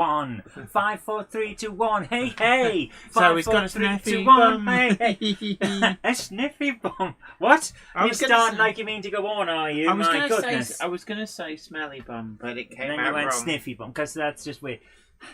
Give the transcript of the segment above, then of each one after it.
1. 5, 4, 3, 2, 1. Hey, hey. 5, So he's 4, got a 3, sniffy 2, 1. bum. Hey, hey. A sniffy bum. What? You start like you mean to go on, are you? My goodness. I was gonna say smelly bum, but it came And then out you went wrong. sniffy bum, because that's just weird.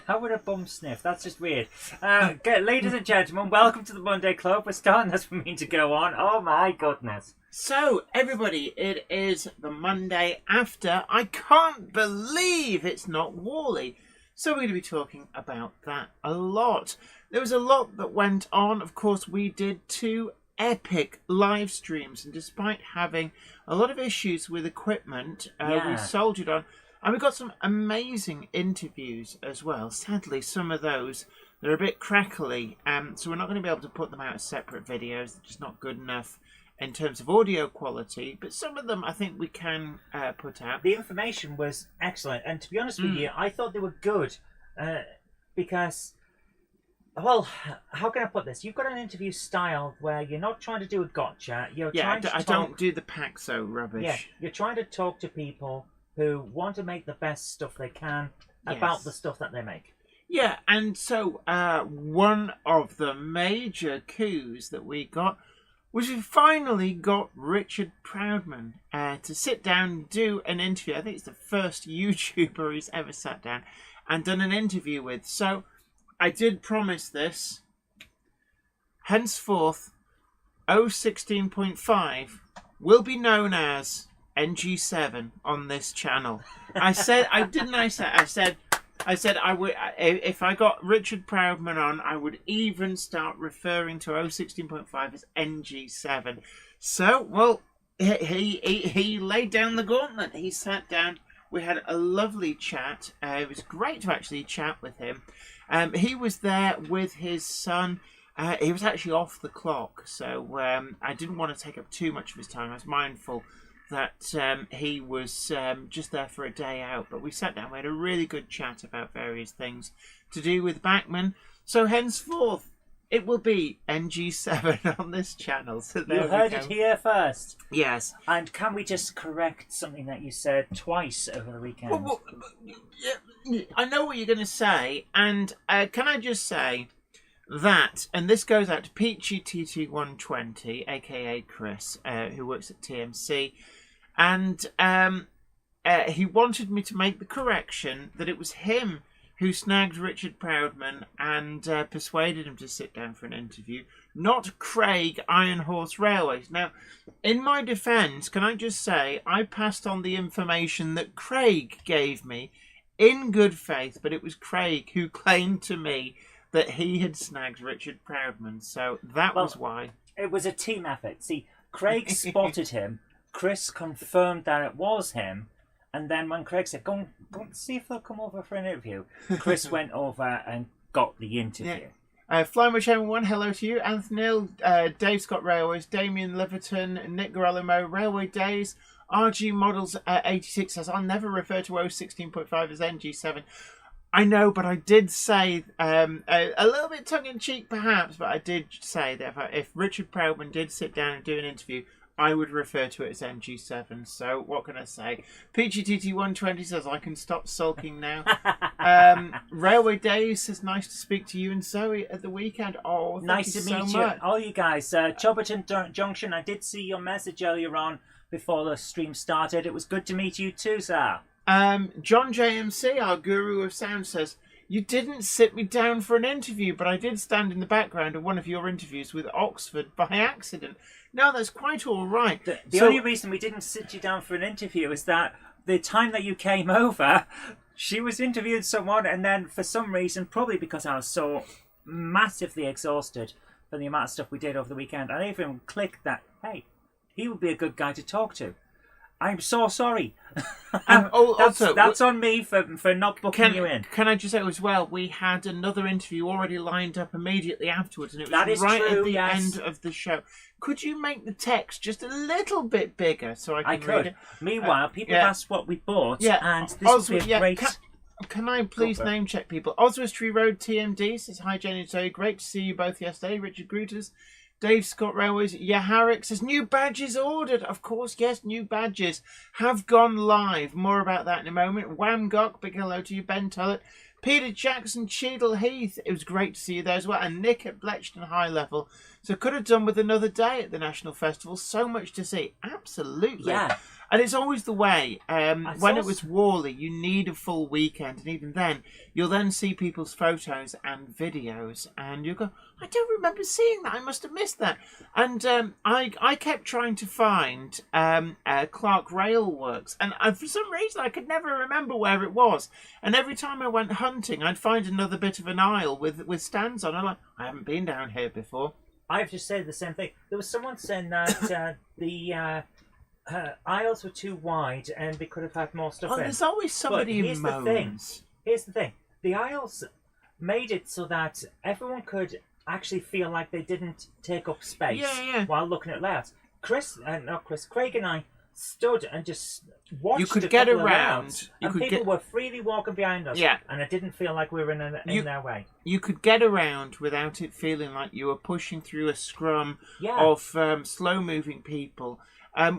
How would a bum sniff? That's just weird. Ladies and gentlemen, welcome to the Monday Club. We're starting this for me to go on. Oh my goodness. So, everybody, it is the Monday after. I can't believe it's Not-Warley. So we're going to be talking about that a lot. There was a lot that went on. Of course, we did 2 epic live streams, and despite having a lot of issues with equipment, we soldiered on. And we got some amazing interviews as well. Sadly, some of those, they're a bit crackly, so we're not going to be able to put them out as separate videos. They're just not good enough in terms of audio quality, but some of them I think we can put out. The information was excellent, and to be honest with you, I thought they were good because, well, how can I put this? You've got an interview style where you're not trying to do a gotcha. You're trying to I don't do the Paxo rubbish. Yeah, you're trying to talk to people who want to make the best stuff they can about the stuff that they make. Yeah, and so one of the major coups that we got was we finally got Richard Proudman to sit down and do an interview. I think it's the first YouTuber he's ever sat down and done an interview with. So I did promise this. Henceforth, 016.5 will be known as NG7 on this channel. I said I would, if I got Richard Proudman on, I would even start referring to 016.5 as NG7. So, well, he laid down the gauntlet. He sat down. We had a lovely chat. It was great to actually chat with him. He was there with his son. He was actually off the clock, so I didn't want to take up too much of his time. I was mindful that he was just there for a day out, but we sat down, we had a really good chat about various things to do with Bachmann. So henceforth, it will be NG7 on this channel. So you heard it here first. Yes. And can we just correct something that you said twice over the weekend? Well, I know what you're going to say, and can I just say that, and this goes out to Peachy TT120, aka Chris, who works at TMC, and he wanted me to make the correction that it was him who snagged Richard Proudman and persuaded him to sit down for an interview, not Craig Iron Horse Railways. Now, in my defence, can I just say, I passed on the information that Craig gave me in good faith, but it was Craig who claimed to me that he had snagged Richard Proudman, so that was why. It was a team effort. See, Craig spotted him, Chris confirmed that it was him, and then when Craig said, go and see if they'll come over for an interview, Chris went over and got the interview. Yeah. Flymo Chairman 1, hello to you. Anthony Neal, Dave Scott Railways, Damien Liverton, Nick Gorellimo, Railway Days, RG Models 86 says, I'll never refer to 016.5 as NG7. I know, but I did say, a little bit tongue-in-cheek perhaps, but I did say that if Richard Proudman did sit down and do an interview, I would refer to it as NG7. So what can I say? PGTT120 says, I can stop sulking now. Railway Days says, nice to speak to you and Zoe at the weekend. Oh, nice to meet you. All you guys. Chobberton Junction, I did see your message earlier on before the stream started. It was good to meet you too, sir. John JMC, our guru of sound, says, you didn't sit me down for an interview, but I did stand in the background of one of your interviews with Oxford by accident. No, that's quite all right. The only reason we didn't sit you down for an interview is that the time that you came over, she was interviewing someone, and then for some reason, probably because I was so massively exhausted from the amount of stuff we did over the weekend, I even clicked that, hey, he would be a good guy to talk to. I'm so sorry. That's on me for not booking you in. Can I just say as well, we had another interview already lined up immediately afterwards, and it was right at the end of the show. Could you make the text just a little bit bigger so I can read it? Meanwhile, people asked what we bought, and this would be a great... Can I please name check people? Oswestry Road TMD says, hi Jenny and Zoe, great to see you both yesterday. Richard Gruters. Dave Scott Railways, Yaharik says, new badges ordered. Of course, yes, new badges have gone live. More about that in a moment. Wham Gok, big hello to you. Ben Tullett, Peter Jackson, Cheadle Heath, it was great to see you there as well. And Nick at Bletchton High Level. So could have done with another day at the National Festival. So much to see. Absolutely. Yeah. And it's always the way. When it was Warley, you need a full weekend. And even then, you'll then see people's photos and videos. And you go, I don't remember seeing that. I must have missed that. And I kept trying to find Clark Rail Works. And for some reason, I could never remember where it was. And every time I went hunting, I'd find another bit of an aisle with stands on. I'm like, I haven't been down here before. I've just said the same thing. There was someone saying that the aisles were too wide and they could have had more stuff in. There's always somebody who moans. Here's the thing. The aisles made it so that everyone could actually feel like they didn't take up space while looking at layouts. Craig and I stood and just watched. You could get around. People were freely walking behind us. Yeah. And it didn't feel like we were in their way. You could get around without it feeling like you were pushing through a scrum of slow-moving people,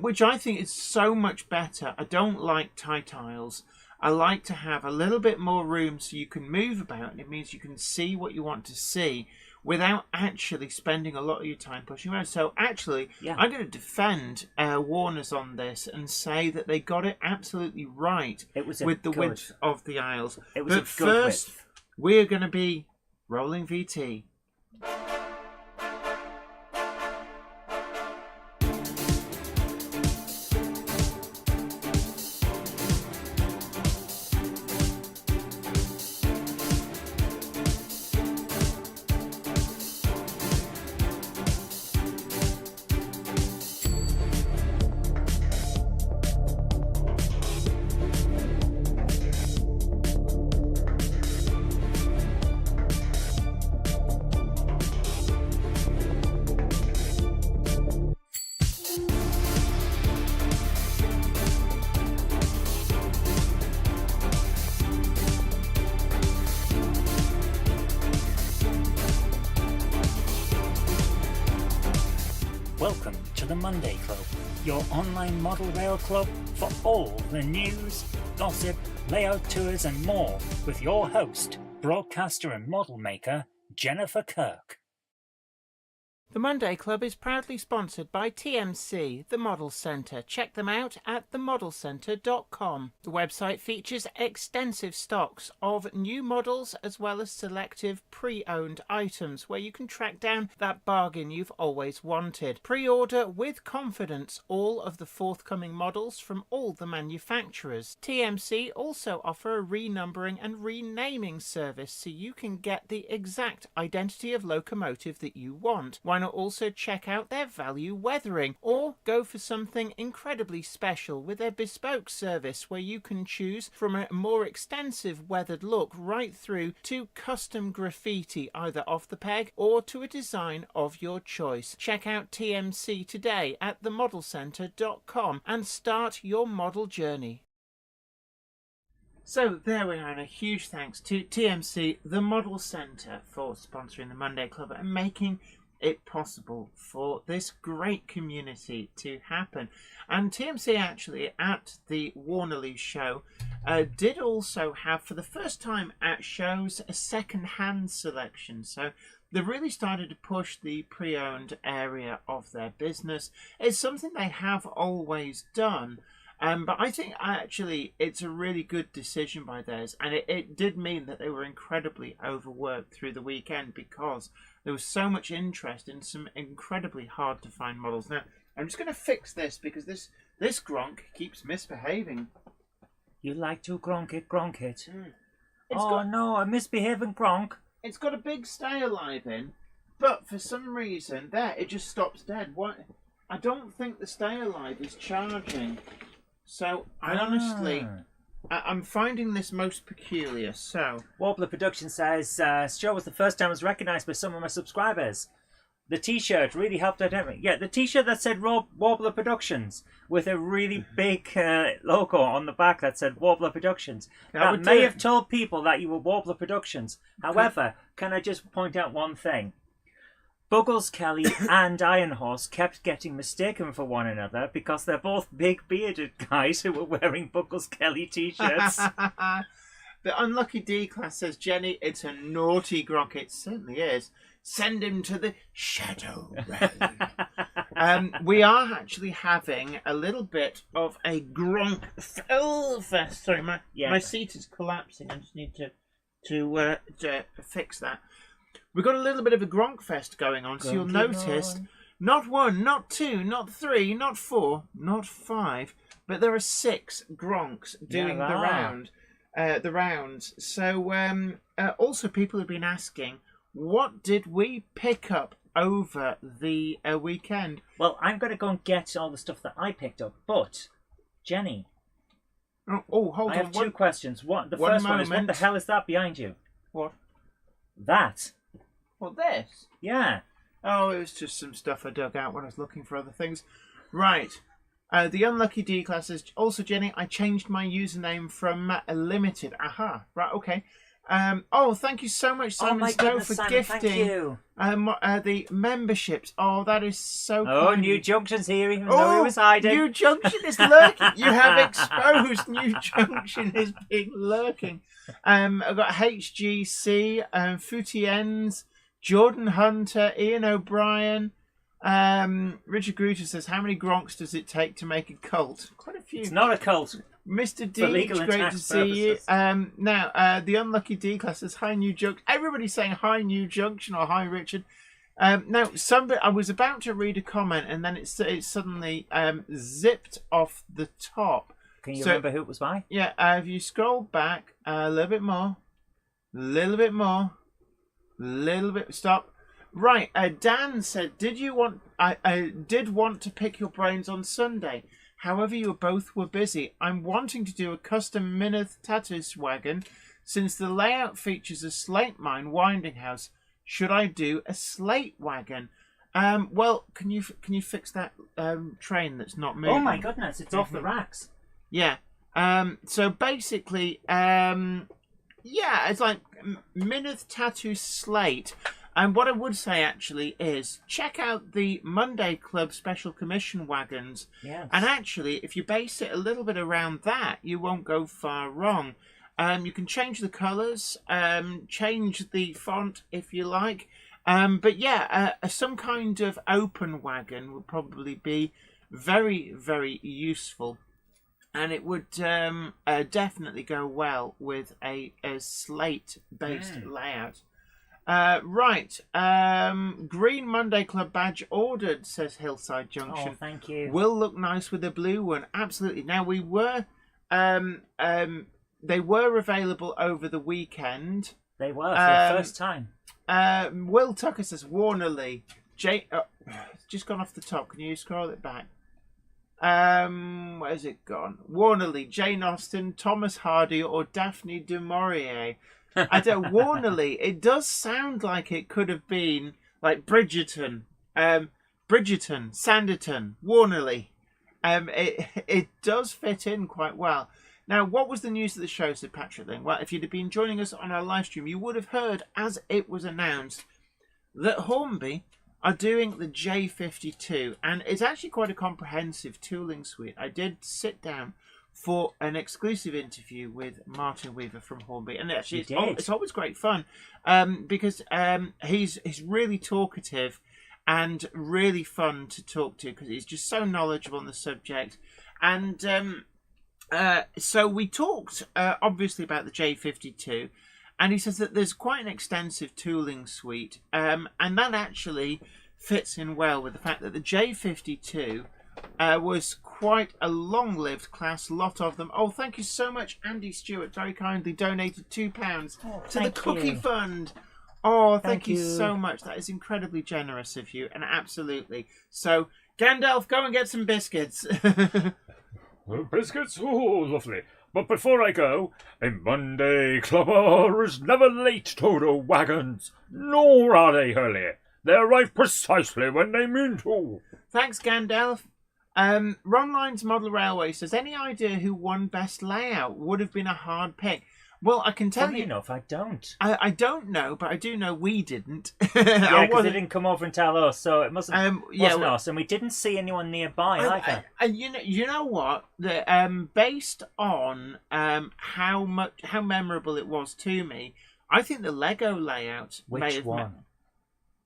which I think is so much better. I don't like tight aisles. I like to have a little bit more room so you can move about, and it means you can see what you want to see without actually spending a lot of your time pushing around. So actually, I'm going to defend Warner's on this and say that they got it absolutely right with the width of the aisles. But first, we're going to be rolling VT. Welcome to the Monday Club, your online model rail club for all the news, gossip, layout tours and more with your host, broadcaster and model maker, Jennifer Kirk. The Monday Club is proudly sponsored by TMC, the Model Centre. Check them out at themodelcentre.com. The website features extensive stocks of new models as well as selective pre-owned items where you can track down that bargain you've always wanted. Pre-order with confidence all of the forthcoming models from all the manufacturers. TMC also offer a renumbering and renaming service so you can get the exact identity of locomotive that you want. Why not also check out their value weathering, or go for something incredibly special with their bespoke service where you can choose from a more extensive weathered look right through to custom graffiti either off the peg or to a design of your choice. Check out TMC today at themodelcentre.com and start your model journey. So there we are, and a huge thanks to TMC, the Model Centre, for sponsoring the Monday Club and making it possible for this great community to happen. And TMC actually at the Warnerley show did also have, for the first time at shows, a second-hand selection. So they really started to push the pre-owned area of their business. It's something they have always done. But I think actually it's a really good decision by theirs, and it did mean that they were incredibly overworked through the weekend because there was so much interest in some incredibly hard to find models. Now, I'm just going to fix this because this Gronk keeps misbehaving. You like to Gronk it. No, a misbehaving Gronk. It's got a big stay alive in, but for some reason, it just stops dead. What? I don't think the stay alive is charging. So, I'm finding this most peculiar, so... Warbler Production says, show was the first time I was recognised by some of my subscribers. The t-shirt really helped identify. Yeah, the t-shirt that said Warbler Productions with a really big logo on the back that said Warbler Productions. That may have told people that you were Warbler Productions. However, can I just point out one thing? Buggles Kelly and Iron Horse kept getting mistaken for one another because they're both big bearded guys who were wearing Buggles Kelly t-shirts. The unlucky D-class says, Jenny, it's a naughty Gronk. It certainly is. Send him to the Shadow Realm. We are actually having a little bit of a Gronk fest. Sorry, my seat is collapsing. I just need to fix that. We've got a little bit of a Gronk fest going on, so you'll notice not 1, not 2, not 3, not 4, not 5, but there are 6 Gronks doing the rounds. So also people have been asking, what did we pick up over the weekend? Well, I'm going to go and get all the stuff that I picked up, but Jenny. Oh, hold on. I have 2 questions. The first one is, what the hell is that behind you? What? That. What, this? Yeah. Oh, it was just some stuff I dug out when I was looking for other things. Right. The unlucky D-class says, also, Jenny, I changed my username from limited. Aha. Right, okay. Thank you so much, Simon Stowe, for Simon, gifting thank you. the memberships. Oh, that is so Oh, kind. New Junction's here, even though he was hiding. New Junction is lurking. You have exposed New Junction is being lurking. I've got HGC, Futiens, Jordan Hunter, Ian O'Brien. Richard Gruter says, how many Gronks does it take to make a cult? Quite a few. It's not a cult. Mr. D, it's great to see you. Now, the unlucky D class says, hi, New Junction. Everybody's saying hi, New Junction, or hi, Richard. Now, I was about to read a comment, and then it suddenly zipped off the top. Can you remember who it was by? Yeah, if you scroll back a little bit more, stop. Right, Dan said, I did want to pick your brains on Sunday. However, you both were busy. I'm wanting to do a custom Minith tattoo wagon since the layout features a slate mine winding house. Should I do a slate wagon? Well, can you fix that train that's not moving? Oh my goodness, it's off the racks. Yeah. So basically, it's like Minith tattoo slate. And what I would say, actually, is check out the Monday Club Special Commission wagons. Yes. And actually, if you base it a little bit around that, you won't go far wrong. You can change the colours, change the font if you like. But yeah, some kind of open wagon would probably be very, very useful. And it would definitely go well with a slate-based layout. Right. Green Monday Club badge ordered, says Hillside Junction. Oh, thank you. Will look nice with a blue one. Absolutely. Now, we were... they were available over the weekend. They were, for the first time. Will Tucker says, Warnerly. It's just gone off the top. Can you scroll it back? Where's it gone? Warnerly, Jane Austen, Thomas Hardy, or Daphne du Maurier. I don't. Warnerly. It does sound like it could have been like Bridgerton, Sanditon, Warnerly. It does fit in quite well. Now, what was the news of the show, said Patrick Ling? Well, if you'd have been joining us on our live stream, you would have heard, as it was announced, that Hornby are doing the J52, and it's actually quite a comprehensive tooling suite. I did sit down for an exclusive interview with Martin Weaver from Hornby, and actually it's always great fun because he's really talkative and really fun to talk to because he's just so knowledgeable on the subject. And so we talked obviously about the J52, and he says that there's quite an extensive tooling suite, and that actually fits in well with the fact that the J52 was quite a long-lived class, lot of them. Oh, thank you so much, Andy Stewart, very kindly donated £2 to the Cookie Fund. Oh, thank you so much. That is incredibly generous of you, and absolutely. So, Gandalf, go and get some biscuits. Biscuits? Oh, lovely. But before I go, a Monday clubber is never late to the wagons, nor are they early. They arrive precisely when they mean to. Thanks, Gandalf. Ron Lines Model Railway says, any idea who won best layout? Would have been a hard pick. Well, I can tell Funny you. enough, I don't. I don't know, but I do know we didn't. Yeah, because they didn't come over and tell us, so it wasn't well, us, and we didn't see anyone nearby either. You know what? Based on how memorable it was to me, I think the Lego layout may Which have one?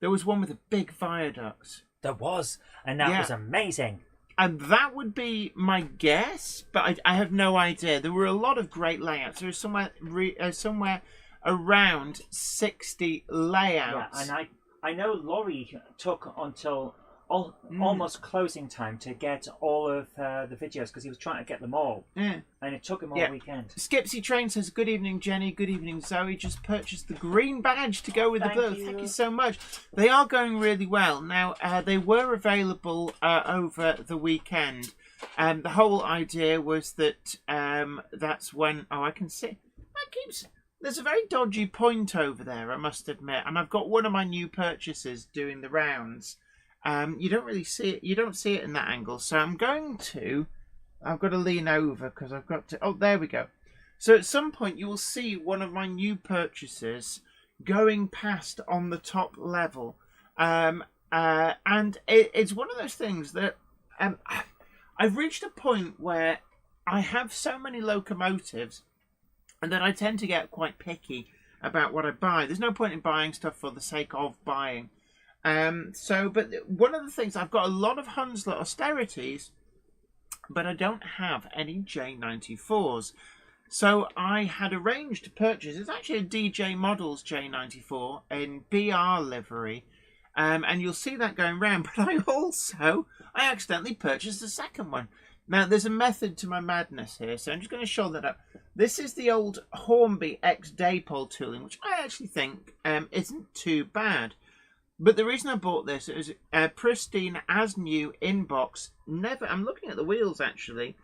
There was one with a big viaduct. There was, and that was amazing. And that would be my guess, but I have no idea. There were a lot of great layouts. There was somewhere around 60 layouts. Yeah, and I know Laurie took until almost closing time to get all of the videos because he was trying to get them all. And it took him all weekend. Skipsy Train says, "Good evening, Jenny. Good evening, Zoe. Just purchased the green badge to go with the blue. Thank you so much. They are going really well. Now, they were available over the weekend. The whole idea was that that's when... Oh, I can see... There's a very dodgy point over there, I must admit. And I've got one of my new purchases doing the rounds. You don't really see it. You don't see it in that angle. So I've got to lean over because I've got to... Oh, there we go. So at some point you will see one of my new purchases going past on the top level. And it's one of those things that I've reached a point where I have so many locomotives and that I tend to get quite picky about what I buy. There's no point in buying stuff for the sake of buying. But one of the things, I've got a lot of Hunslet austerities, but I don't have any J94s. So I had arranged to purchase, it's actually a DJ Models J94 in BR livery. And you'll see that going round, but I accidentally purchased a second one. Now, there's a method to my madness here, so I'm just going to show that up. This is the old Hornby X Daypole tooling, which I actually think isn't too bad. But the reason I bought this is pristine, as new, in box. I'm looking at the wheels actually.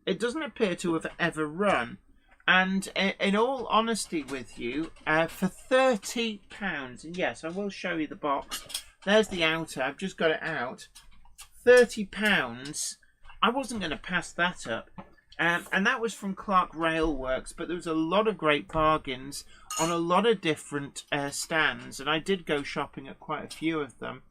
It doesn't appear to have ever run. And in all honesty with you, for £30, and yes, I will show you the box. There's the outer. I've just got it out. £30. I wasn't going to pass that up. And that was from Clark Railworks, but there was a lot of great bargains on a lot of different stands, and I did go shopping at quite a few of them.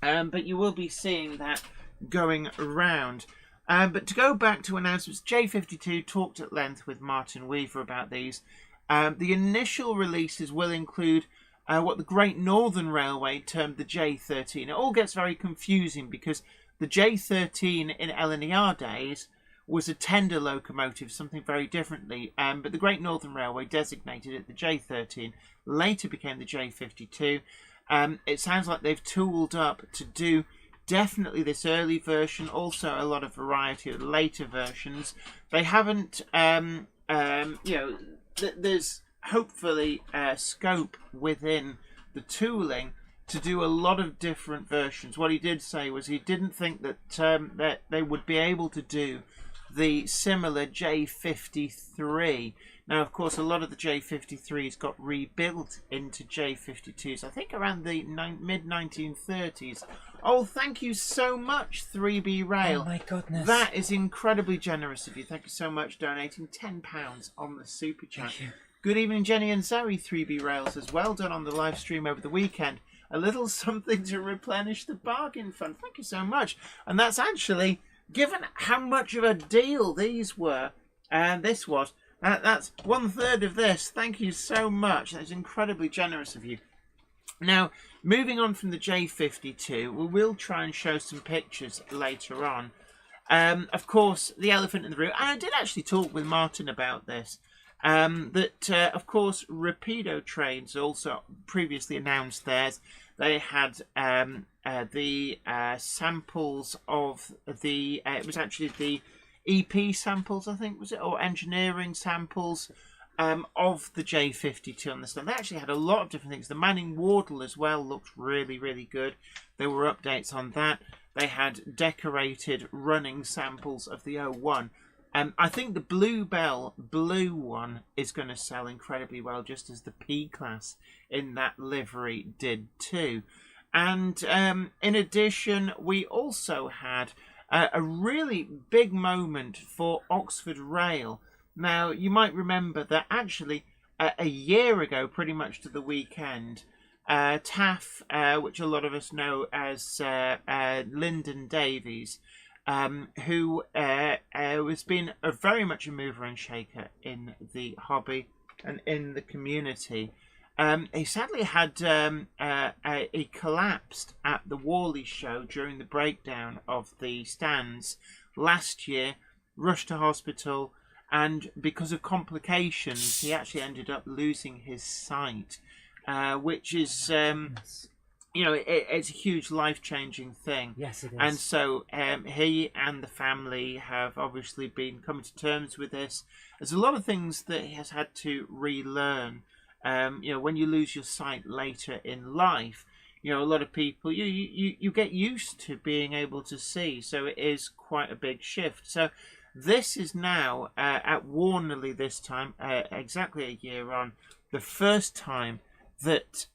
But you will be seeing that going around. But to go back to announcements, J52 talked at length with Martin Weaver about these. The initial releases will include what the Great Northern Railway termed the J13. It all gets very confusing because the J13 in LNER days was a tender locomotive, something very differently. But the Great Northern Railway designated it the J13, later became the J52. It sounds like they've tooled up to do definitely this early version, also a lot of variety of later versions. They haven't, there's hopefully scope within the tooling to do a lot of different versions. What he did say was he didn't think that that they would be able to do the similar J53. Now, of course, a lot of the J53s got rebuilt into J52s, I think around the mid-1930s. Oh, thank you so much, 3B Rail. Oh, my goodness. That is incredibly generous of you. Thank you so much, donating £10 on the Super Chat. Thank you. Good evening, Jenny and Zoe, 3B Rail says, well done on the live stream over the weekend. A little something to replenish the bargain fund. Thank you so much. And that's actually, given how much of a deal these were, and this was, that's 1/3 of this. Thank you so much. That's incredibly generous of you. Now, moving on from the J52, we will try and show some pictures later on. Of course, the elephant in the room, and I did actually talk with Martin about this, of course, Rapido Trains also previously announced theirs. They had the samples of the, it was actually the EP samples, I think, was it, or engineering samples of the J52 on the stand. They actually had a lot of different things. The Manning Wardle as well looked really, really good. There were updates on that. They had decorated running samples of the 01. I think the Bluebell blue one is going to sell incredibly well, just as the P-Class in that livery did too. And in addition, we also had a really big moment for Oxford Rail. Now, you might remember that actually a year ago, pretty much to the weekend, TAF, which a lot of us know as Lyndon Davies, who has been very much a mover and shaker in the hobby and in the community. He sadly had he collapsed at the Warley show during the breakdown of the stands last year, rushed to hospital, and because of complications, he actually ended up losing his sight, which is, it's a huge life-changing thing. Yes, it is. And so he and the family have obviously been coming to terms with this. There's a lot of things that he has had to relearn. When you lose your sight later in life, a lot of people, you get used to being able to see. So it is quite a big shift. So this is now, at Warnerley this time, exactly a year on, the first time that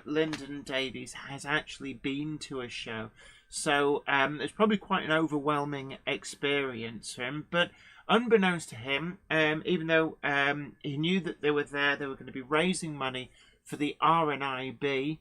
Lyndon Davies has actually been to a show. So it's probably quite an overwhelming experience for him. But unbeknownst to him, even though he knew that they were there, they were going to be raising money for the RNIB.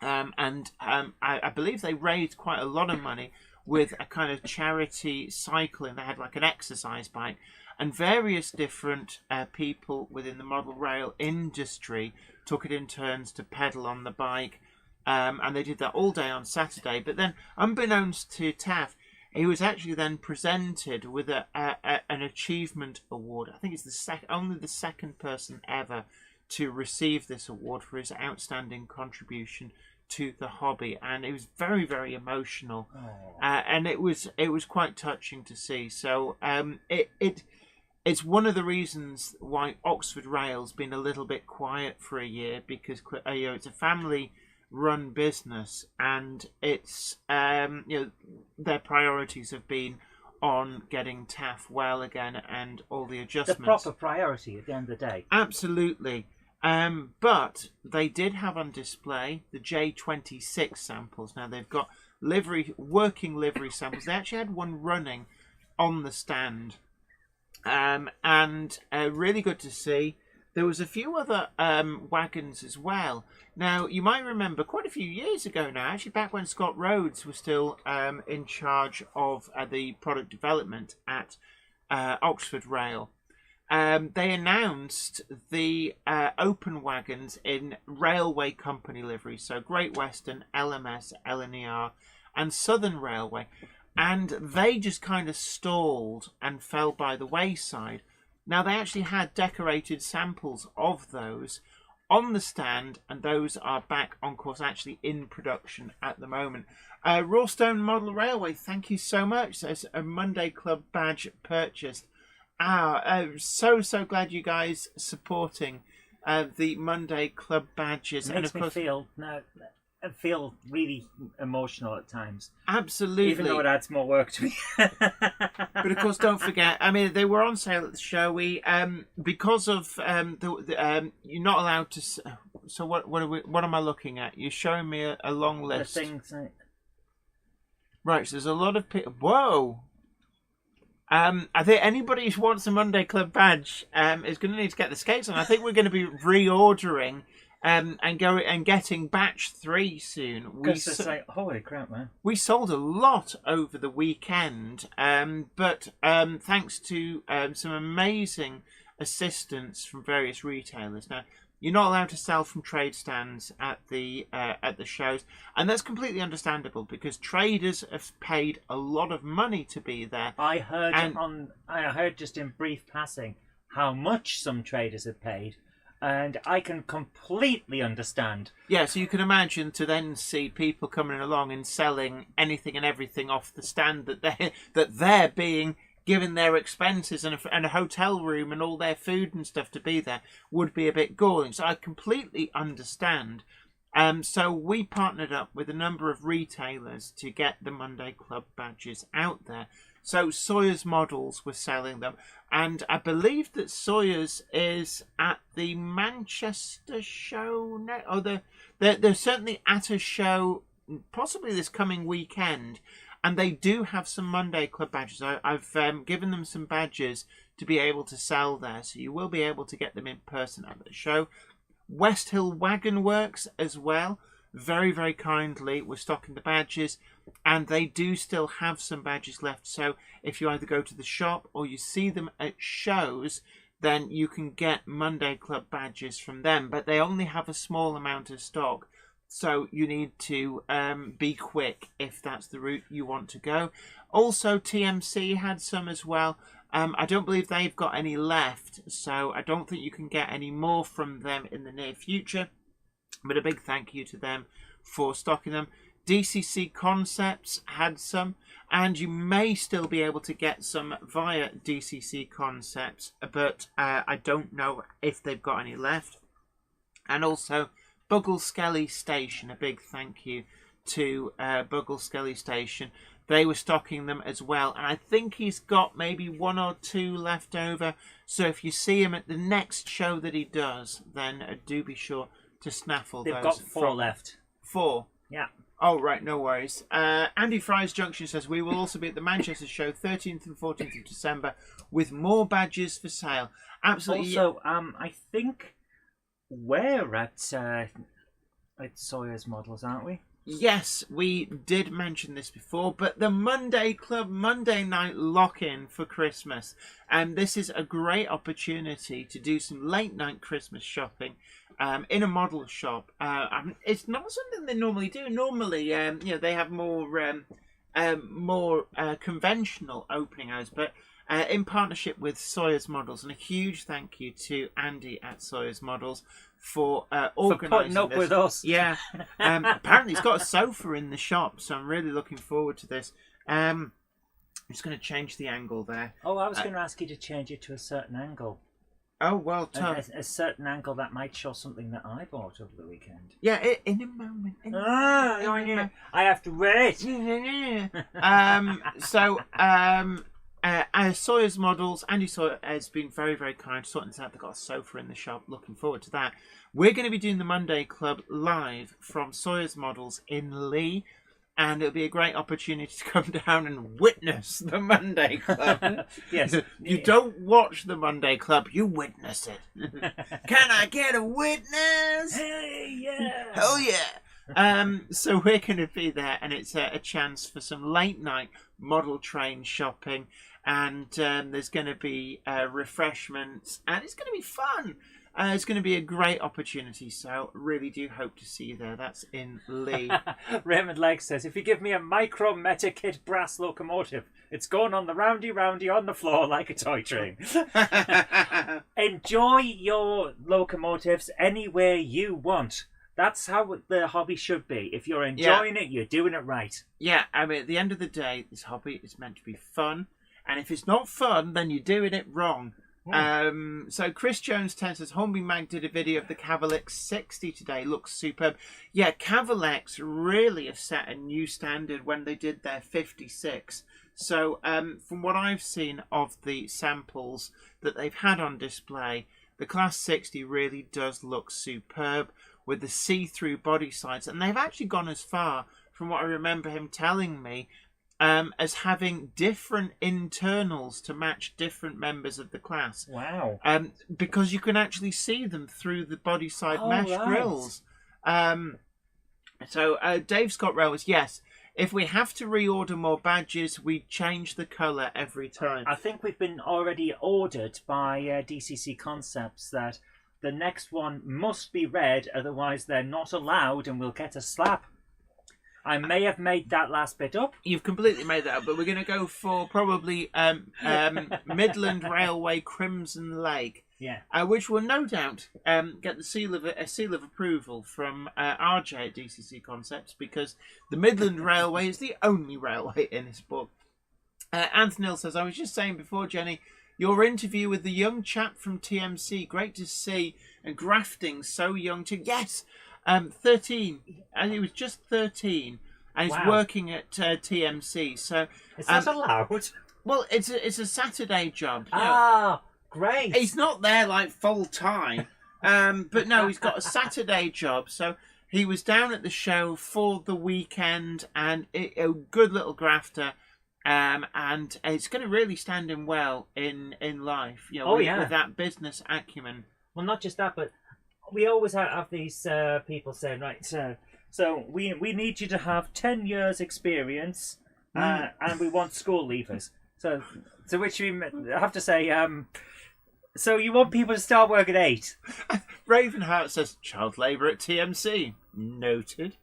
I believe they raised quite a lot of money with a kind of charity cycling. They had like an exercise bike, and various different people within the model rail industry took it in turns to pedal on the bike, and they did that all day on Saturday. But then, unbeknownst to TAF, he was actually then presented with an achievement award. I think it's only the second person ever to receive this award for his outstanding contribution to the hobby, and it was very, very emotional, and it was quite touching to see. So it's one of the reasons why Oxford Rail's been a little bit quiet for a year, because it's a family-run business, and it's their priorities have been on getting TAF well again and all the adjustments. The proper priority at the end of the day. Absolutely. But they did have on display the J26 samples. Now they've got working livery samples. They actually had one running on the stand, and really good to see. There was a few other wagons as well. Now you might remember quite a few years ago now, actually back when Scott Rhodes was still in charge of the product development at Oxford Rail. They announced the open wagons in railway company livery, so Great Western, LMS, LNER, and Southern Railway, and they just kind of stalled and fell by the wayside. Now they actually had decorated samples of those on the stand, and those are back on course, actually in production at the moment. Rawstone Model Railway, thank you so much. There's a Monday Club badge purchased. So glad you guys supporting the Monday Club badges. It makes me feel really emotional at times. Absolutely. Even though it adds more work to me. But of course, don't forget, they were on sale at the show. We because of you're not allowed to. So what am I looking at? You're showing me a long list. The things. Right, so there's a lot of people. Whoa. I think anybody who wants a Monday Club badge is going to need to get the skates on. I think we're going to be reordering and getting batch 3 soon. It's like, holy crap, man! We sold a lot over the weekend, but thanks to some amazing assistance from various retailers. Now, you're not allowed to sell from trade stands at the shows, and that's completely understandable because traders have paid a lot of money to be there. I heard just in brief passing how much some traders have paid, and I can completely understand. Yeah, so you can imagine to then see people coming along and selling anything and everything off the stand that they're being given their expenses and a hotel room and all their food and stuff to be there would be a bit galling. So I completely understand. So we partnered up with a number of retailers to get the Monday Club badges out there. So Sawyer's Models were selling them, and I believe that Sawyer's is at the Manchester show now. They're certainly at a show, possibly this coming weekend. And they do have some Monday Club badges. I've given them some badges to be able to sell there, so you will be able to get them in person at the show. West Hill Wagon Works as well, very, very kindly, we're stocking the badges, and they do still have some badges left. So if you either go to the shop or you see them at shows, then you can get Monday Club badges from them, but they only have a small amount of stock. So you need to be quick if that's the route you want to go. Also, TMC had some as well. I don't believe they've got any left, so I don't think you can get any more from them in the near future. But a big thank you to them for stocking them. DCC Concepts had some, and you may still be able to get some via DCC Concepts, but I don't know if they've got any left. And also Buggle Skelly Station, a big thank you to Buggle Skelly Station. They were stocking them as well, and I think he's got maybe 1 or 2 left over. So if you see him at the next show that he does, then do be sure to snaffle those. They've got 4 left. 4? Yeah. Oh, right, no worries. Andy Fry's Junction says, we will also be at the Manchester show 13th and 14th of December with more badges for sale. Absolutely. Also, I think we're at Sawyer's Models, aren't we? Yes, we did mention this before, but the Monday Club Monday night lock-in for Christmas. And this is a great opportunity to do some late night Christmas shopping in a model shop. It's not something they normally do. Normally, they have more conventional opening hours, but in partnership with Sawyer's Models, and a huge thank you to Andy at Sawyer's Models for organising putting up this. with us. Yeah. Apparently he's got a sofa in the shop, so I'm really looking forward to this. I'm just going to change the angle there. Oh, I was going to ask you to change it to a certain angle. Oh, well, Tom. A certain angle that might show something that I bought over the weekend. Yeah, in a moment. I have to wait. Sawyer's Models, Andy Sawyer has been very, very kind, sorting this out. They've got a sofa in the shop. Looking forward to that. We're going to be doing the Monday Club live from Sawyer's Models in Lee, and it'll be a great opportunity to come down and witness the Monday Club. Yes. You don't watch the Monday Club, you witness it. Can I get a witness? Hey, yeah. Hell yeah. So we're going to be there, and it's a chance for some late night model train shopping, and there's going to be refreshments, and it's going to be fun. It's going to be a great opportunity, so really do hope to see you there. That's in Lee. Raymond Legg says, if you give me a micro meta kit brass locomotive, it's going on the roundy on the floor like a toy train. Enjoy your locomotives any way you want. That's how the hobby should be. If you're enjoying it, you're doing it right. Yeah, I mean, at the end of the day, this hobby is meant to be fun. And if it's not fun, then you're doing it wrong. So Chris Jones 10 says, Hornby Mag did a video of the Cavalex 60 today. Looks superb. Yeah, Cavalex really have set a new standard when they did their 56. So from what I've seen of the samples that they've had on display, the Class 60 really does look superb with the see-through body sides. And they've actually gone as far, from what I remember him telling me, as having different internals to match different members of the class. Wow. Because you can actually see them through the body side mesh grills. So Dave Scott Railways, yes, if we have to reorder more badges, we change the colour every time. I think we've been already ordered by DCC Concepts that the next one must be red, otherwise they're not allowed and we'll get a slap. I may have made that last bit up. You've completely made that up, but we're going to go for probably Midland Railway Crimson Lake, which will no doubt get the seal of approval from RJ at DCC Concepts, because the Midland Railway is the only railway in this book. Anthony Hill says, I was just saying before, Jenny, your interview with the young chap from TMC, great to see, and grafting so young too. Yes! 13, and he was just 13, and he's working at TMC. So is that allowed? Well, it's a Saturday job. Great. He's not there like full time, but no, he's got a Saturday job. So he was down at the show for the weekend, and a good little grafter. And it's going to really stand him well in life, you know, with that business acumen. Well, not just that, but we always have these people saying, right, so we need you to have 10 years experience, and we want school leavers. So to which we have to say, so you want people to start work at 8? Ravenheart says, child labour at TMC. Noted.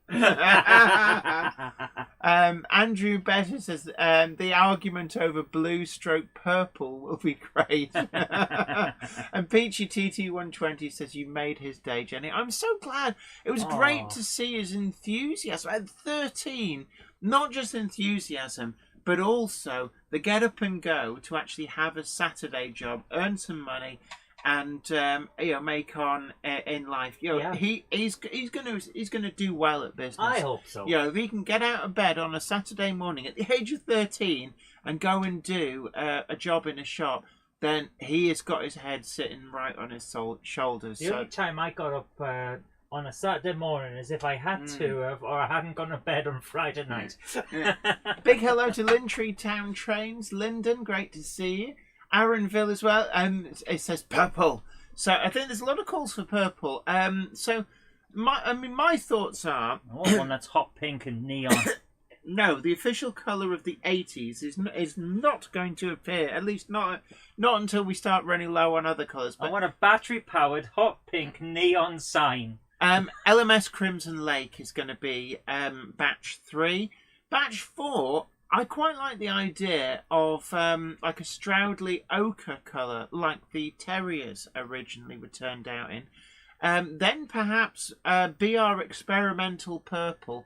Andrew Better says, the argument over blue stroke purple will be great. And Peachy TT120 says, you made his day, Jenny. I'm so glad. It was great to see his enthusiasm. At 13, not just enthusiasm, but also the get up and go to actually have a Saturday job, earn some money, and make on in life. He's gonna do well at business. I hope so. If he can get out of bed on a Saturday morning at the age of 13 and go and do a job in a shop, then he has got his head sitting right on his shoulders. The only time I got up on a Saturday morning as if I had to have, or I hadn't gone to bed on Friday night. Big hello to Lintree Town Trains. Lyndon, great to see you. Aaronville as well. It says purple. So I think there's a lot of calls for purple. So my thoughts are... one that's hot pink and neon. No, the official colour of the 80s is not going to appear. At least not until we start running low on other colours. I want a battery-powered hot pink neon sign. LMS Crimson Lake is going to be batch 3. Batch 4, I quite like the idea of like a Stroudley ochre colour, like the Terriers originally were turned out in. Then perhaps BR Experimental Purple,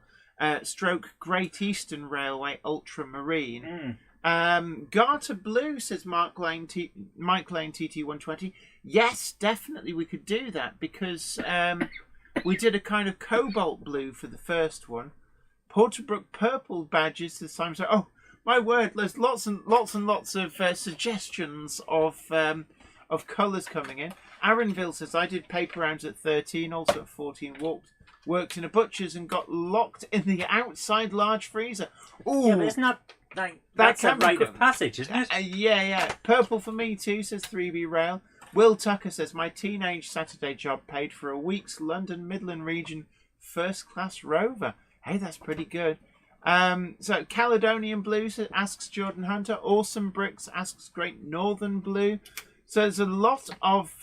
stroke Great Eastern Railway Ultramarine. Garter Blue, says Mike Lane TT120. Yes, definitely we could do that, because we did a kind of cobalt blue for the first one. Porterbrook Purple badges this time. So, oh my word, there's lots and lots of suggestions of colours coming in. Aaronville says, I did paper rounds at 13, also at 14, worked in a butcher's and got locked in the outside large freezer. Ooh, yeah, but it's not like that's a rite of passage, isn't it? Yeah. Purple for me too, says 3B Rail. Will Tucker says, my teenage Saturday job paid for a week's London Midland region first class rover. Hey, that's pretty good. So Caledonian Blue asks Jordan Hunter. Awesome Bricks asks Great Northern Blue. So there's a lot of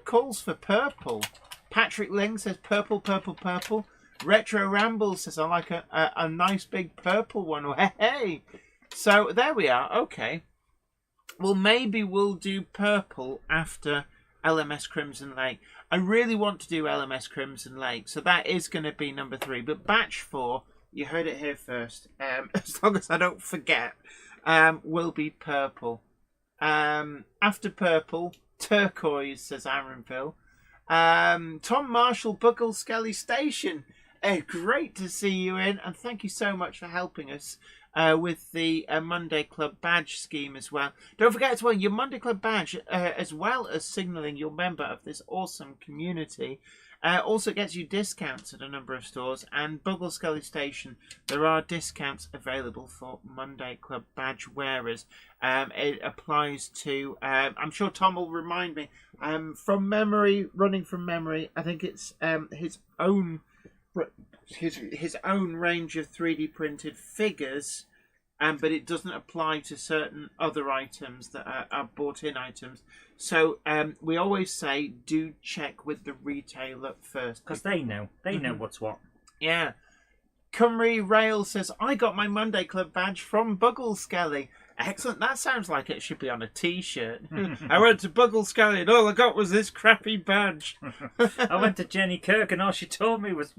calls for purple. Patrick Ling says purple. Retro Ramble says, I like a nice big purple one. Hey! So there we are. Okay. Well, maybe we'll do purple after LMS Crimson Lake. I really want to do LMS Crimson Lake, so that is going to be number 3. But batch 4, you heard it here first, as long as I don't forget, will be purple. After purple, turquoise, says Aaronville. Tom Marshall, Buckle Skelly Station. Great to see you in, and thank you so much for helping us with the Monday Club badge scheme as well. Don't forget as well, your Monday Club badge, as well as signalling you're a member of this awesome community, also gets you discounts at a number of stores. And Buckle Skelly Station, there are discounts available for Monday Club badge wearers. It applies to, I'm sure Tom will remind me, running from memory, I think it's his own range of 3D printed figures, but it doesn't apply to certain other items that are bought-in items. So we always say, do check with the retailer first, because they know what's what. Yeah. Cymru Rail says, I got my Monday Club badge from Buggle Skelly. Excellent. That sounds like it should be on a t-shirt. I went to Buggle Skelly and all I got was this crappy badge. I went to Jenny Kirk and all she told me was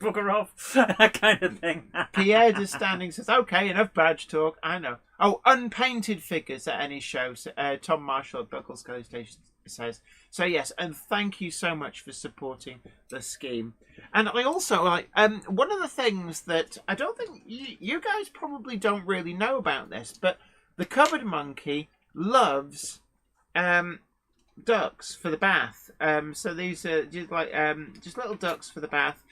bugger off. That kind of thing. Pierre de Standing says, okay, enough badge talk. I know. Oh, unpainted figures at any show. Tom Marshall at Buckle Skelly Station says. So yes, and thank you so much for supporting the scheme. And I also like one of the things that I don't think you guys probably don't really know about this, but the Cupboard Monkey loves ducks for the bath. So these are just little ducks for the bath.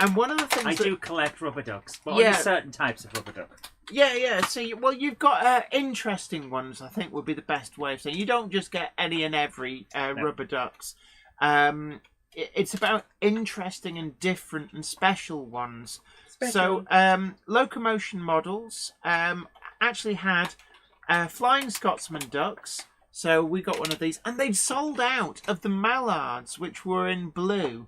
And one of the things I do collect rubber ducks, but Yeah. only certain types of rubber duck. Yeah. So, you've got interesting ones. I think would be the best way of saying. You don't just get any and every rubber ducks. It's about interesting and different and special ones. So, locomotion models actually had Flying Scotsman ducks. So we got one of these, and they'd sold out of the mallards, which were in blue.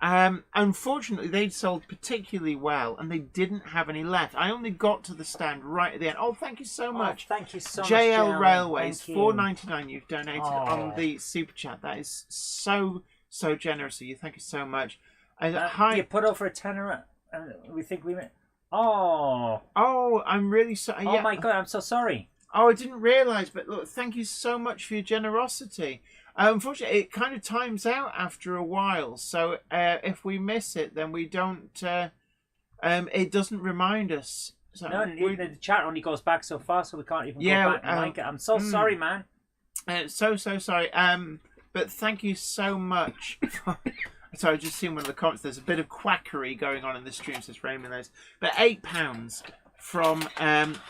Unfortunately, they'd sold particularly well, and they didn't have any left. I only got to the stand right at the end. Oh, thank you so much. Thank you so much, JL Railways, Thank you. $4.99 you've donated on the super chat. That is so generous of you. Thank you so much. Hi. You put over a tenner. We think we. Oh, I'm really sorry. oh my God! I'm so sorry. Oh, I didn't realise, but look, thank you so much for your generosity. Unfortunately, it kind of times out after a while, so if we miss it, then we don't. It doesn't remind us. So No, the chat only goes back so far, so we can't even go back and like it. I'm so sorry, man. So sorry. But thank you so much. So I just seen one of the comments. There's a bit of quackery going on in the stream, says Raymond. Those, but £8 from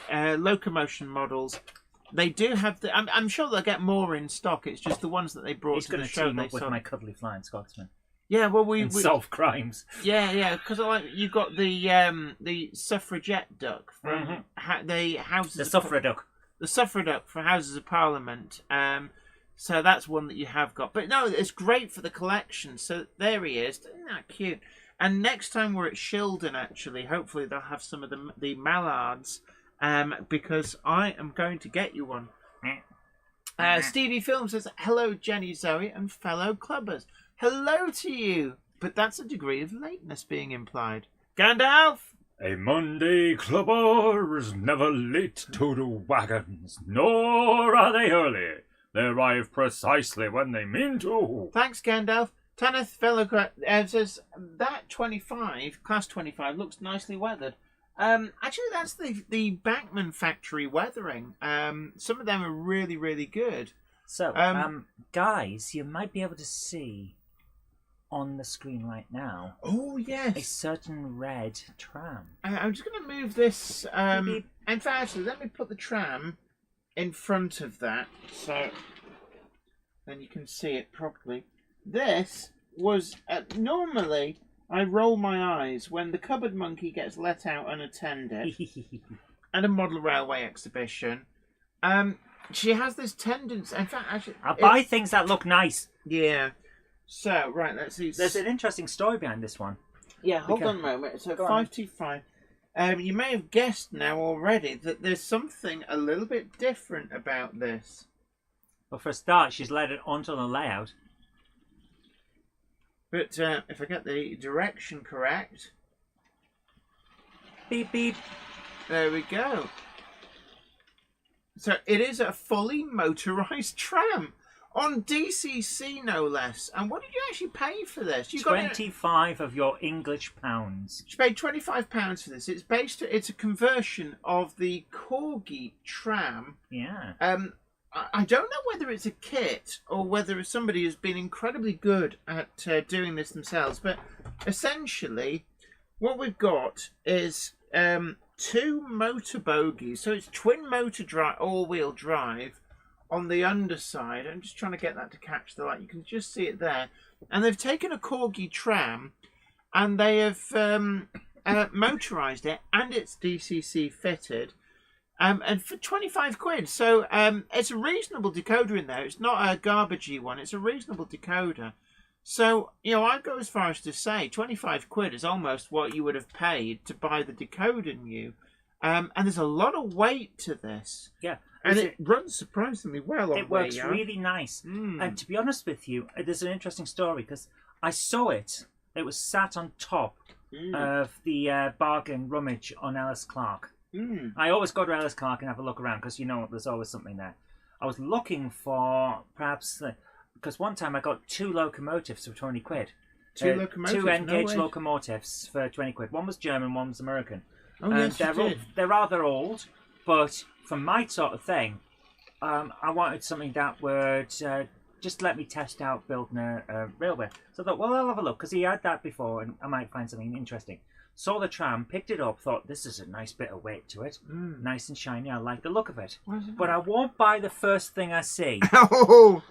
locomotion models. They do have the. I'm sure they'll get more in stock. It's just the ones that they brought He's to the going to show. team They up with sold. my cuddly flying Scotsman Yeah, well, we and solve crimes. yeah, because you got the suffragette duck from the Houses. The sufferer duck. The suffragette duck for Houses of Parliament. So that's one that you have got. But no, it's great for the collection. So there he is. Isn't that cute? And next time we're at Shildon, actually, hopefully they'll have some of the mallards. Because I am going to get you one. Stevie Film says, hello, Jenny, Zoe, and fellow clubbers. Hello to you. But that's a degree of lateness being implied. Gandalf? A Monday clubber is never late to the wagons, nor are they early. They arrive precisely when they mean to. Thanks, Gandalf. Tanith fellow says, that 25, class 25, looks nicely weathered. Actually, that's the Backman factory weathering. Some of them are really, really good. So, guys, you might be able to see on the screen right now Oh, a yes. certain red tram. I'm just going to move this. In fact, actually, let me put the tram in front of that so then you can see it properly. This was normally I roll my eyes when the cupboard monkey gets let out unattended at a model railway exhibition. She has this tendency. In fact, actually, I'll buy things that look nice. Yeah. So right, let's see. There's an interesting story behind this one. Yeah, hold on a moment. So Go on. 525. You may have guessed now already that there's something a little bit different about this. Well, for a start, she's let it onto the layout. But if I get the direction correct, Beep, beep. there we go. So it is a fully motorised tram on DCC, no less. And what did you actually pay for this? You 25 of your English pounds. She paid £25 for this. It's a conversion of the Corgi tram. Yeah. I don't know whether it's a kit or whether somebody has been incredibly good at doing this themselves, but essentially what we've got is two motor bogies. So it's twin motor all-wheel drive on the underside. I'm just trying to get that to catch the light. You can just see it there. And they've taken a Corgi tram and they have motorised it, and it's DCC fitted. And for 25 quid. So it's a reasonable decoder in there. It's not a garbagey one. It's a reasonable decoder. So, I'd go as far as to say 25 quid is almost what you would have paid to buy the decoder new. And there's a lot of weight to this. Yeah. And it runs surprisingly well on It works really nice. And to be honest with you, there's an interesting story because I saw it. It was sat on top of the bargain rummage on Ellis Clark. I always go to Ellis Clark and have a look around because there's always something there. I was looking for perhaps because one time I got two locomotives for 20 quid. Two locomotives? Two N-gauge No way. locomotives for 20 quid. One was German, one was American. Oh, yes, you did. They're rather old, but for my sort of thing, I wanted something that would just let me test out building a railway. So I thought, well, I'll have a look, because he had that before, and I might find something interesting. Saw the tram, picked it up, thought, this is a nice bit of weight to it. Nice and shiny, I like the look of it. But I won't buy the first thing I see. Oh.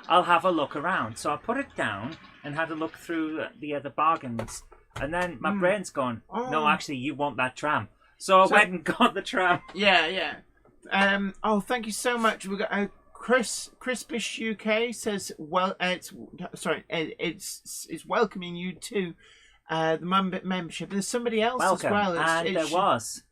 I'll have a look around. So I put it down and had a look through the other bargains. And then my brain's gone, no, actually, you want that tram. So I went and got the tram. Yeah. Thank you so much. We got Crispish UK says, well, it's welcoming you to the membership. There's somebody else Welcome. as well. And there was.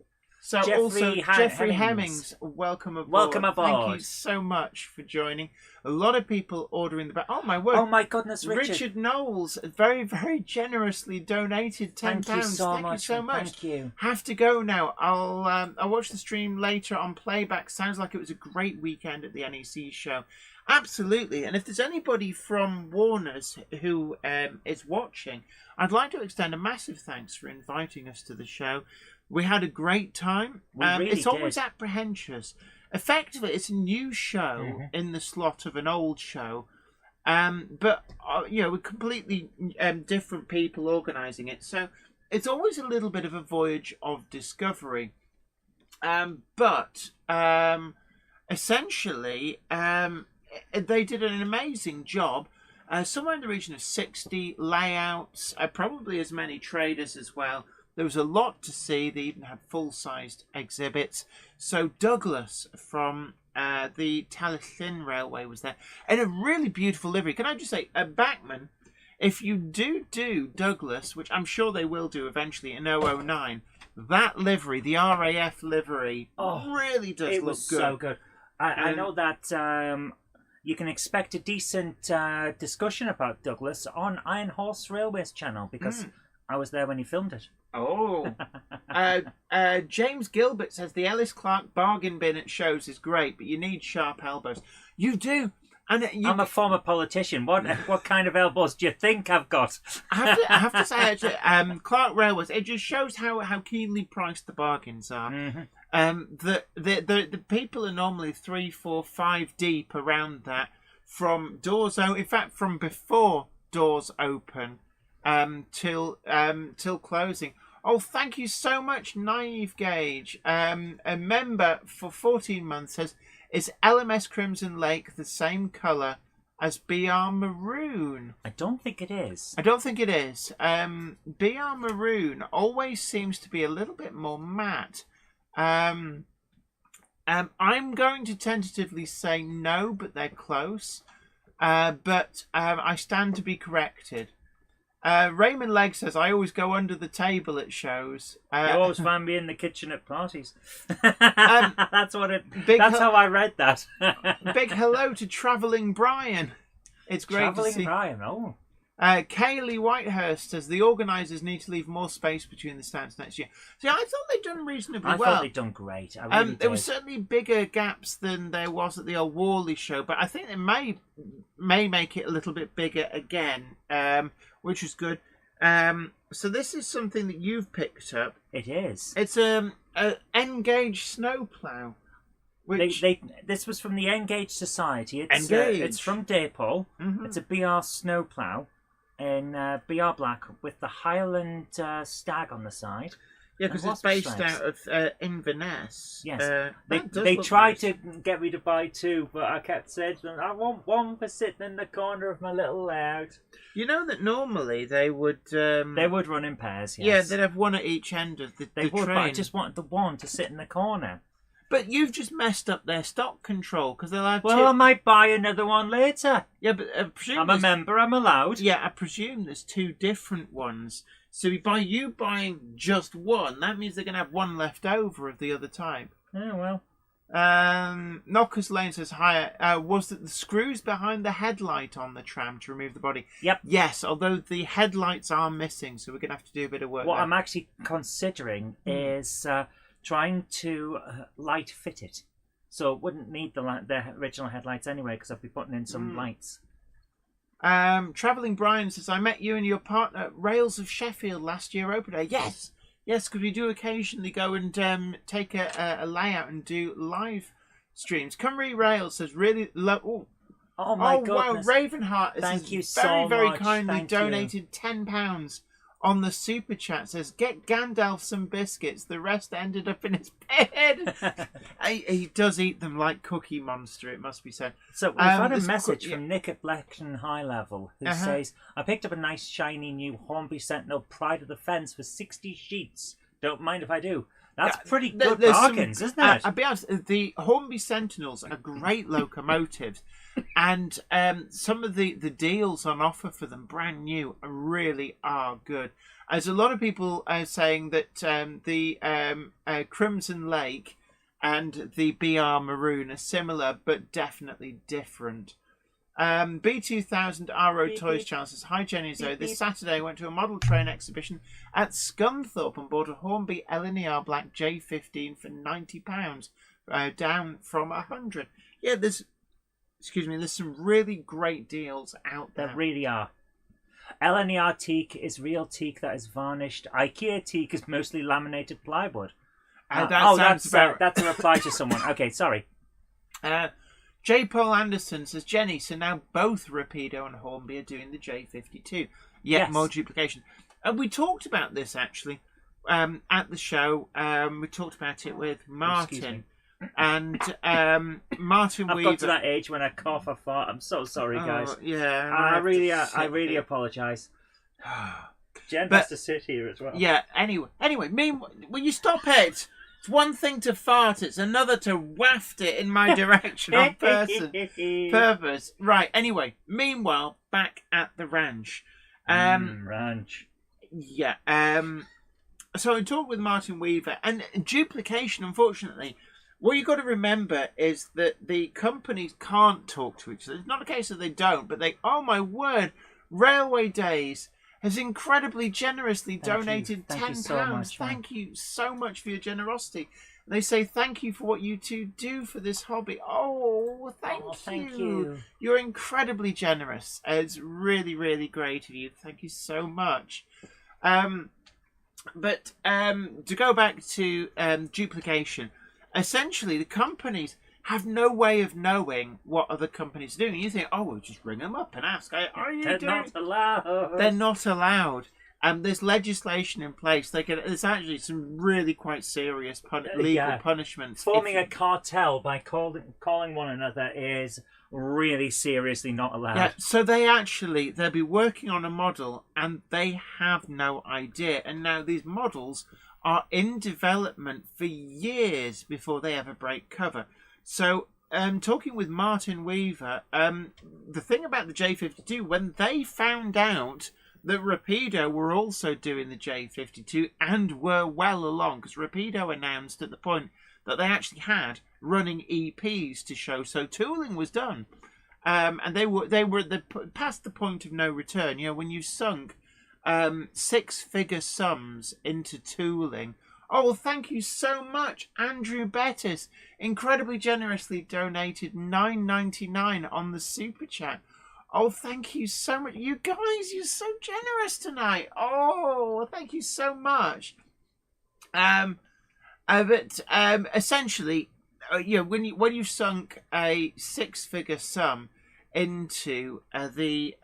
So Jeffrey Hemmings, welcome aboard. Welcome aboard. Thank you so much for joining. A lot of people ordering the back. Oh my word! Oh my goodness, Richard Knowles very, very generously donated £10. Thank you so much. You so much. Thank you. Have to go now. I'll watch the stream later on playback. Sounds like it was a great weekend at the NEC show. Absolutely. And if there's anybody from Warner's who is watching, I'd like to extend a massive thanks for inviting us to the show. We had a great time. It's always apprehensive. Effectively, it's a new show in the slot of an old show. But with completely different people organising it. So it's always a little bit of a voyage of discovery. But essentially, they did an amazing job. Somewhere in the region of 60 layouts, probably as many traders as well. There was a lot to see. They even had full-sized exhibits. So Douglas from the Talyllyn Railway was there in a really beautiful livery. Can I just say, Backman, if you do Douglas, which I'm sure they will do eventually in 009, that livery, the RAF livery, really does look good. It was so good. I know that you can expect a decent discussion about Douglas on Iron Horse Railways channel, because I was there when he filmed it. Oh. James Gilbert says the Ellis Clark bargain bin at shows is great, but you need sharp elbows. You do. And I'm a former politician. What kind of elbows do you think I've got? I have to say, actually, Clark Railways, it just shows how keenly priced the bargains are. The people are normally 3, 4, 5 deep around that from doors out. In fact, from before doors open till closing. Oh, thank you so much, Naive Gauge. A member for 14 months says, is LMS Crimson Lake the same colour as BR Maroon? I don't think it is. I don't think it is. BR Maroon always seems to be a little bit more matte. I'm going to tentatively say no, but they're close. But I stand to be corrected. Raymond Legg says, I always go under the table at shows. You always find me in the kitchen at parties. That's how I read that. Big hello to Travelling Brian. It's great to see. Travelling Brian, oh. Kaylee Whitehurst says, the organisers need to leave more space between the stands next year. See, I thought they'd done reasonably well. I thought they'd done great. I really did. There were certainly bigger gaps than there was at the old Warley show, but I think they may make it a little bit bigger again, which is good. So this is something that you've picked up. It is. It's a N-gauge snowplow. Which... This was from the Engage Society. Engage. It's from Dapol. It's a BR snowplow in BR black with the Highland stag on the side. Yeah, because it's based out of Inverness. Yes. They tried to get me to buy 2, but I kept saying to them, I want one for sitting in the corner of my little layout. You know that normally they would... They would run in pairs, yes. Yeah, they'd have one at each end of the would, train. But I just wanted the one to sit in the corner. But you've just messed up their stock control, because they'll have I might buy another one later. Yeah, but I presume I'm a member, I'm allowed. Yeah, I presume there's 2 different ones. So by you buying just one, that means they're going to have one left over of the other type. Oh, well. Knockers Lane says, hi, was it the screws behind the headlight on the tram to remove the body? Yep. Yes, although the headlights are missing, so we're going to have to do a bit of work. What there. I'm actually considering is trying to light fit it. So it wouldn't need the original headlights anyway, because I'll be putting in some lights. Travelling Brian says, I met you and your partner at Rails of Sheffield last year open day. Yes, because we do occasionally go and take a layout and do live streams. Cymru Rails says, really love... Oh my wow, goodness! Ravenheart Thank has you very, so very much. kindly Thank you. donated £10 on the super chat. Says, get Gandalf some biscuits. The rest ended up in his bed. he does eat them like Cookie Monster, it must be said. So we've had a this message qu- from Nick at Blackton High Level who says, I picked up a nice shiny new Hornby Sentinel Pride of the Fence for 60 sheets. Don't mind if I do. That's pretty good bargains, isn't it? I'll be honest, the Hornby Sentinels are great locomotives, and some of the deals on offer for them, brand new, really are good. As a lot of people are saying that the Crimson Lake and the BR Maroon are similar, but definitely different. B2000 RO Toys Channel says, hi Jenny Zoe, this Saturday I went to a model train exhibition at Scunthorpe and bought a Hornby LNER Black J15 for £90, down from 100. Yeah, there's some really great deals out there. There really are. LNER teak is real teak that is varnished. IKEA teak is mostly laminated plywood. That's a reply to someone. Okay, sorry. J. Paul Anderson says, Jenny, so now both Rapido and Hornby are doing the J52. Yet more duplication. And we talked about this, actually, at the show. We talked about it with Martin. And Martin Weaver... I've got to that age when I cough, I fart. I'm so sorry, guys. Yeah. I really apologise. Jen has to sit here as well. Yeah, anyway, meanwhile, will you stop it? It's one thing to fart, it's another to waft it in my direction on purpose. Right, anyway, meanwhile, back at the ranch. Ranch. Yeah. So I talked with Martin Weaver, and duplication, unfortunately, what you've got to remember is that the companies can't talk to each other. It's not a case that they don't, but oh my word, Railway Days has incredibly generously donated £10. Thank you so much for your generosity. They say thank you for what you two do for this hobby. Oh, thank you. You're incredibly generous. It's really, really great of you. Thank you so much. But to go back to duplication, essentially the companies have no way of knowing what other companies are doing. You think, oh, we'll just ring them up and ask, are you doing... They're not allowed. They're not allowed. There's legislation in place. There's actually some really quite serious legal punishments. Forming a cartel by calling one another is really seriously not allowed. Yeah, so they'll be working on a model and they have no idea. And now these models are in development for years before they ever break cover. So, talking with Martin Weaver, the thing about the J52, when they found out that Rapido were also doing the J52 and were well along, because Rapido announced at the point that they actually had running EPs to show, so tooling was done, and they were past the point of no return. You know, when you sunk six-figure sums into tooling. Oh, well, thank you so much. Andrew Bettis incredibly generously donated $9.99 on the Super Chat. Oh, thank you so much. You guys, you're so generous tonight. Oh, thank you so much. Essentially, when you've sunk a six-figure sum into the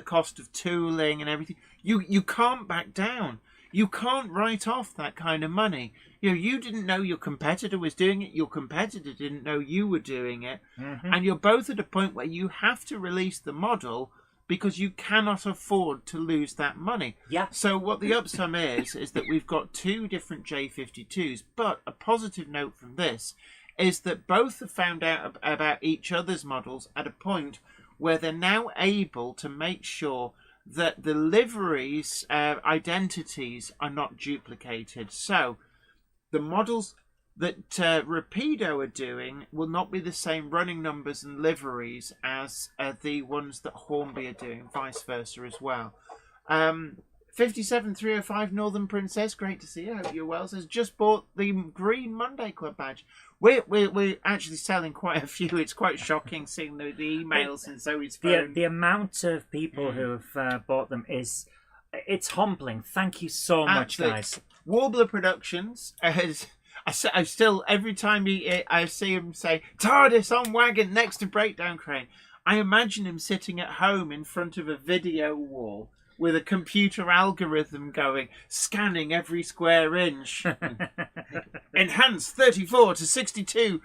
cost of tooling and everything, you can't back down. You can't write off that kind of money. You didn't know your competitor was doing it. Your competitor didn't know you were doing it. Mm-hmm. And you're both at a point where you have to release the model because you cannot afford to lose that money. Yeah. So what the upsum is that we've got two different J52s. But a positive note from this is that both have found out about each other's models at a point where they're now able to make sure that the liveries' identities are not duplicated. So the models that Rapido are doing will not be the same running numbers and liveries as the ones that Hornby are doing, vice versa as well. 57305 Northern Princess, great to see you. I hope you're well. Says just bought the Green Monday Club badge. We're actually selling quite a few. It's quite shocking seeing the emails and Zoe's phone. The amount of people who have bought them it's humbling. Thank you so much, guys. Warbler Productions has... I still, every time I see him say, TARDIS on wagon next to breakdown crane, I imagine him sitting at home in front of a video wall with a computer algorithm going, scanning every square inch. Enhance 34 to 62.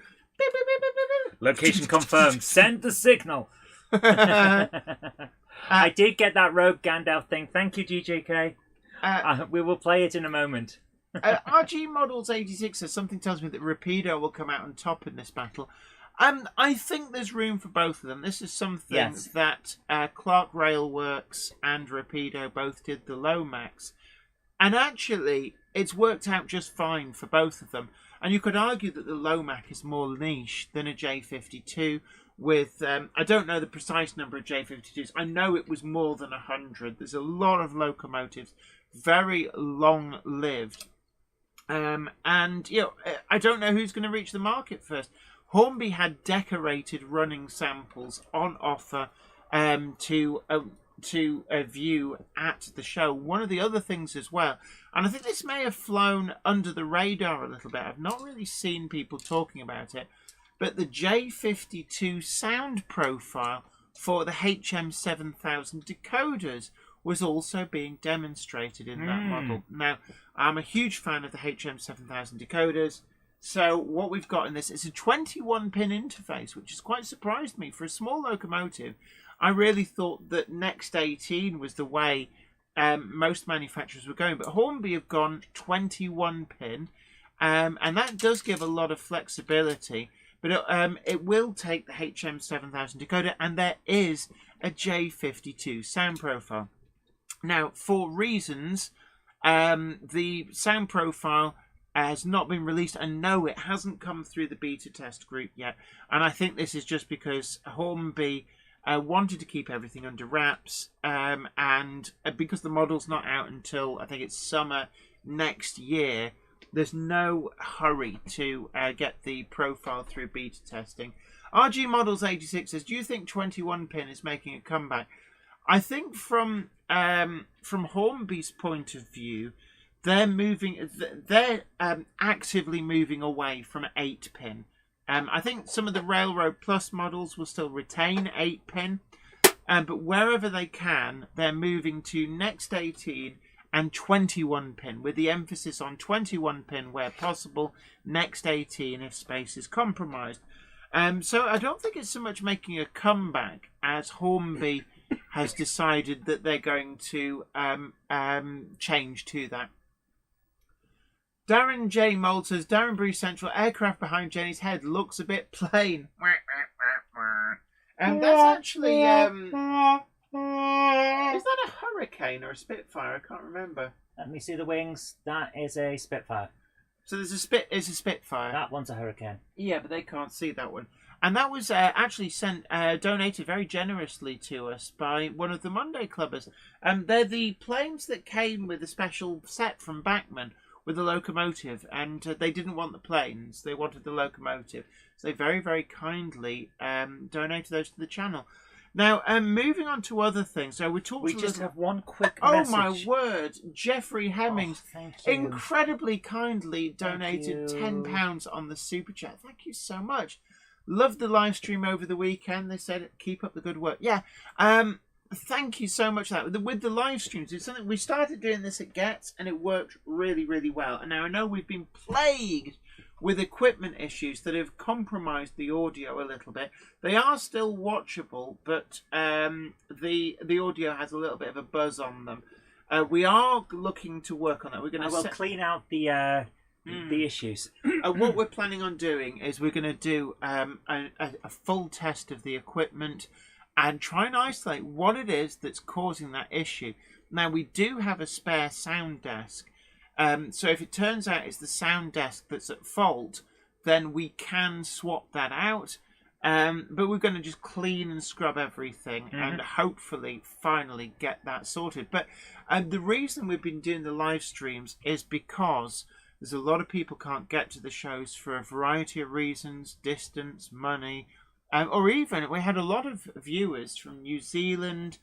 Location confirmed. Send the signal. I did get that Rogue Gandalf thing. Thank you, GJK. We will play it in a moment. RG Models 86 says something tells me that Rapido will come out on top in this battle. I think there's room for both of them. This is something that Clark Railworks and Rapido both did the Lomax. And actually, it's worked out just fine for both of them. And you could argue that the Lomax is more niche than a J52 with, I don't know the precise number of J52s. I know it was more than 100. There's a lot of locomotives, very long-lived. And, you know, I don't know who's going to reach the market first. Hornby had decorated running samples on offer to view at the show. One of the other things as well, and I think this may have flown under the radar a little bit. I've not really seen people talking about it, but the J52 sound profile for the HM7000 decoders was also being demonstrated in that model. Now, I'm a huge fan of the HM7000 decoders. So what we've got in this is a 21-pin interface, which has quite surprised me. For a small locomotive, I really thought that Next 18 was the way most manufacturers were going. But Hornby have gone 21-pin, and that does give a lot of flexibility. But it will take the HM7000 decoder, and there is a J52 sound profile. Now, for reasons, the sound profile has not been released, and no, it hasn't come through the beta test group yet. And I think this is just because Hornby wanted to keep everything under wraps, and because the model's not out until, I think it's summer next year, there's no hurry to get the profile through beta testing. RG Models 86 says, do you think 21-pin is making a comeback? I think from Hornby's point of view, they're actively moving away from 8-pin. I think some of the Railroad Plus models will still retain 8-pin, but wherever they can, they're moving to Next 18 and 21-pin, with the emphasis on 21-pin where possible, Next 18 if space is compromised. So I don't think it's so much making a comeback as Hornby has decided that they're going to change to that. Darren J. Malters, Darren Bruce Central, aircraft behind Jenny's head looks a bit plain. And that's actually, is that a Hurricane or a Spitfire? I can't remember. Let me see the wings. That is a Spitfire. So there's a Spitfire. That one's a Hurricane. Yeah, but they can't see that one. And that was actually donated very generously to us by one of the Monday Clubbers. They're the planes that came with a special set from Bachmann with the locomotive, and they didn't want the planes, they wanted the locomotive. So they very, very kindly donated those to the channel. Now, moving on to other things. So we just have one quick message. message. Oh my word! Jeffrey Hemmings thank you. Incredibly kindly donated £10 on the super chat. Thank you so much. Loved the live stream over the weekend. They said, keep up the good work. Yeah. Thank you so much for that. With the live streams, it's something we started doing this at Getz, and it worked really, really well. And now I know we've been plagued with equipment issues that have compromised the audio a little bit. They are still watchable, but the audio has a little bit of a buzz on them. We are looking to work on that. We're going to clean out the issues. What we're planning on doing is we're going to do a full test of the equipment and try and isolate what it is that's causing that issue. Now, we do have a spare sound desk. So if it turns out it's the sound desk that's at fault, then we can swap that out. But we're going to just clean and scrub everything and hopefully finally get that sorted. But the reason we've been doing the live streams is because there's a lot of people can't get to the shows for a variety of reasons, distance, money, or even we had a lot of viewers from New Zealand,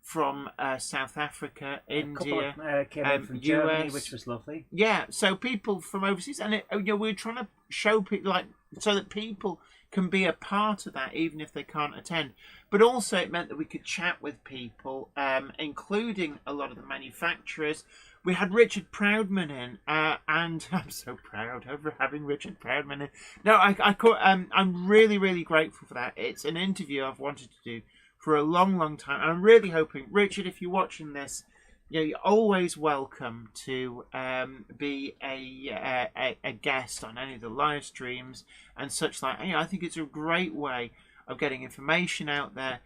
from South Africa, A couple India, came in from Germany, US. which was lovely. Yeah, so people from overseas, and we're trying to show people so that people can be a part of that, even if they can't attend. But also, it meant that we could chat with people, including a lot of the manufacturers. We had Richard Proudman in, and I'm so proud of having Richard Proudman in. No, I'm really, really grateful for that. It's an interview I've wanted to do for a long, long time, and I'm really hoping, Richard, if you're watching this, you're always welcome to be a guest on any of the live streams and such like. I think it's a great way of getting information out there.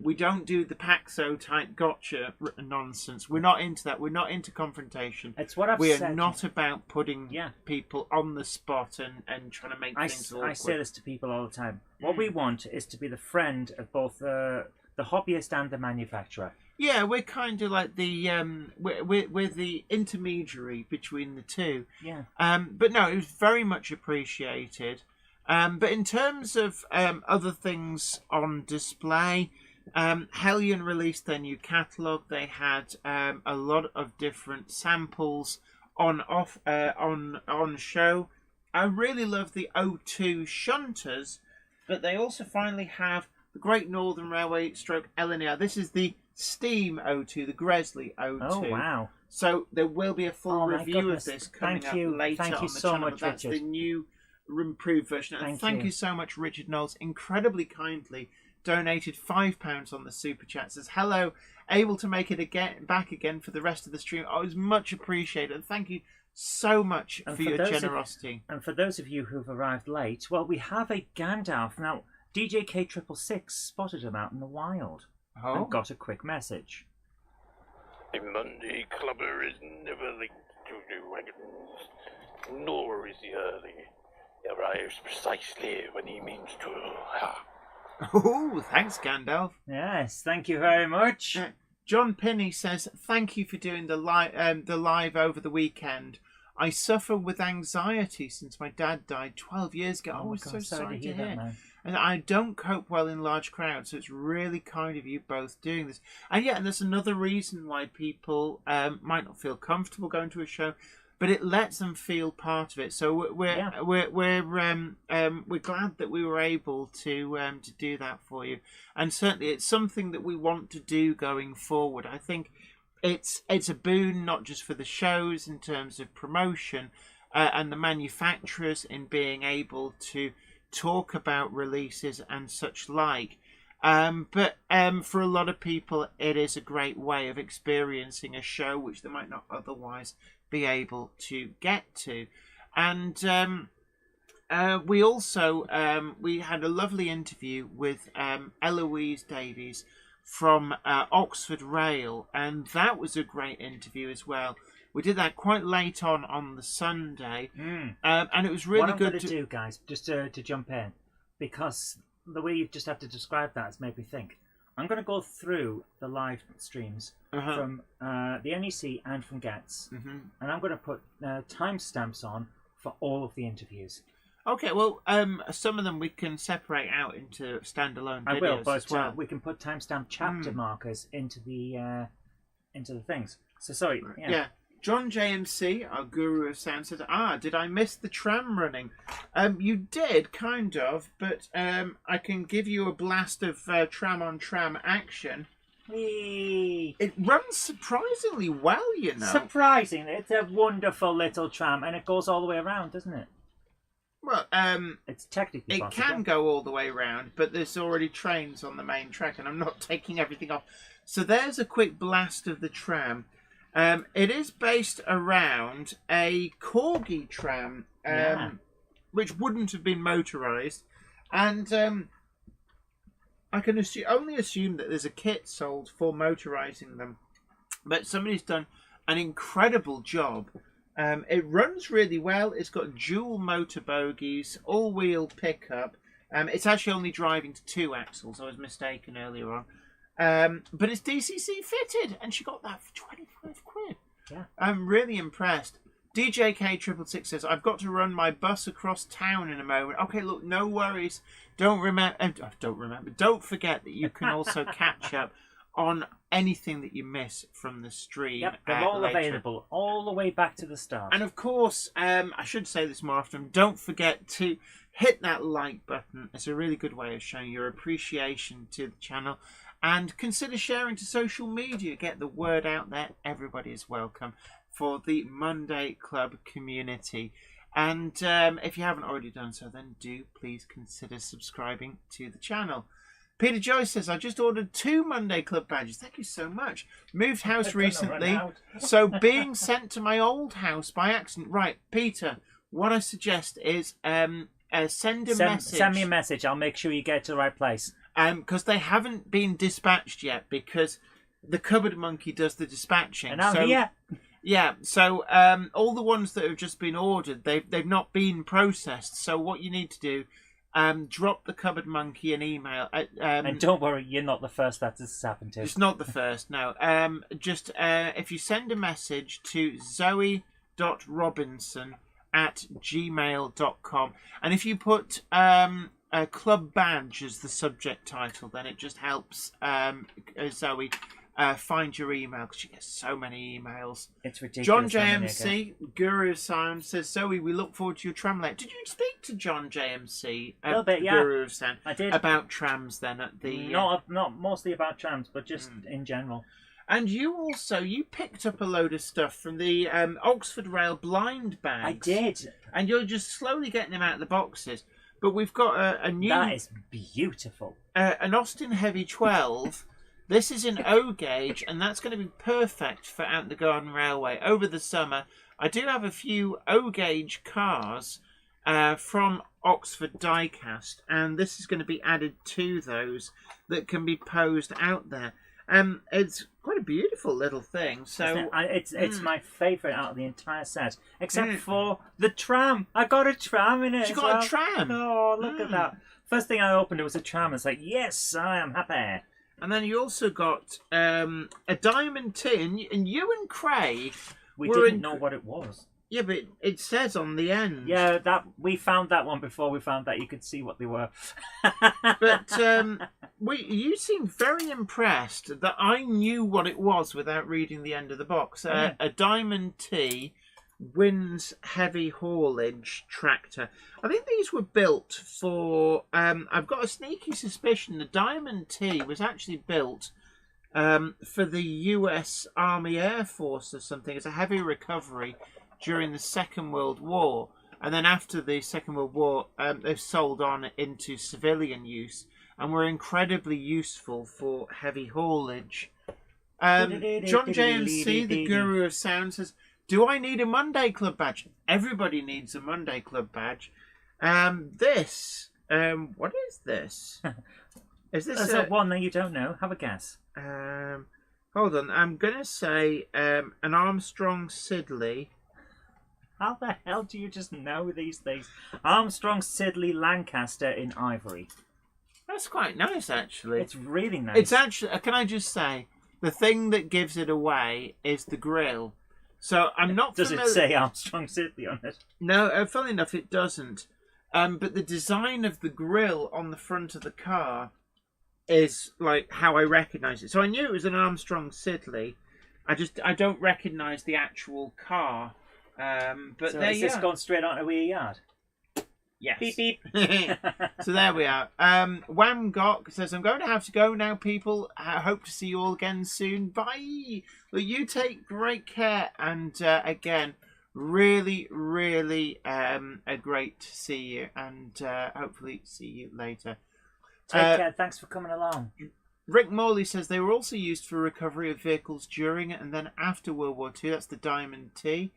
We don't do the Paxo type gotcha nonsense. We're not into that. We're not into confrontation. It's what I've we said. are not about putting people on the spot and trying to make things awkward. I say this to people all the time. What we want is to be the friend of both the hobbyist and the manufacturer. Yeah, we're kind of like the we're the intermediary between the two. Yeah. But no, it was very much appreciated. But in terms of other things on display, Hellion released their new catalogue. They had a lot of different samples on show. I really love the O2 shunters, but they also finally have the Great Northern Railway LNR. This is the Steam O2, the Gresley O2. Oh, wow. So there will be a full review goodness. of this coming Thank up you. later Thank on you the so channel. much, That's Richard. the new improved version. And thank you so much, Richard Knowles. Incredibly kindly donated £5 on the super chat. Says hello, able to make it back again for the rest of the stream. I was much appreciated. And thank you so much for your generosity. And for those of you who've arrived late, well, we have a Gandalf now. DJ K666 spotted him out in the wild and got a quick message. A Monday clubber is never late to do wagons, nor is he early. He arrives precisely when he means to. Oh, thanks, Gandalf. Yes, thank you very much. John Pinney says, thank you for doing the live over the weekend. I suffer with anxiety since my dad died 12 years ago. I was so sorry to hear that, man. And I don't cope well in large crowds, so it's really kind of you both doing this. And there's another reason why people might not feel comfortable going to a show, but it lets them feel part of it. So we're glad that we were able to do that for you, and certainly it's something that we want to do going forward. I think it's a boon not just for the shows in terms of promotion and the manufacturers in being able to talk about releases and such like, but for a lot of people it is a great way of experiencing a show which they might not otherwise be able to get to. And we also we had a lovely interview with Eloise Davies from Oxford Rail, and that was a great interview as well. We did that quite late on the Sunday, and it was really what I'm good going to do, guys, just to jump in, because the way you just have to describe that has made me think. I'm going to go through the live streams from the NEC and from Getz, and I'm going to put timestamps on for all of the interviews. Okay, well, some of them we can separate out into standalone videos. I will, but as well. we can put timestamp chapter markers into the things. So sorry. Yeah. John JMC, our guru of sound, said, did I miss the tram running? You did, kind of, but I can give you a blast of tram-on-tram action. Whee! It runs surprisingly well, you know. Surprising. It's a wonderful little tram, and it goes all the way around, doesn't it? Well, it's technically it possible. can go all the way around, but there's already trains on the main track, and I'm not taking everything off. So there's a quick blast of the tram. It is based around a corgi tram, which wouldn't have been motorised, and I can only assume that there's a kit sold for motorising them, but somebody's done an incredible job. It runs really well. It's got dual motor bogies, all-wheel pickup. It's actually only driving to 2 axles. I was mistaken earlier on. But it's DCC fitted, and she got that for 25 quid. Yeah. I'm really impressed. DJ K666 says, I've got to run my bus across town in a moment. Okay, look, no worries. Don't forget that you can also catch up on anything that you miss from the stream. Yep, they're all later. available all the way back to the start. And of course, I should say this more often, don't forget to hit that like button. It's a really good way of showing your appreciation to the channel. And consider sharing to social media. Get the word out there. Everybody is welcome for the Monday Club community. And if you haven't already done so, then do please consider subscribing to the channel. Peter Joyce says, I just ordered 2 Monday Club badges. Thank you so much. Moved house recently, so being sent to my old house by accident. Right, Peter, what I suggest is send a message. Send me a message. I'll make sure you get to the right place. Because they haven't been dispatched yet, because the Cupboard Monkey does the dispatching. And I'm here. Yeah, so all the ones that have just been ordered, they've not been processed. So what you need to do, drop the Cupboard Monkey an email. And don't worry, you're not the first that this has happened to. It's not the first, no. Just if you send a message to zoe.robinson@gmail.com, and if you put a club badge as the subject title, then it just helps Zoe find your email, because she gets so many emails. It's ridiculous. John JMC, Guru of Sound, says, Zoe, we look forward to your tram later. Did you speak to John JMC, a little bit, yeah. Guru of Sound, I did. about trams then at the... Not mostly about trams, but just in general. And you picked up a load of stuff from the Oxford Rail blind bags. I did. And you're just slowly getting them out of the boxes. But we've got a new... That is beautiful. An Austin Heavy 12. This is in O gauge, and that's going to be perfect for Out the Garden Railway over the summer. I do have a few O gauge cars from Oxford Diecast, and this is going to be added to those that can be posed out there. It's quite a beautiful little thing. So it's my favourite out of the entire set, except for the tram. I got a tram in it. You got a tram? Oh, look at that! First thing I opened, it was a tram. It's like, yes, I am happy. And then you also got a diamond tin, and you and Craig didn't know what it was. Yeah, but it says on the end. Yeah, that we found that one before we found that you could see what they were. But you seemed very impressed that I knew what it was without reading the end of the box. A Diamond T Wins Heavy Haulage Tractor. I think these were built for... I've got a sneaky suspicion the Diamond T was actually built for the US Army Air Force or something. It's a heavy recovery during the Second World War, and then after the Second World War they've sold on into civilian use and were incredibly useful for heavy haulage. John JMC, the Guru of Sound, says, do I need a Monday Club badge? Everybody needs a Monday Club badge. What is this? Is this That's one that you don't know? Have a guess. Hold on, I'm going to say an Armstrong Siddeley. How the hell do you just know these things? Armstrong Siddeley Lancaster in ivory. That's quite nice, actually. It's really nice. It's actually, can I just say, the thing that gives it away is the grille. So I'm not Does familiar... it say Armstrong Siddeley on it? No, funnily enough, it doesn't. But the design of the grille on the front of the car is like how I recognise it. So I knew it was an Armstrong Siddeley. I don't recognise the actual car. But so there is you this are. gone straight onto a yard? Yes. Beep beep. So there we are. Wham Gok says, I'm going to have to go now, people. I hope to see you all again soon. Bye. Well, you take great care. And again, really, really great to see you. And hopefully see you later. Take care. Thanks for coming along. Rick Morley says they were also used for recovery of vehicles during and then after World War II. That's the Diamond T.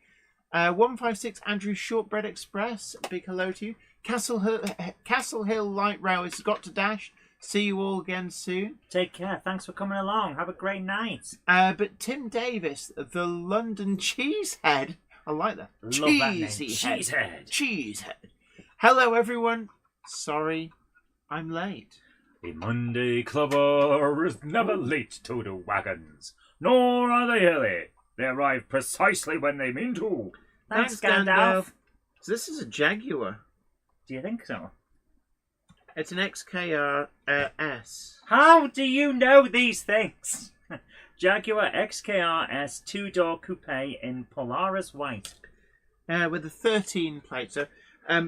156 Andrew Shortbread Express. Big hello to you. Castle Hill Light Rail has got to dash. See you all again soon. Take care. Thanks for coming along. Have a great night. But Tim Davis, the London Cheesehead. I like that. Love that name. Cheesehead. Cheesehead. Hello, everyone. Sorry, I'm late. The Monday Clubber is never late to the wagons, nor are they early. They arrive precisely when they mean to. Thanks, Gandalf. So this is a Jaguar. Do you think so? It's an XKR S. How do you know these things? Jaguar XKR-S 2-door coupe in Polaris white. With a 13 plate, so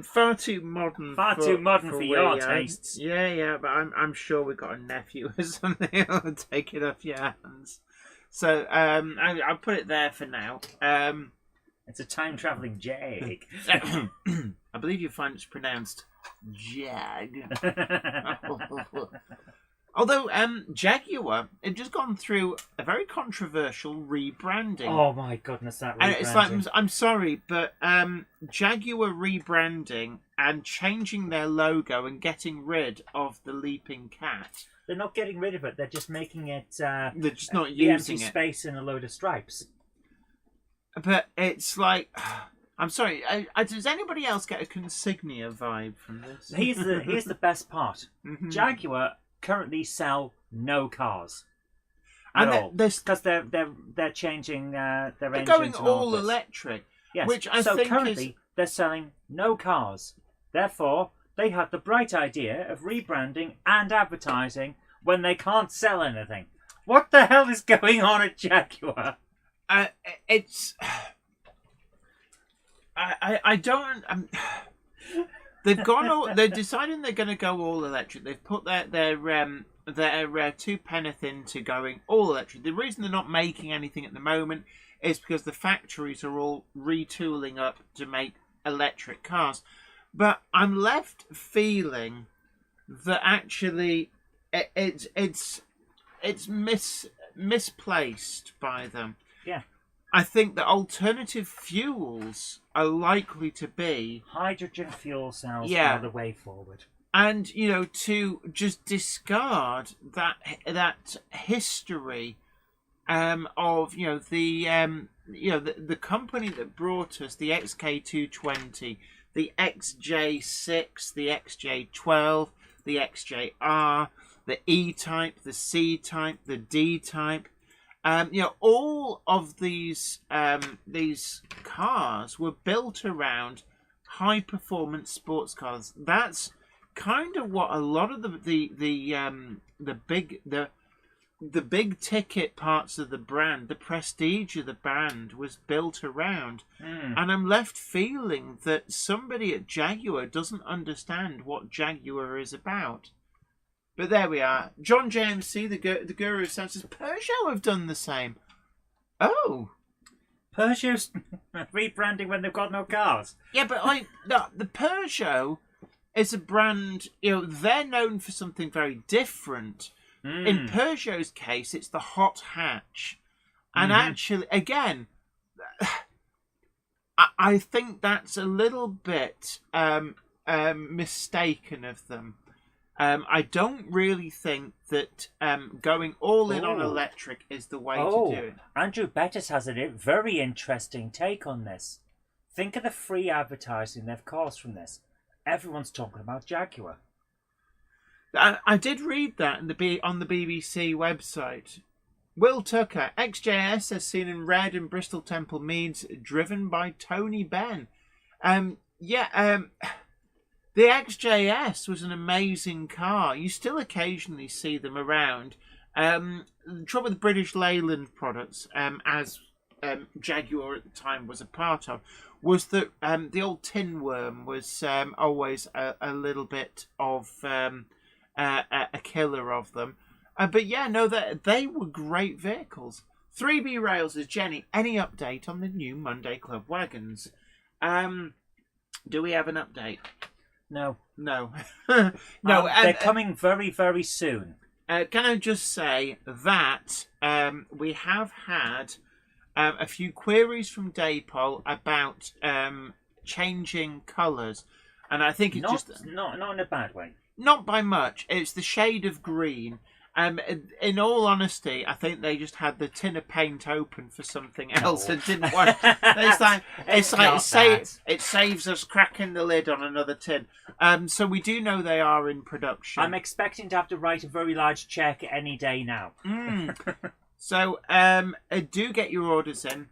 far too modern. Too modern for your we, tastes. Yeah, but I'm sure we've got a nephew or something who'll take it off your hands. So I'll put it there for now. It's a time-travelling Jag. I believe you find it's pronounced Jag. Although Jaguar had just gone through a very controversial rebranding. Oh my goodness, that rebranding. And it's like, I'm sorry, but Jaguar rebranding and changing their logo and getting rid of the leaping cat. They're not getting rid of it, they're just making it... They're just not the using empty it. space and a load of stripes. But it's like... I'm sorry, does anybody else get a consignia vibe from this? Here's the best part. Mhm. Jaguar currently sell no cars. And Because they're changing their they're engines. going and all all this. electric. Yes. Which I so think currently is... they're selling no cars. Therefore, they had the bright idea of rebranding and advertising when they can't sell anything. What the hell is going on at Jaguar? It's... I don't... they've gone all... They're deciding they're going to go all electric. They've put their two penneth into going all electric. The reason they're not making anything at the moment is because the factories are all retooling up to make electric cars. But I'm left feeling that actually it's misplaced by them. Yeah. I think that alternative fuels are likely to be... Hydrogen fuel cells Yeah. are the way forward. And, you know, to just discard that history of, you know, the company that brought us the XK220, the XJ6, the XJ12, the XJR, the E-Type, the C-Type, the D-Type. You know, all of these cars were built around high-performance sports cars. That's kind of what a lot of the big ticket parts of the brand, the prestige of the brand, was built around. And I'm left feeling that somebody at Jaguar doesn't understand what Jaguar is about. But there we are. John JMC, the guru of sound, says Peugeot have done the same. Oh. Peugeot's rebranding when they've got no cars. Yeah, but the Peugeot is a brand, you know, they're known for something very different. In Peugeot's case, it's the hot hatch. And actually, again, I think that's a little bit mistaken of them. I don't really think that going all in on electric is the way to do it. Andrew Bettis has a very interesting take on this. Think of the free advertising they've caused from this. Everyone's talking about Jaguar. I did read that on the BBC website. Will Tucker, XJS as seen in red in Bristol Temple Meads, driven by Tony Benn. The XJS was an amazing car. You still occasionally see them around. The trouble with British Leyland products, as Jaguar at the time was a part of, was that the old tin worm was always a little bit of a killer of them. But yeah, no, they were great vehicles. 3B Rails is Jenny. Any update on the new Monday Club wagons? Do we have an update? No. No. They're coming very, very soon. Can I just say that we have had a few queries from Daypol about changing colours, and I think it's not in a bad way. Not by much. It's the shade of green. In all honesty, I think they just had the tin of paint open for something else and didn't want. It saves us cracking the lid on another tin. So we do know they are in production. I'm expecting to have to write a very large check any day now. So do get your orders in.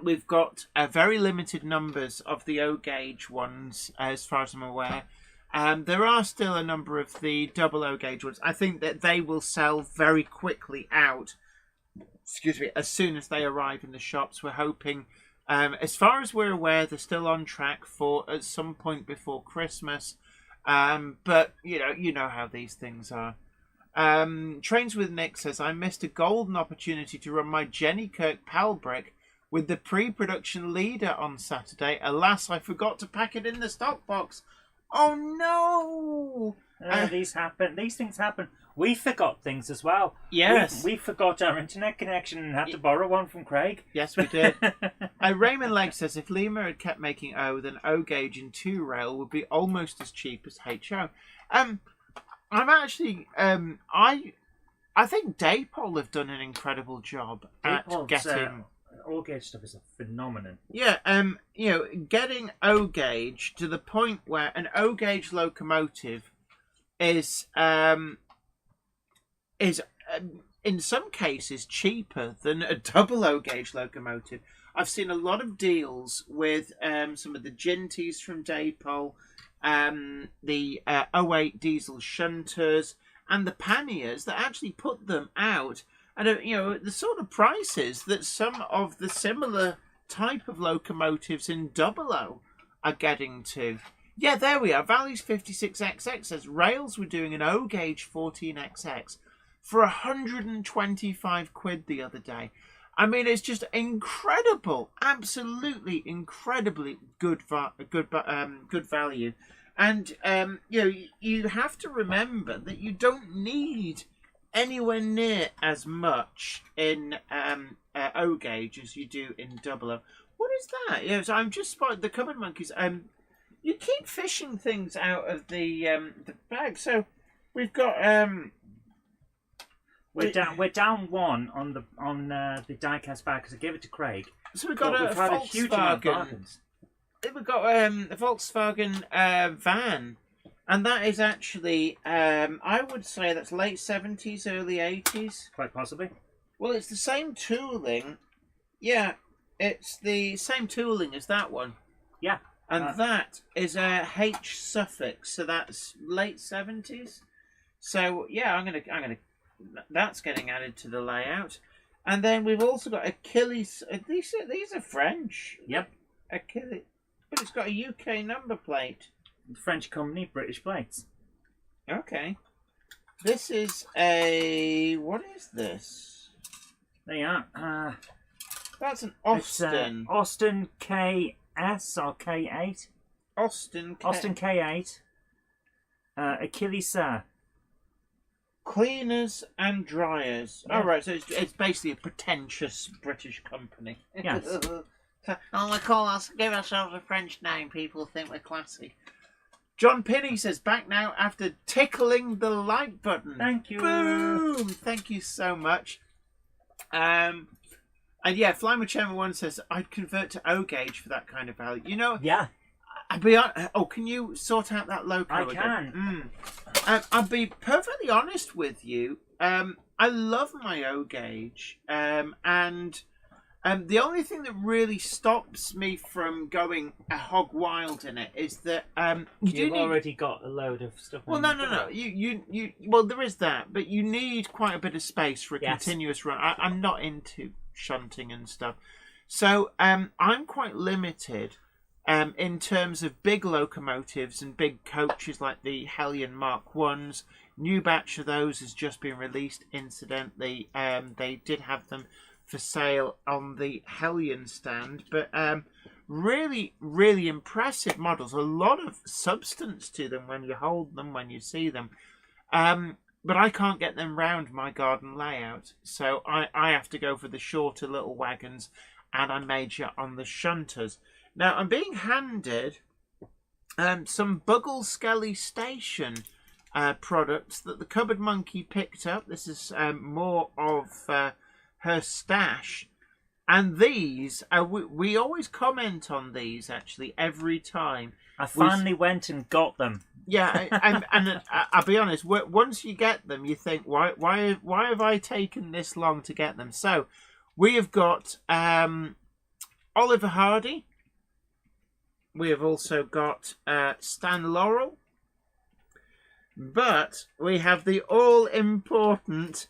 We've got very limited numbers of the O gauge ones, as far as I'm aware. There are still a number of the double O gauge ones. I think that they will sell very quickly out. Excuse me, as soon as they arrive in the shops. We're hoping, as far as we're aware, they're still on track for at some point before Christmas. But you know how these things are. Trains with Nick says, I missed a golden opportunity to run my Jenny Kirk pal brick with the pre-production leader on Saturday. Alas, I forgot to pack it in the stock box. Oh no! These happen. These things happen. We forgot things as well. Yes. We forgot our internet connection and had to borrow one from Craig. Yes, we did. Raymond Legg says, if Lima had kept making O, then O gauge in 2 rail would be almost as cheap as HO. I'm actually, I think Daypol have done an incredible job at getting O gauge stuff is a phenomenon. Yeah, getting O gauge to the point where an O gauge locomotive is in some cases cheaper than a double O gauge locomotive. I've seen a lot of deals with some of the Ginties from Daypol, the 08 diesel shunters, and the panniers that actually put them out at the sort of prices that some of the similar type of locomotives in double O are getting to. Yeah, there we are. Valley's 56XX says Rails were doing an O gauge 14XX for 125 quid the other day. I mean, it's just incredible, absolutely incredibly good value. And you have to remember that you don't need anywhere near as much in O gauge as you do in double O. What is that? Yeah, so I'm just spotted the cupboard monkeys. You keep fishing things out of the bag. So we've got we're down one on the diecast bag because I gave it to Craig. So we've got we've had a huge amount of bargains. We've got a Volkswagen van, and that is actually I would say that's late 70s, early 80s. Quite possibly. Well, it's the same tooling. Yeah, it's the same tooling as that one. Yeah. And that is a H suffix, so that's late 70s. So yeah, I'm gonna. That's getting added to the layout, and then we've also got Achilles. These are French. Yep. Achilles, but it's got a UK number plate. French company, British plates. Okay. This is a. What is this? There you are. That's an Austin. Austin KS or K8. Austin K8. Achilles. Cleaners and dryers. Yeah. Oh, right, so it's basically a pretentious British company. Yes. Give ourselves a French name, people think we're classy. John Pinney says, back now after tickling the like button. Thank you. Boom! Thank you so much. And yeah, Flymer Chairman 1 says, I'd convert to O gauge for that kind of value. You know, yeah. Can you sort out that loco I again? can. I'll be perfectly honest with you. I love my O gauge, and the only thing that really stops me from going a hog wild in it is that you've already got a load of stuff. Well, no. You. Well, there is that, but you need quite a bit of space for a continuous run. I'm not into shunting and stuff, so I'm quite limited. In terms of big locomotives and big coaches like the Hellion Mark 1s, new batch of those has just been released, incidentally. They did have them for sale on the Hellion stand, but really, really impressive models. A lot of substance to them when you hold them, when you see them. But I can't get them round my garden layout, so I have to go for the shorter little wagons, and I major on the shunters. Now, I'm being handed some Buggle Skelly Station products that the Cupboard Monkey picked up. This is more of her stash. And these, we always comment on these, actually, every time. I finally went and got them. Yeah, and I'll be honest, once you get them, you think, why have I taken this long to get them? So, we have got Oliver Hardy. We have also got Stan Laurel. But we have the all-important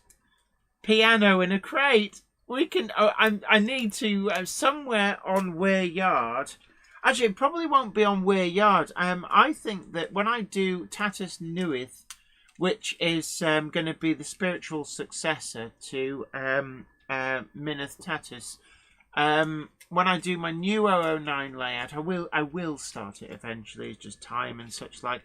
piano in a crate. We can. Oh, I need to somewhere on Weir Yard. Actually, it probably won't be on Weir Yard. I think that when I do Tatus Nuith, which is going to be the spiritual successor to Mineth Tatus, when I do my new 009 layout, I will start it eventually. It's just time and such like.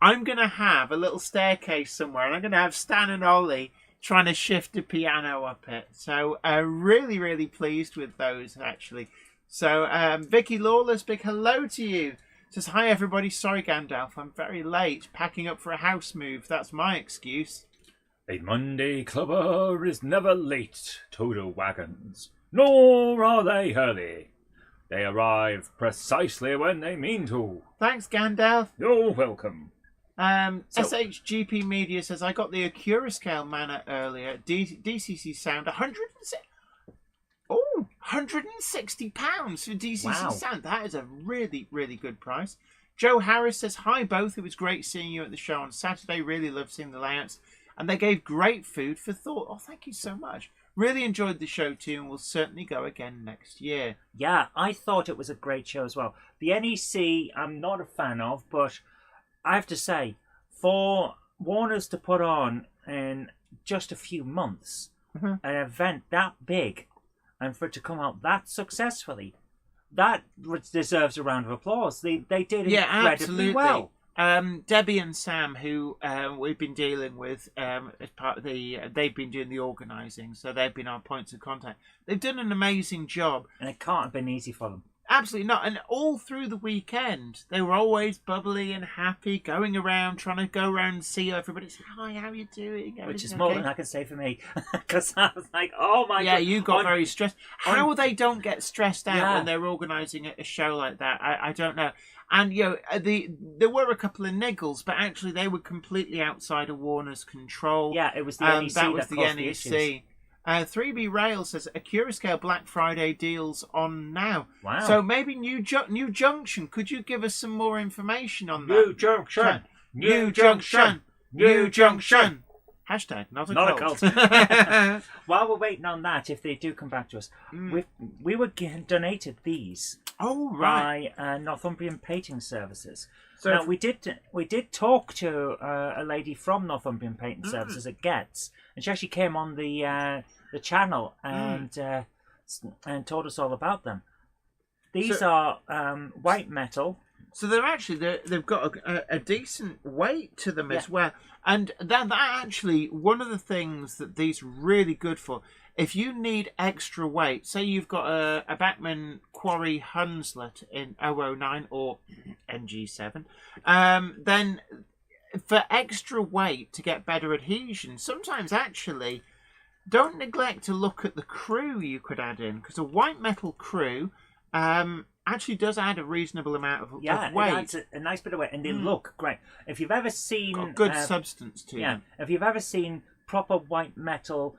I'm going to have a little staircase somewhere, and I'm going to have Stan and Ollie trying to shift the piano up it. So really, really pleased with those, actually. So Vicky Lawless, big hello to you. Says, hi, everybody. Sorry, Gandalf. I'm very late. Packing up for a house move. That's my excuse. A Monday clubber is never late to the wagons, nor are they early. They arrive precisely when they mean to. Thanks, Gandalf. You're welcome. SHGP Media says, I got the Acura scale manor earlier. DCC sound, £160 for DCC Wow. sound. That is a really, really good price. Joe Harris says, hi both. It was great seeing you at the show on Saturday. Really loved seeing the layouts. And they gave great food for thought. Oh, thank you so much. Really enjoyed the show too, and we'll certainly go again next year. Yeah, I thought it was a great show as well. The NEC, I'm not a fan of, but I have to say, for Warner's to put on in just a few months an event that big, and for it to come out that successfully, that deserves a round of applause. They did incredibly absolutely. well. Debbie and Sam, who we've been dealing with as part of they've been doing the organising, so they've been our points of contact. They've done an amazing job. And it can't have been easy for them. Absolutely not. And all through the weekend, they were always bubbly and happy, going around, trying to go around and see everybody. Say, hi, how are you doing? Which is more than I can say for me. Because I was like, oh my God. Yeah, you got very stressed. How they don't get stressed out when they're organising a show like that, I don't know. And, you know, there were a couple of niggles, but actually they were completely outside of Warner's control. Yeah, it was the NEC that was that the caused the NEC. issues. 3B Rail says Acura Scale Black Friday deals on now. Wow. So maybe New Junction. Could you give us some more information on that? New Junction. New Junction. New Junction. Hashtag not a cult. While we're waiting on that, if they do come back to us, we were donated these right. by Northumbrian Painting Services. So now we did talk to a lady from Northumbrian Painting Services at Getz, and she actually came on the channel and told us all about them. These are white metal. So they've got a decent weight to them as well, and that actually one of the things that these are really good for. If you need extra weight, say you've got a Bachmann Quarry Hunslet in 009 or NG7, then for extra weight to get better adhesion, sometimes actually don't neglect to look at the crew you could add in, because a white metal crew actually does add a reasonable amount of weight. It adds a nice bit of weight, and they look great. If you've ever seen got good substance to them. If you've ever seen proper white metal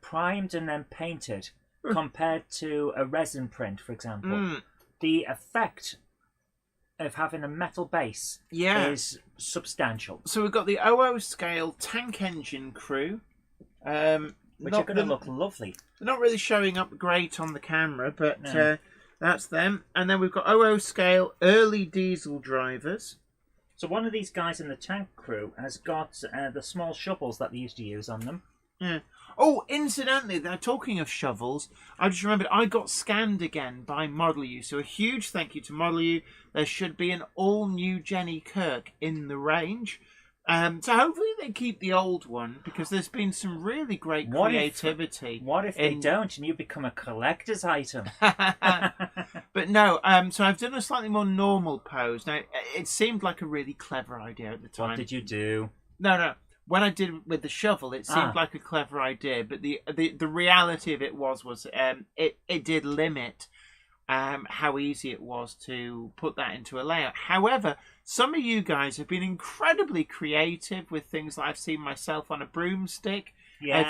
primed and then painted compared to a resin print, for example, the effect of having a metal base is substantial. So we've got the 00 scale tank engine crew, which are going to look lovely. They're not really showing up great on the camera, but that's them. And then we've got 00 scale early diesel drivers. So one of these guys in the tank crew has got the small shovels that they used to use on them. Yeah. Oh, incidentally, they're talking of shovels. I just remembered I got scanned again by Model U. So a huge thank you to Model U. There should be an all-new Jenny Kirk in the range. So hopefully they keep the old one, because there's been some really great creativity. What if they don't and you become a collector's item? But no, so I've done a slightly more normal pose. Now, it seemed like a really clever idea at the time. What did you do? No. When I did with the shovel, it seemed like a clever idea, but the reality of it was it did limit how easy it was to put that into a layout. However, some of you guys have been incredibly creative with things like I've seen myself on a broomstick,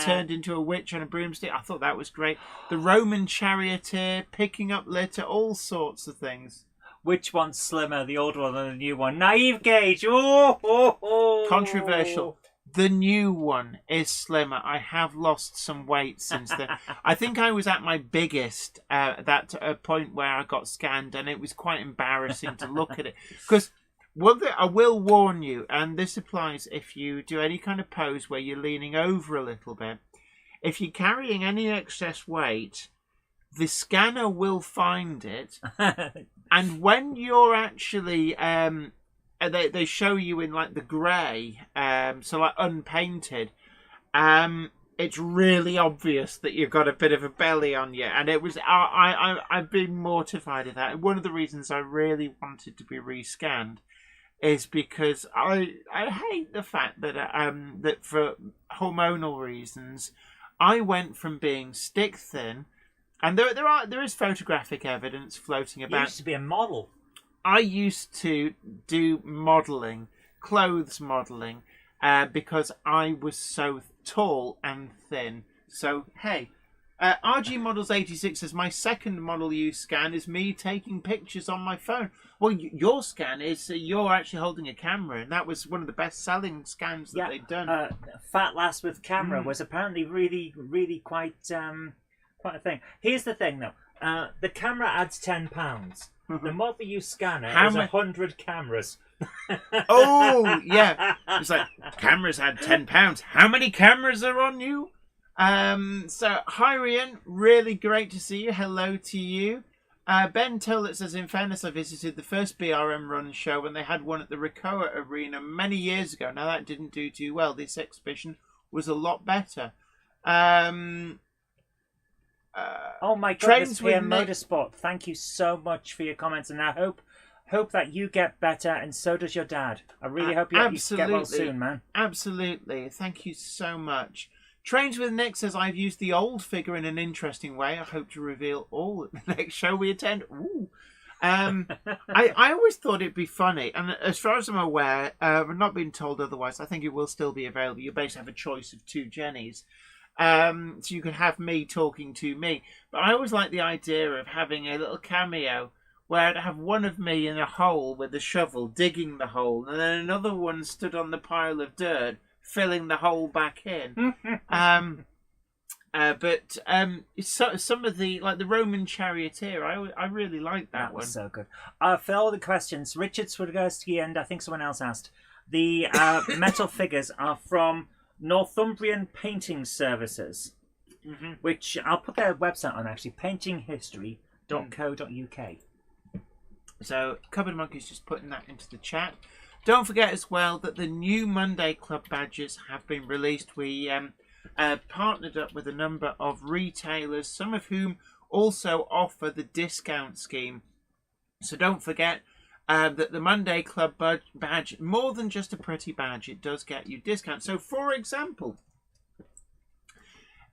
turned into a witch on a broomstick. I thought that was great. The Roman charioteer, picking up litter, all sorts of things. Which one's slimmer, the old one or the new one? Naive Gauge. Oh. Controversial. The new one is slimmer. I have lost some weight since then. I think I was at my biggest at a point where I got scanned, and it was quite embarrassing to look at it. Because I will warn you, and this applies if you do any kind of pose where you're leaning over a little bit. If you're carrying any excess weight, the scanner will find it. And when you're actually... they show you in like the grey, so like unpainted. It's really obvious that you've got a bit of a belly on you, and it was I've been mortified at that. One of the reasons I really wanted to be rescanned is because I hate the fact that that for hormonal reasons I went from being stick thin, and there is photographic evidence floating about. You used to be a model. I used to do modelling, clothes modelling, because I was so tall and thin. So, hey, RG Models 86 says, my second model you scan is me taking pictures on my phone. Well, your scan is you're actually holding a camera, and that was one of the best-selling scans that they'd done. Fat Lass with camera was apparently really, really quite a thing. Here's the thing, though. The camera adds £10. The model you scanner is 100 cameras. Oh, yeah. It's like, cameras had £10. How many cameras are on you? So, hi, Rian. Really great to see you. Hello to you. Ben Tollett says, in fairness, I visited the first BRM Run show when they had one at the Ricoh Arena many years ago. Now, that didn't do too well. This exhibition was a lot better. Oh my goodness, PM Motorsport, thank you so much for your comments, and I hope that you get better, and so does your dad. I really hope you get well soon, man. Absolutely, thank you so much. Trains with Nick says, I've used the old figure in an interesting way. I hope to reveal all at the next show we attend. Ooh. I always thought it'd be funny, and as far as I'm aware, I've not been told otherwise, I think it will still be available. You basically have a choice of two Jennys. So you could have me talking to me. But I always like the idea of having a little cameo where I'd have one of me in a hole with a shovel digging the hole, and then another one stood on the pile of dirt filling the hole back in. But some of the, like the Roman charioteer, I really like that one. Was so good. For all the questions, Richard Swiderski and I think someone else asked, the metal figures are from Northumbrian Painting Services, which I'll put their website on, actually, paintinghistory.co.uk. So, Cupboard Monkey's just putting that into the chat. Don't forget as well that the new Monday Club badges have been released. We partnered up with a number of retailers, some of whom also offer the discount scheme. So don't forget that the Monday Club badge, more than just a pretty badge, it does get you discounts. So, for example,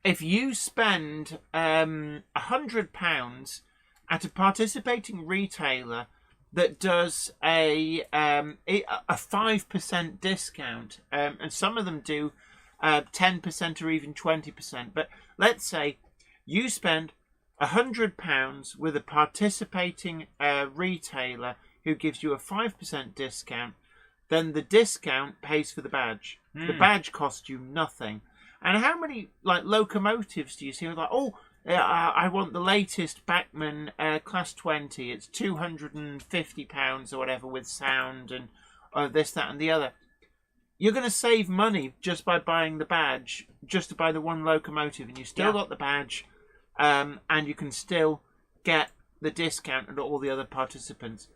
if you spend £100 at a participating retailer that does a 5% discount, and some of them do 10% or even 20%, but let's say you spend £100 with a participating retailer who gives you a 5% discount, then the discount pays for the badge. The badge costs you nothing. And how many like locomotives do you see? Like, I want the latest Bachmann Class 20. It's £250 or whatever with sound and this, that, and the other. You're going to save money just by buying the badge, just to buy the one locomotive, and you still got the badge, and you can still get the discount and all the other participants.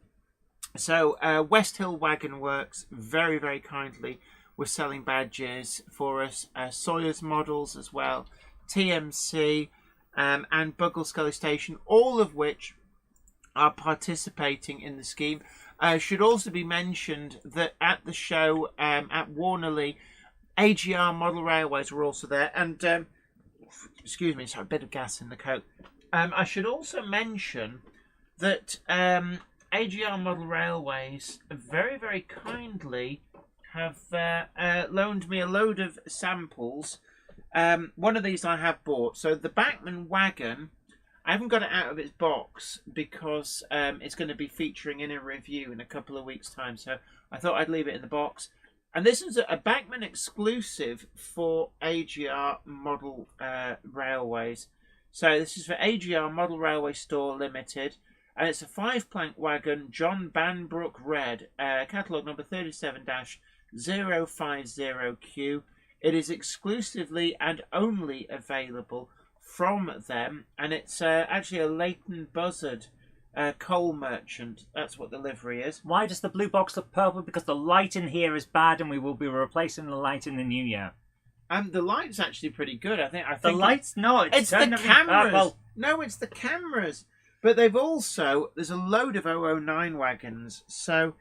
So West Hill Wagon Works very, very kindly were selling badges for us. Sawyer's Models as well, TMC and Buggle Scully Station, all of which are participating in the scheme. Should also be mentioned that at the show at Warnerley, AGR Model Railways were also there. And, excuse me, sorry, a bit of gas in the coat. I should also mention that AGR Model Railways very, very kindly have loaned me a load of samples. One of these I have bought. So the Bachmann wagon, I haven't got it out of its box because it's going to be featuring in a review in a couple of weeks' time. So I thought I'd leave it in the box. And this is a Bachmann exclusive for AGR Model Railways. So this is for AGR Model Railway Store Limited. And it's a 5-plank wagon, John Banbrook Red, catalogue number 37-050Q. It is exclusively and only available from them, and it's actually a Leighton Buzzard coal merchant. That's what the livery is. Why does the blue box look purple? Because the light in here is bad, and we will be replacing the light in the new year. The light's actually pretty good. I think the light's not. It's the cameras. Purple. No, it's the cameras. But they've also, there's a load of 009 wagons. So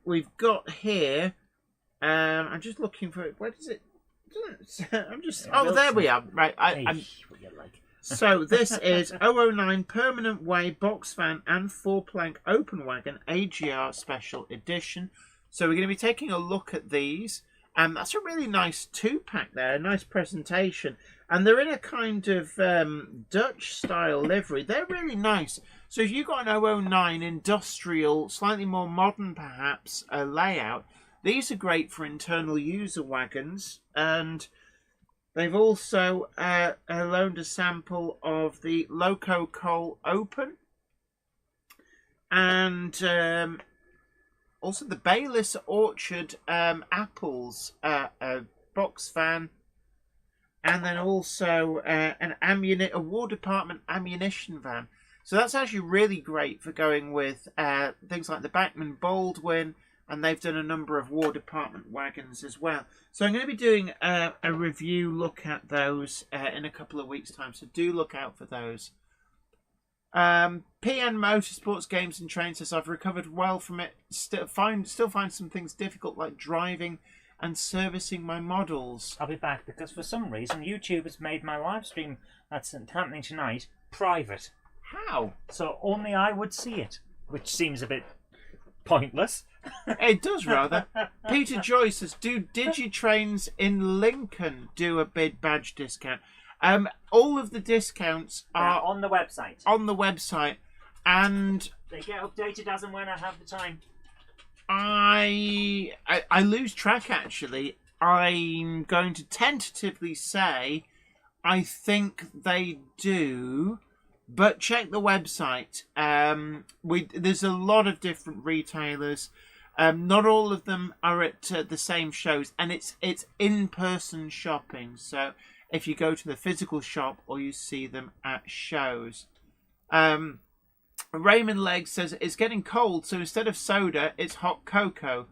we've got here. I'm just looking for it. Where does it? I'm just. Oh, there we are. Right. What you like. So this is 009 Permanent Way Box Van and 4-plank Open Wagon AGR Special Edition. So we're going to be taking a look at these. That's a really nice 2-pack there. A nice presentation. And they're in a kind of Dutch style livery. They're really nice. So if you've got an 009 industrial, slightly more modern perhaps, layout, these are great for internal user wagons, and they've also loaned a sample of the Loco Coal Open, and also the Bayliss Orchard Apples box van, and then also a War Department ammunition van. So that's actually really great for going with things like the Bachmann Baldwin. And they've done a number of War Department wagons as well. So I'm going to be doing a review look at those in a couple of weeks' time. So do look out for those. PN Motorsports Games and Trains says I've recovered well from it. Still find some things difficult, like driving and servicing my models. I'll be back because for some reason YouTube has made my live stream that's happening tonight private. How? So only I would see it, which seems a bit pointless. It does rather. Peter Joyce says, do Digitrains in Lincoln do a bid badge discount? All of the discounts are on the website. On the website, and they get updated as and when I have the time. I lose track actually. I'm going to tentatively say I think they do. But check the website. There's a lot of different retailers. Not all of them are at the same shows, and it's in-person shopping. So if you go to the physical shop or you see them at shows. Raymond Legg says it's getting cold, so instead of soda, it's hot cocoa.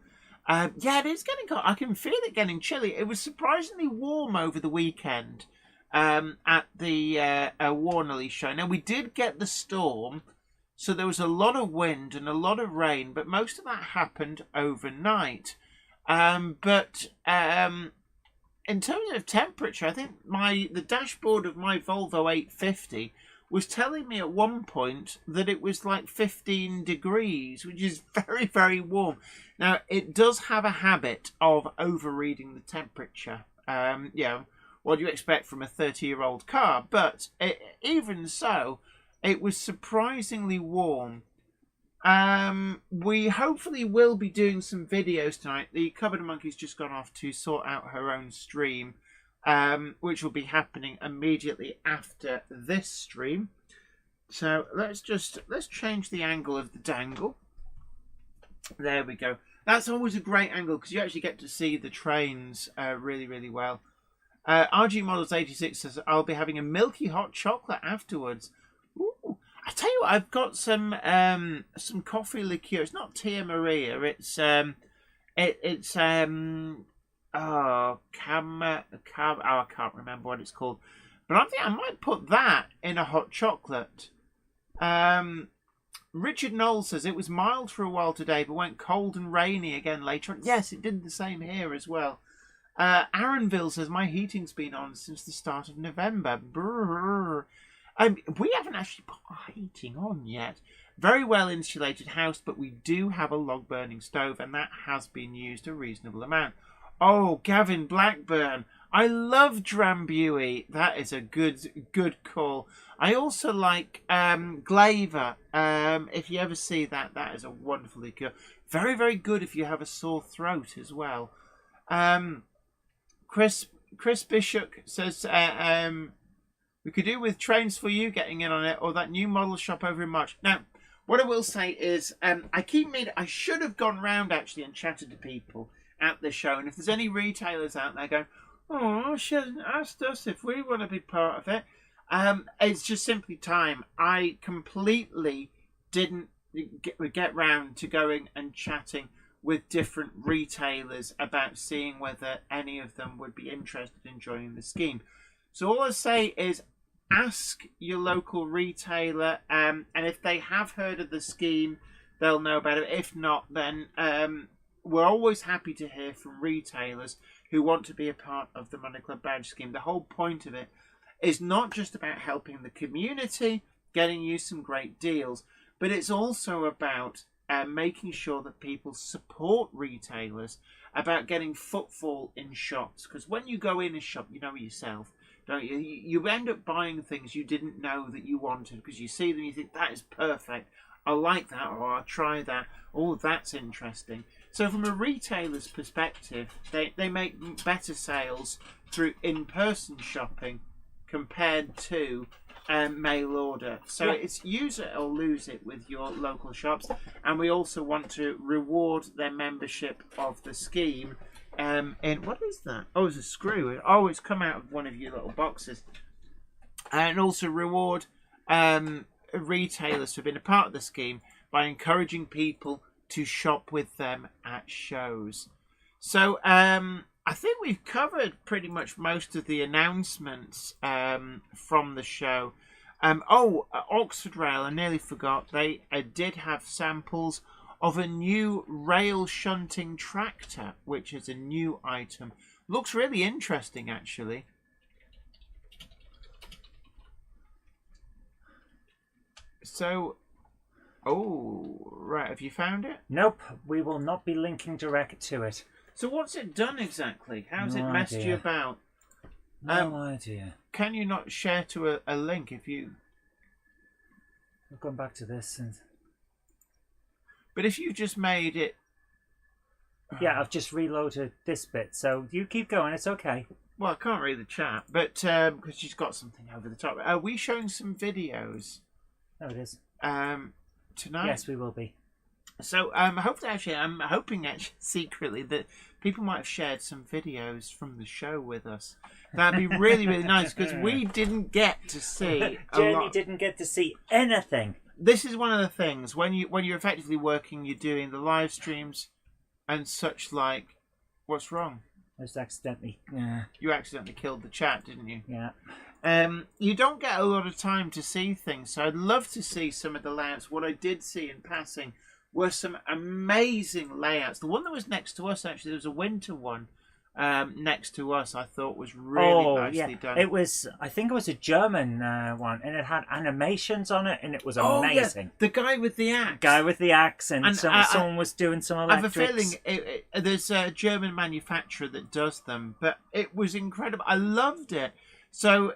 Yeah, it is getting cold. I can feel it getting chilly. It was surprisingly warm over the weekend. At the Warnerley show. Now, we did get the storm, so there was a lot of wind and a lot of rain, but most of that happened overnight. But in terms of temperature, I think the dashboard of my Volvo 850 was telling me at one point that it was like 15 degrees, which is very, very warm. Now, it does have a habit of overreading the temperature. What do you expect from a 30-year-old car? But even so, it was surprisingly warm. We hopefully will be doing some videos tonight. The Cupboard Monkey's just gone off to sort out her own stream, which will be happening immediately after this stream. So let's change the angle of the dangle. There we go. That's always a great angle because you actually get to see the trains really, really well. RG Models 86 says, I'll be having a milky hot chocolate afterwards. Ooh. I tell you what, I've got some coffee liqueur. It's not Tia Maria. I can't remember what it's called. But I think I might put that in a hot chocolate. Richard Knowles says, it was mild for a while today, but went cold and rainy again later on. Yes, it did the same here as well. Aaronville says, my heating's been on since the start of November. Brrr. We haven't actually put our heating on yet. Very well insulated house, but we do have a log burning stove, and that has been used a reasonable amount. Oh, Gavin Blackburn, I love Drambuie. That is a good call. I also like Glaver. If you ever see that, that is a wonderfully good. Very, very good if you have a sore throat as well. Chris Bishop says we could do with Trains for You getting in on it, or that new model shop over in March. Now, what I will say is, I should have gone round actually and chatted to people at the show, and if there's any retailers out there going, "Oh, she hasn't asked us if we want to be part of it," it's just simply time. I completely didn't get round to going and chatting with different retailers about seeing whether any of them would be interested in joining the scheme. So all I say is ask your local retailer, and if they have heard of the scheme, they'll know about it. If not, then we're always happy to hear from retailers who want to be a part of the Monday Club badge scheme. The whole point of it is not just about helping the community, getting you some great deals, but it's also about making sure that people support retailers, about getting footfall in shops. Because when you go in a shop, you know yourself, don't you? You end up buying things you didn't know that you wanted because you see them and you think, that is perfect. I like that, or I'll try that. Oh, that's interesting. So from a retailer's perspective, they make better sales through in-person shopping compared to mail order. So it's use it or lose it with your local shops. And we also want to reward their membership of the scheme. And what is that? Oh, it's a screw. Oh, it's come out of one of your little boxes. And also reward retailers who have been a part of the scheme by encouraging people to shop with them at shows. So I think we've covered pretty much most of the announcements from the show. Oxford Rail, I nearly forgot, they did have samples of a new rail shunting tractor, which is a new item. Looks really interesting, actually. So, right, have you found it? Nope, we will not be linking direct to it. So what's it done exactly? How's it messed you about? No idea. Can you not share to a link if you... I've gone back to this and... But if you just made it... Yeah, I've just reloaded this bit, so you keep going, it's okay. Well, I can't read the chat, but because she's got something over the top. Are we showing some videos? No, it is. Tonight? Yes, we will be. So I'm hoping secretly that people might have shared some videos from the show with us. That'd be really, really nice because we didn't get to see. Jenny didn't get to see anything. This is one of the things when you're effectively working, you're doing the live streams and such like. What's wrong? I just accidentally. You accidentally killed the chat, didn't you? Yeah. You don't get a lot of time to see things, so I'd love to see some of the layouts. What I did see in passing were some amazing layouts. The one that was next to us, actually, there was a winter one next to us. I thought was really nicely done. It was, I think it was a German one, and it had animations on it, and it was amazing. Yeah. The guy with the axe. And someone was doing some electrics. I have a feeling there's a German manufacturer that does them, but it was incredible. I loved it. So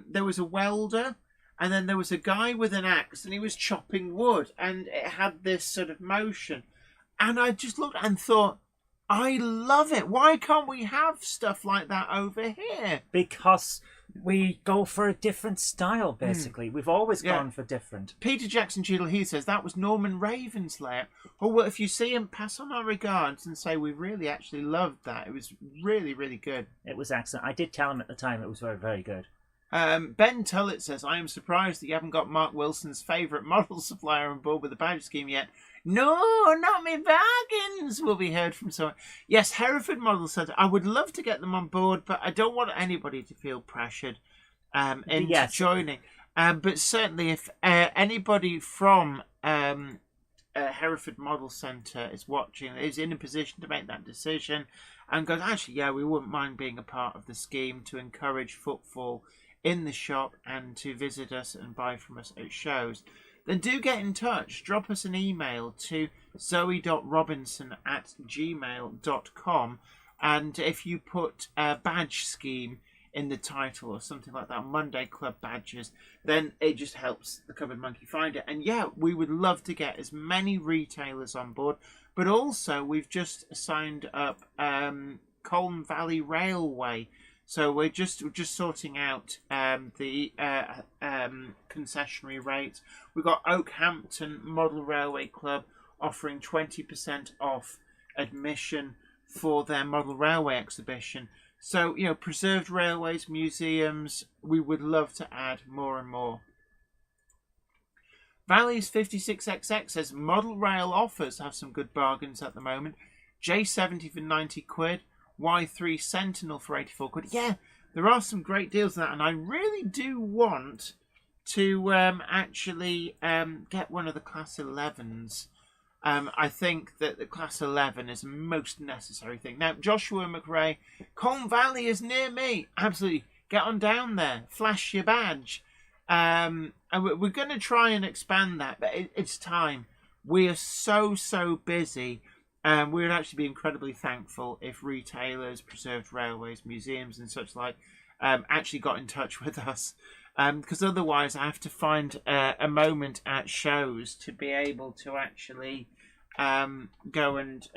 there was a welder, and then there was a guy with an axe, and he was chopping wood, and it had this sort of motion. And I just looked and thought, I love it. Why can't we have stuff like that over here? Because we go for a different style, basically. We've always gone for different. Peter Jackson Cheadle, he says, that was Norman Raven's layout. Oh, well, if you see him, pass on our regards and say we really actually loved that. It was really, really good. It was excellent. I did tell him at the time it was very, very good. Ben Tullett says, I am surprised that you haven't got Mark Wilson's favourite model supplier on board with the badge scheme yet. No, not me bargains, will be heard from someone. Yes, Hereford Model Centre. I would love to get them on board, but I don't want anybody to feel pressured into joining. But certainly if anybody from Hereford Model Centre is watching, is in a position to make that decision and goes, actually, yeah, we wouldn't mind being a part of the scheme to encourage footfall in the shop and to visit us and buy from us at shows, then do get in touch. Drop us an email to zoe.robinson@gmail.com And if you put a badge scheme in the title or something like that, Monday Club badges, then it just helps the Cupboard Monkey find it. And yeah, we would love to get as many retailers on board, but also we've just signed up Colne Valley Railway. So we're just sorting out the concessionary rates. We've got Oakhampton Model Railway Club offering 20% off admission for their model railway exhibition. So, you know, preserved railways, museums, we would love to add more and more. Valley's 56XX says model rail offers have some good bargains at the moment. J70 for 90 quid, Y3 Sentinel for 84 quid. Yeah, there are some great deals in that, and I really do want to actually get one of the Class 11s. I think that the Class 11 is the most necessary thing. Now, Joshua McRae, Colne Valley is near me. Absolutely. Get on down there. Flash your badge. And we're going to try and expand that, but it's time. We are so busy. We'd actually be incredibly thankful if retailers, preserved railways, museums and such like actually got in touch with us. Because otherwise I have to find a moment at shows to be able to actually go and...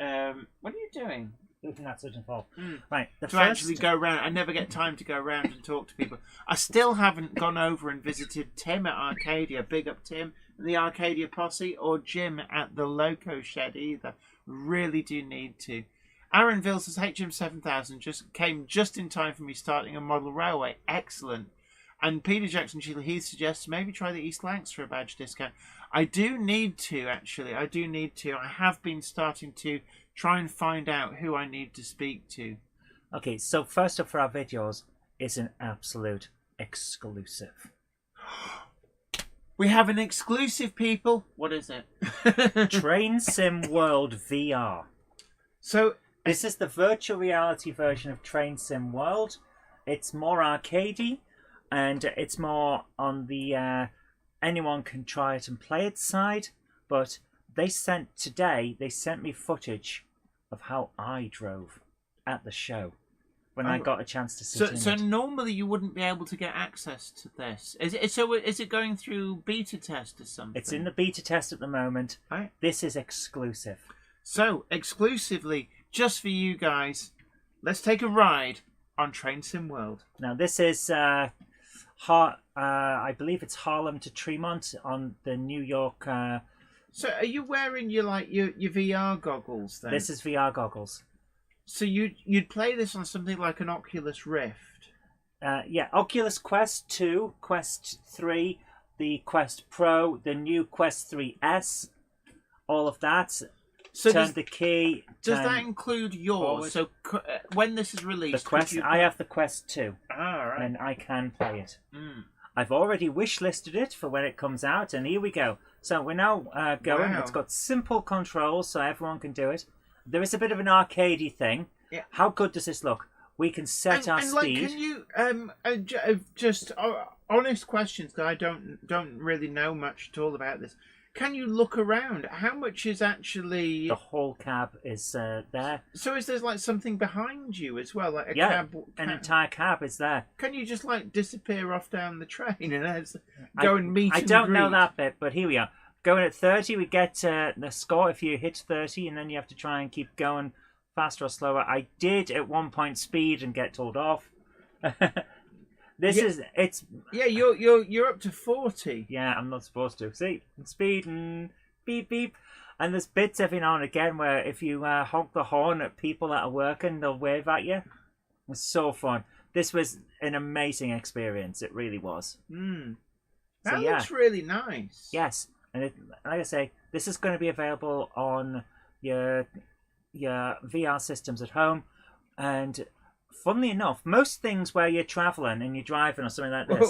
what are you doing? Looking at Sutton Fall. Right. Actually go around. I never get time to go around and talk to people. I still haven't gone over and visited Tim at Arcadia. Big up Tim and the Arcadia posse, or Jim at the Loco Shed either. Really do need to. Aaron Ville says HM7000 came just in time for me starting a model railway. Excellent. And Peter Jackson Sheila Heath suggests maybe try the East Lancs for a badge discount. I do need to, actually. I do need to. I have been starting to try and find out who I need to speak to. Okay, so first up for our videos is an absolute exclusive. We have an exclusive, people. What is it? Train Sim World VR. So this is the virtual reality version of Train Sim World. It's more arcadey, and it's more on the anyone can try it and play it side. But they sent me footage of how I drove at the show when I got a chance to sit in So it. normally you wouldn't be able to get access to this. Is it going through beta test or something? It's in the beta test at the moment. Right. This is exclusive. So exclusively, just for you guys, let's take a ride on Train Sim World. Now this is I believe it's Harlem to Tremont on the New York. So are you wearing your VR goggles then? This is VR goggles. So you'd play this on something like an Oculus Rift? Yeah, Oculus Quest 2, Quest 3, the Quest Pro, the new Quest 3S, all of that. So turn the key. Does that include yours? Forward. So when this is released, the Quest? I have the Quest 2. Ah, right. And I can play it. I've already wishlisted it for when it comes out, and here we go. So we're now going. Wow. It's got simple controls, so everyone can do it. There is a bit of an arcadey thing. Yeah. How good does this look? We can set our speed. Like, can you just honest questions? Because I don't really know much at all about this. Can you look around? How much is actually... The whole cab is there. So is there like something behind you as well? Like a cab? An entire cab is there. Can you just like disappear off down the train and go and meet I and don't know greet? that bit, but here we are. Going at 30, we get the score if you hit 30, and then you have to try and keep going faster or slower. I did at one point speed and get told off. Yeah, you're up to 40. Yeah, I'm not supposed to. See, speed and beep beep. And there's bits every now and again where if you honk the horn at people that are working, they'll wave at you. It's so fun. This was an amazing experience. It really was. That looks really nice. Yes, and like I say, this is going to be available on your VR systems at home, and funnily enough, most things where you're traveling and you're driving or something like this,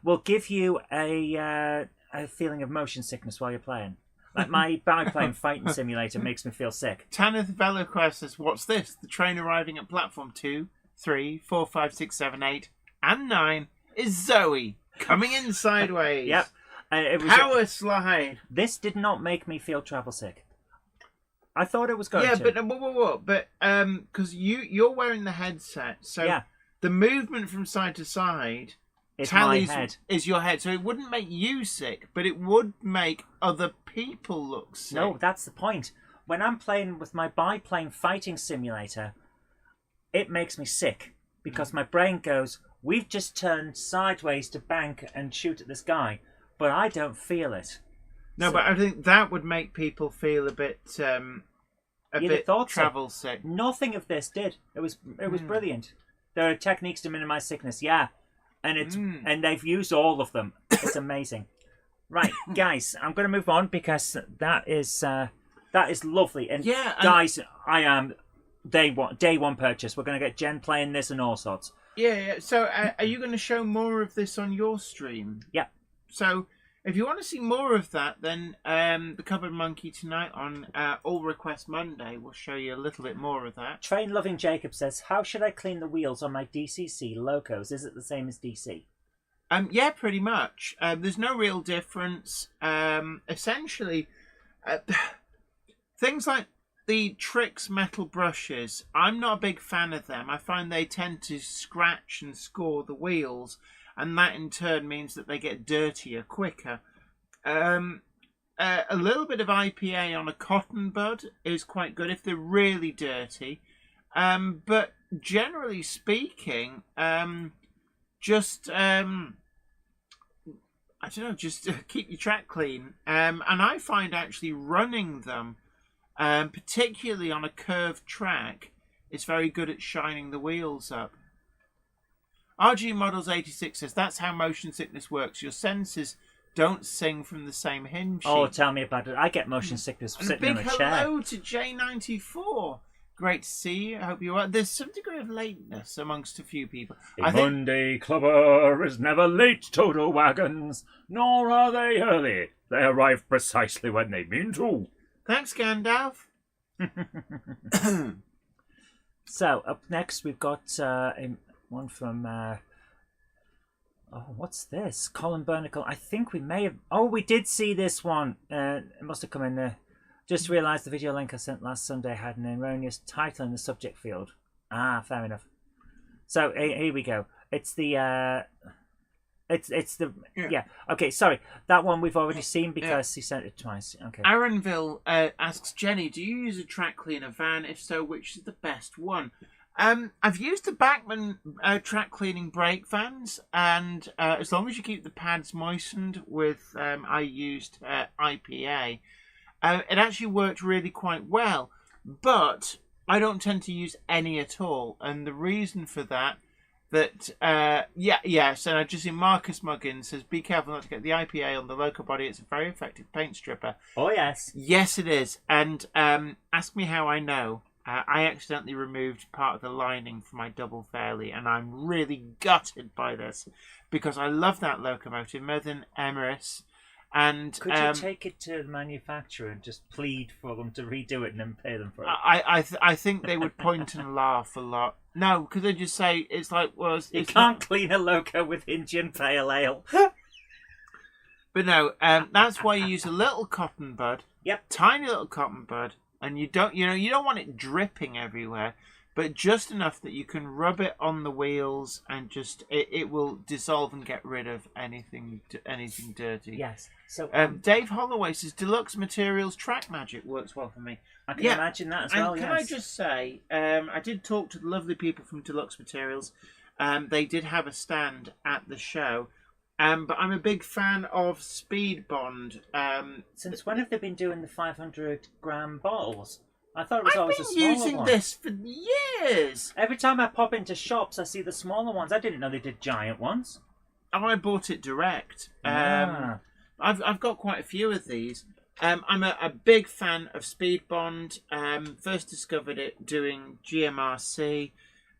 will give you a feeling of motion sickness while you're playing. Like my biplane fighting simulator makes me feel sick. Tanith Veloquest says, "What's this? The train arriving at platform 2, 3, 4, 5, 6, 7, 8, and 9 is Zoe coming in sideways." Yep. It was Power slide. This did not make me feel travel sick. I thought it was going Yeah, to. but because you're wearing the headset, so Yeah. the movement from side to side It's my tallies head. is your head. So it wouldn't make you sick, but it would make other people look sick. No, that's the point. When I'm playing with my biplane fighting simulator, it makes me sick because my brain goes, we've just turned sideways to bank and shoot at this guy, but I don't feel it. No, but I think that would make people feel a bit You'd have thought so. travel sick. Nothing of this did. It was brilliant. There are techniques to minimize sickness, yeah, and they've used all of them. It's amazing. Right, guys, I'm going to move on because that is lovely. And Yeah, and- guys, I am day one purchase. We're going to get Jen playing this and all sorts. Yeah. So are you going to show more of this on your stream? Yeah. So if you want to see more of that, then the Cupboard Monkey tonight on All Request Monday will show you a little bit more of that. Train Loving Jacob says, how should I clean the wheels on my DCC locos? Is it the same as DC? Yeah, pretty much. There's no real difference. Essentially, things like the Trix metal brushes, I'm not a big fan of them. I find they tend to scratch and score the wheels, and that in turn means that they get dirtier quicker. A little bit of IPA on a cotton bud is quite good if they're really dirty. But generally speaking, just I don't know, just keep your track clean. And I find actually running them, particularly on a curved track, is very good at shining the wheels up. RG Models 86 says, that's how motion sickness works. Your senses don't sing from the same hinge sheet. Oh, tell me about it. I get motion sickness And a sitting big on a chair. hello to J94. Great to see you. I hope you are. There's some degree of lateness amongst a few people. A Monday clubber is never late, Toto Wagons, nor are they early. They arrive precisely when they mean to. Thanks, Gandalf. So, up next we've got one from... what's this? Colin Bernicle. I think we may have... Oh, we did see this one. It must have come in there. Just realised the video link I sent last Sunday had an erroneous title in the subject field. Ah, fair enough. So, here we go. It's the... It's the... Yeah. Okay, sorry. That one we've already seen because he sent it twice. Okay. Aaronville asks, Jenny, do you use a track cleaner van? If so, which is the best one? I've used the Bachmann track cleaning brake fans, and as long as you keep the pads moistened with, I used IPA, it actually worked really quite well. But I don't tend to use any at all, and the reason for that, yes, and I just see Marcus Muggins says, be careful not to get the IPA on the loco body. It's a very effective paint stripper. Oh, yes. Yes, it is. And ask me how I know. I accidentally removed part of the lining from my double fairly, and I'm really gutted by this because I love that locomotive more than Emirates. And could you take it to the manufacturer and just plead for them to redo it and then pay them for it? I think they would point and laugh a lot. No, because they just say it's like, well, you can't clean a loco with Indian pale ale. But no, that's why you use a little cotton bud. Yep. Tiny little cotton bud. And you don't want it dripping everywhere, but just enough that you can rub it on the wheels and just it will dissolve and get rid of anything dirty. Yes. So Dave Holloway says Deluxe Materials Track Magic works well for me. I can imagine that as well. And can I just say, I did talk to the lovely people from Deluxe Materials. They did have a stand at the show. But I'm a big fan of Speed Bond. Since when have they been doing the 500-gram bottles? I thought it was always a smaller one. I've been using this for years. Every time I pop into shops, I see the smaller ones. I didn't know they did giant ones. Oh, I bought it direct. I've got quite a few of these. I'm a big fan of Speed Bond. First discovered it doing GMRC.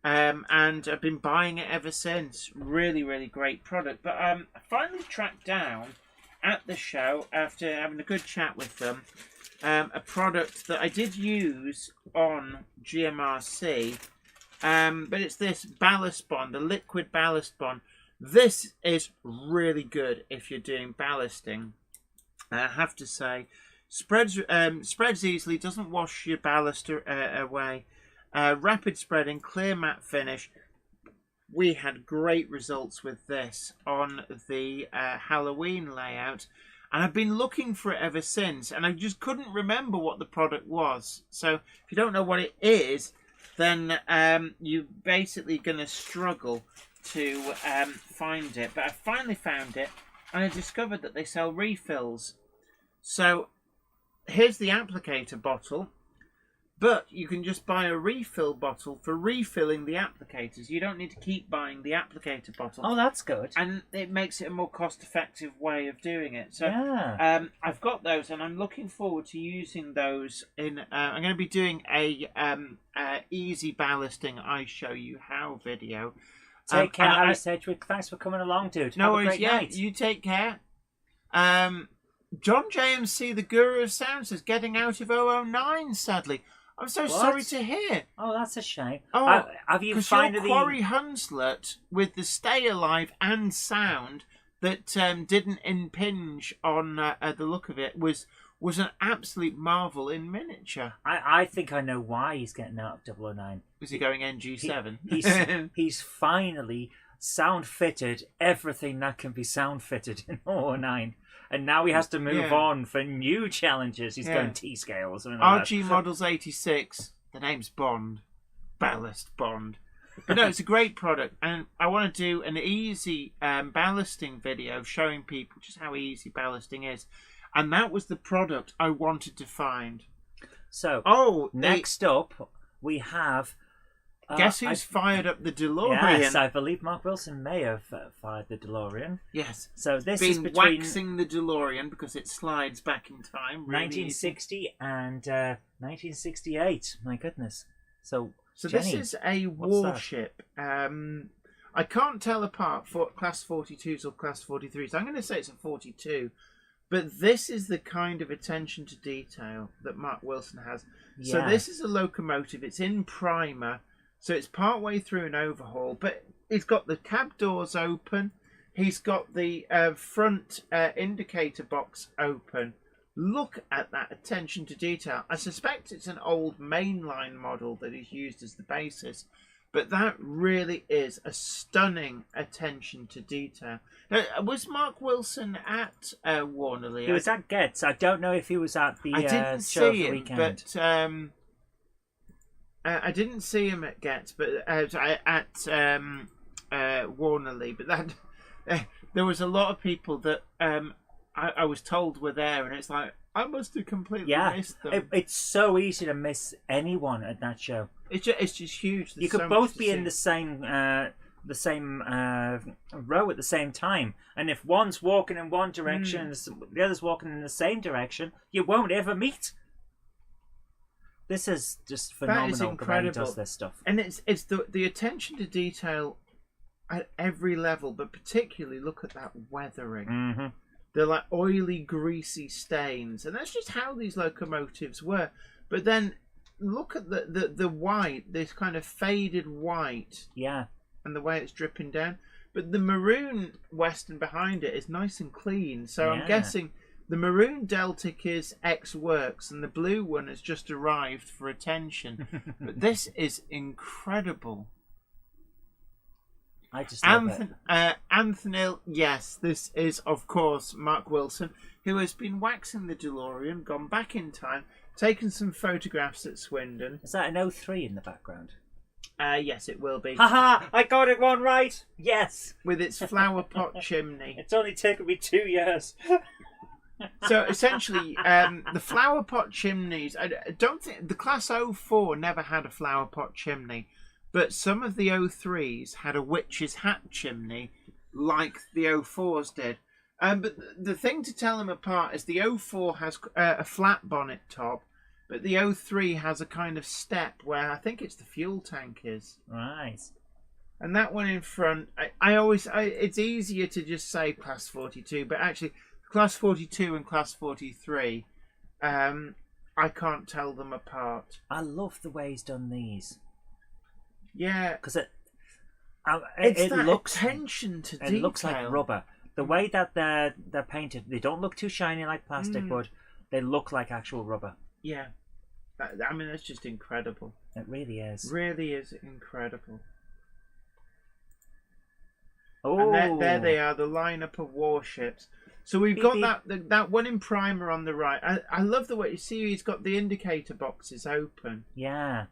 And I've been buying it ever since. Really, really great product. But I finally tracked down at the show, after having a good chat with them, a product that I did use on GMRC. But it's this ballast bond, the liquid ballast bond. This is really good if you're doing ballasting. I have to say, Spreads easily, doesn't wash your ballast away. Rapid spreading, clear matte finish. We had great results with this on the Halloween layout, and I've been looking for it ever since, and I just couldn't remember what the product was. So if you don't know what it is, then you're basically going to struggle to find it. But I finally found it, and I discovered that they sell refills. So here's the applicator bottle, but you can just buy a refill bottle for refilling the applicators. You don't need to keep buying the applicator bottle. Oh, that's good. And it makes it a more cost-effective way of doing it. So Yeah. I've got those, and I'm looking forward to using those in. I'm going to be doing a easy ballasting I show you how video. Take care, and Harry Sedgwick. Thanks for coming along, dude. No Have a worries. great Yeah, night. you take care. John JMC, the Guru of Sounds, is getting out of 009. Sadly, I'm so What? sorry to hear. Oh, that's a shame. Oh, have you because finally... your Quarry Hunslet with the Stay Alive and sound that didn't impinge on the look of it was an absolute marvel in miniature. I think I know why he's getting out of 009. Was he going NG7? He's finally sound fitted everything that can be sound fitted in 009. And now he has to move on for new challenges. He's going T-scale or something like RG Models 86. The name's Bond. Ballast Bond. But no, it's a great product. And I want to do an easy ballasting video showing people just how easy ballasting is. And that was the product I wanted to find. So, next up, we have... Guess who's fired up the DeLorean? Yes, I believe Mark Wilson may have fired the DeLorean. Yes. So this Been is between waxing the DeLorean because it slides back in time. Really 1960 and 1968. My goodness. So this Jenny, is a warship. I can't tell apart for Class 42s or Class 43s. I'm going to say it's a 42. But this is the kind of attention to detail that Mark Wilson has. Yeah. So this is a locomotive. It's in primer. So it's part way through an overhaul, but he's got the cab doors open. He's got the front indicator box open. Look at that attention to detail. I suspect it's an old mainline model that he's used as the basis, but that really is a stunning attention to detail. Now, was Mark Wilson at Warnerley? he was at Getz. I don't know if he was at the I didn't show of see the him, weekend. but I didn't see him at Getz, but at Warnerley. But that there was a lot of people that I was told were there, and it's like I must have completely missed them. It's so easy to miss anyone at that show. It's just huge. There's You could so both much be to in see. the same row at the same time, and if one's walking in one direction and the other's walking in the same direction, you won't ever meet. This is just phenomenal. That is The way he incredible. does this stuff. And it's the attention to detail at every level, but particularly look at that weathering. Mm-hmm. They're like oily, greasy stains, and that's just how these locomotives were. But then look at the white, this kind of faded white, Yeah. and the way it's dripping down. But the maroon western behind it is nice and clean. So I'm guessing the maroon Deltic is ex-works, and the blue one has just arrived for attention. But this is incredible. I just love it. Anthony, yes, this is, of course, Mark Wilson, who has been waxing the DeLorean, gone back in time, taken some photographs at Swindon. Is that an 03 in the background? Yes, it will be. Haha! I got it one right! Yes! With its flower pot chimney. It's only taken me 2 years. So essentially, the flower pot chimneys, I don't think the Class 04 never had a flower pot chimney, but some of the 03s had a witch's hat chimney like the 04s did. But the thing to tell them apart is the 04 has a flat bonnet top, but the 03 has a kind of step where I think it's the fuel tank is. Right. And that one in front, it's easier to just say Class 42, but actually Class 42 and Class 43, I can't tell them apart. I love the way he's done these. Yeah, Because it looks attention to detail. it looks like rubber. The way that they're painted, they don't look too shiny like plastic, but They look like actual rubber. Yeah. I mean, that's just incredible. It really is. Really is incredible. Oh, And there they are, the lineup of warships. So we've got that one in primer on the right. I love the way you see he's got the indicator boxes open. Yeah.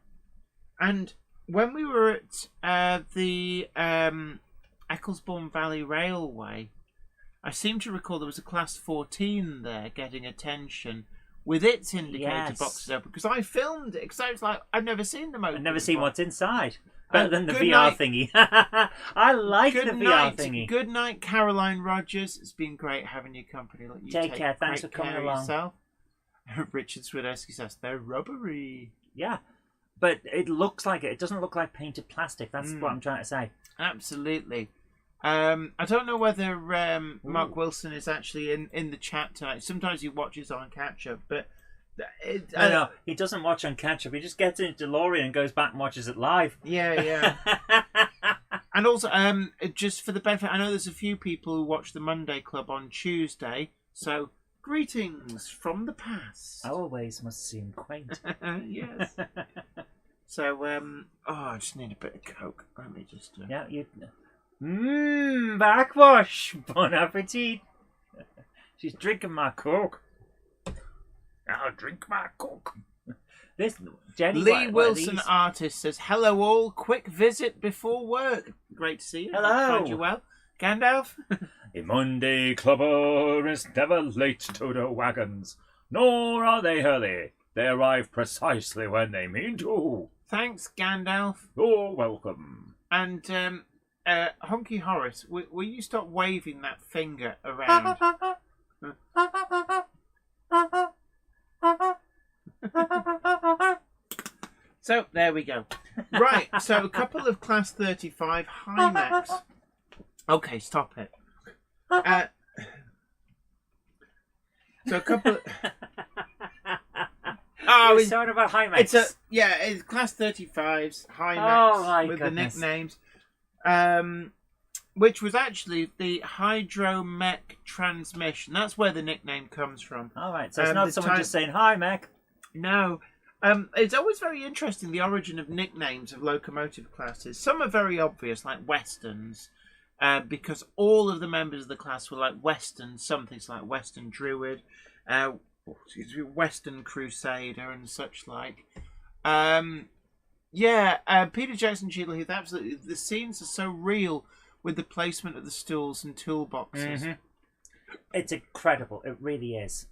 And when we were at the Ecclesbourne Valley Railway, I seem to recall there was a Class 14 there getting attention with its indicator boxes open, because I filmed it, because I was like, I've never seen them open. I've never seen what's inside. Better than the VR night. thingy. I like the VR thingy. Good night, Caroline Rogers. It's been great having your company. Look, you Take care. Thanks for great coming care of along. yourself. Richard Swidowski says they're rubbery. Yeah, but it looks like it. It doesn't look like painted plastic. That's what I'm trying to say. Absolutely. I don't know whether Mark Wilson is actually in the chat tonight. Sometimes he watches on catch up, but No, he doesn't watch on catch up. He just gets in DeLorean and goes back and watches it live. Yeah. And also, just for the benefit, I know there's a few people who watch the Monday Club on Tuesday, so greetings from the past. Always must seem quaint. Yes. So, I just need a bit of Coke. Let me just. Yeah, you. Backwash. Bon appetit. She's drinking my Coke. I'll drink my Coke. This Jenny Lee Wilson artist says, "Hello all, quick visit before work. Great to see you. Hello. Find you well, Gandalf." A Monday clubber is never late to the wagons, nor are they early. They arrive precisely when they mean to. Thanks, Gandalf. You're welcome. And Honky Horace, will you stop waving that finger around? So there we go. Right, so a couple of Class 35 Hymax. Okay, stop it. So a couple of... Oh, he's talking about Hymax. It's Class 35s Hymax with goodness. the nicknames. Which was actually the hydromech transmission. That's where the nickname comes from. All right, so it's not someone just saying, "Hi, mech." No. It's always very interesting, the origin of nicknames of locomotive classes. Some are very obvious, like Westerns, because all of the members of the class were like Western somethings, like Western Druid, Western Crusader, and such like. Peter Jackson Cheadle, absolutely. The scenes are so real with the placement of the stools and toolboxes. Mm-hmm. It's incredible. It really is.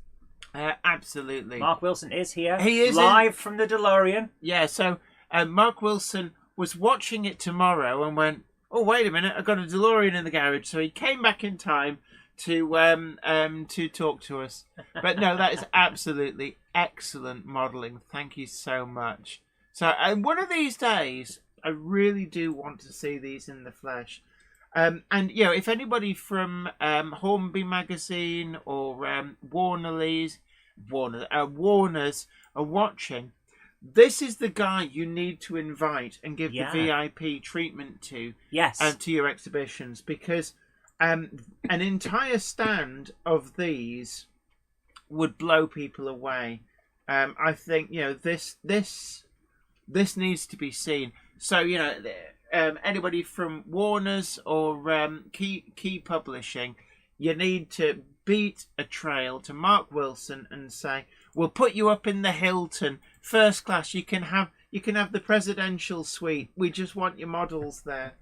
Absolutely. Mark Wilson is here. He is live from the DeLorean. Yeah, so Mark Wilson was watching it tomorrow and went, "Oh, wait a minute, I've got a DeLorean in the garage." So he came back in time to talk to us. But no, that is absolutely excellent modelling. Thank you so much. So one of these days, I really do want to see these in the flesh. And if anybody from Hornby Magazine or Warner's are watching, this is the guy you need to invite and give the VIP treatment to. Yes. To your exhibitions, because an entire stand of these would blow people away. I think this needs to be seen. So anybody from Warner's or Key Publishing, you need to beat a trail to Mark Wilson and say, "We'll put you up in the Hilton, first class. You can have the presidential suite. We just want your models there."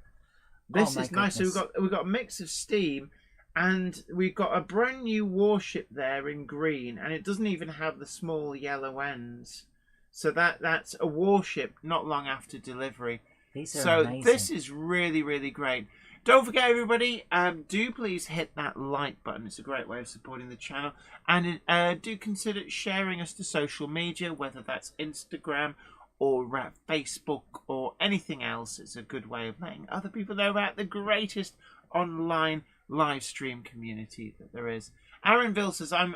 This is nice. So we've got a mix of steam, and we've got a brand new warship there in green, and it doesn't even have the small yellow ends. So that's a warship not long after delivery. These are amazing. This is really, really great. Don't forget, everybody, do please hit that like button. It's a great way of supporting the channel. And do consider sharing us to social media, whether that's Instagram or Facebook or anything else. It's a good way of letting other people know about the greatest online live stream community that there is. Aaronville says, I'm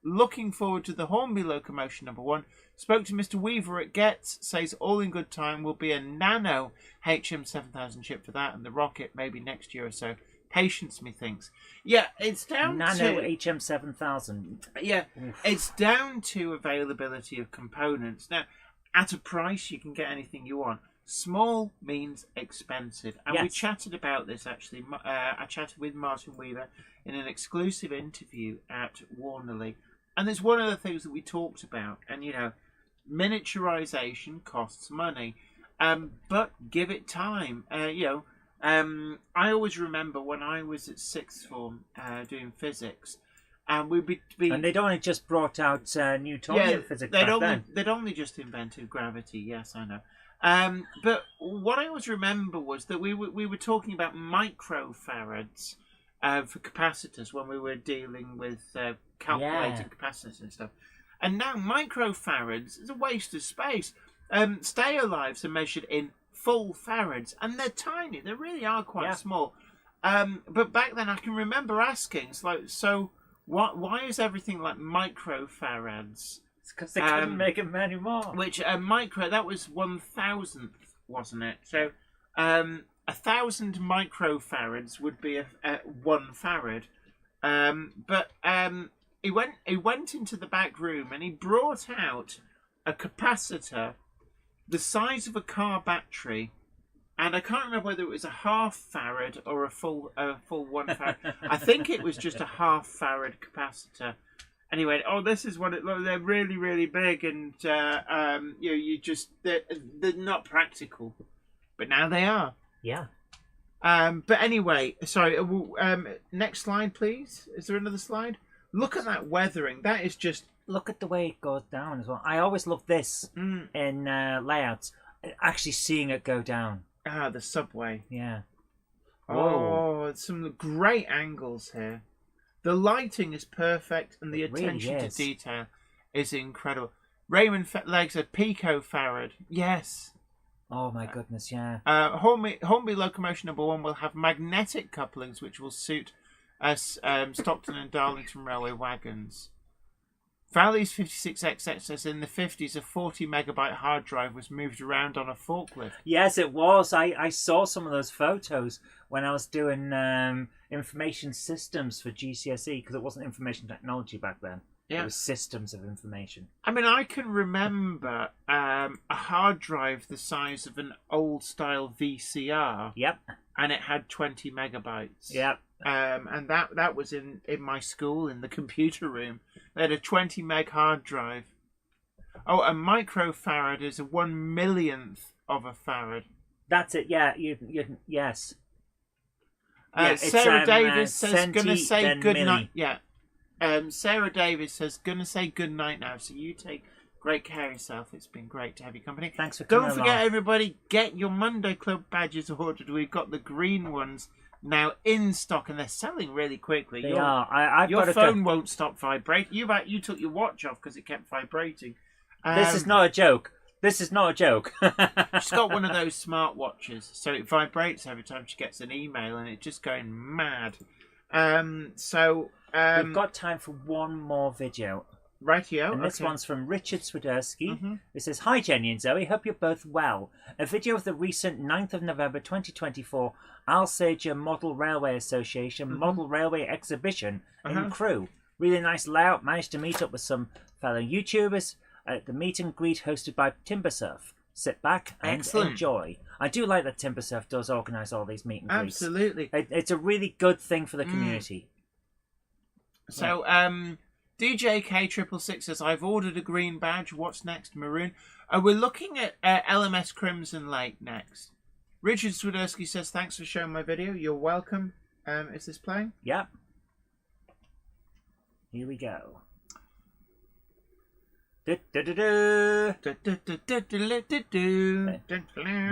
looking forward to the Hornby locomotion #1. Spoke to Mr. Weaver at Getz, says all in good time, will be a nano HM7000 ship for that, and the rocket maybe next year or so. Patience, methinks. Yeah, it's down Nano to HM7000. yeah, Oof. it's down to availability of components. Now, at a price, you can get anything you want. Small means expensive, and we Yes. chatted about this actually. I chatted with Martin Weaver in an exclusive interview at Warnerley, and there's one of the things that we talked about. And miniaturization costs money, but give it time. I always remember when I was at sixth form doing physics, and we'd be And they'd only just brought out Newtonian physics back then. they'd only just invented gravity. Yes, I know. But what I always remember was that we were talking about microfarads for capacitors when we were dealing with calculating capacitors and stuff. And now microfarads is a waste of space. Stay alives are measured in full farads, and they're tiny. They really are quite small. But back then, I can remember asking, it's like, so why is everything like microfarads? It's because they couldn't make them anymore. Which that was 1,000th, wasn't it? So 1,000 microfarads would be a 1 farad. But he went into the back room and he brought out a capacitor the size of a car battery, and I can't remember whether it was a half farad or a full 1 farad. I think it was just a half farad capacitor. Anyway, this is what it looks. They're really, really big, and they're not practical, but now they are. Yeah. But anyway, sorry. Next slide, please. Is there another slide? Look at that weathering. That is just. Look at the way it goes down as well. I always love this in layouts. Actually seeing it go down. Ah, the subway. Yeah. Oh, some great angles here. The lighting is perfect, and the attention to detail is incredible. Raymond Legs a picofarad. Yes. Oh my goodness, yeah. Hornby Locomotion number 1 will have magnetic couplings, which will suit us Stockton and Darlington Railway wagons. Valley's 56XX says in the 50s a 40 megabyte hard drive was moved around on a forklift. Yes, it was. I saw some of those photos when I was doing information systems for GCSE, because it wasn't information technology back then. Yeah. It was systems of information. I mean, I can remember a hard drive the size of an old style VCR. Yep. And it had 20 megabytes. Yep. And that was in my school, in the computer room. They had a 20 meg hard drive. Oh, a microfarad is a 1/1,000,000th of a farad. That's it, yeah. Yes. Sarah Davis says, gonna say good milli. night. Yeah. Sarah Davis says, gonna say good night now. So you take great care of yourself. It's been great to have you company. Thanks for coming Don't forget, along. everybody, get your Monday Club badges ordered. We've got the green ones now in stock, and they're selling really quickly. They are. I've your got phone won't stop vibrating. You took your watch off because it kept vibrating. This is not a joke. This is not a joke. She's got one of those smart watches, so it vibrates every time she gets an email, and it's just going mad. We've got time for one more video. Rightio. And this one's from Richard Swiderski. It says, "Hi Jenny and Zoe, hope you're both well. A video of the recent 9th of November 2024 Alsager Model Railway Association Model Railway Exhibition in Crewe. Really nice layout. Managed to meet up with some fellow YouTubers at the meet and greet hosted by Timbersurf. Sit back and enjoy." I do like that Timbersurf does organise all these meet and greets. Absolutely. It's a really good thing for the community. So, DJ K666 says, "I've ordered a green badge. What's next? Maroon." We're looking at LMS Crimson Lake next. Richard Swiderski says, "Thanks for showing my video. You're welcome." Is this playing? Yep. Here we go.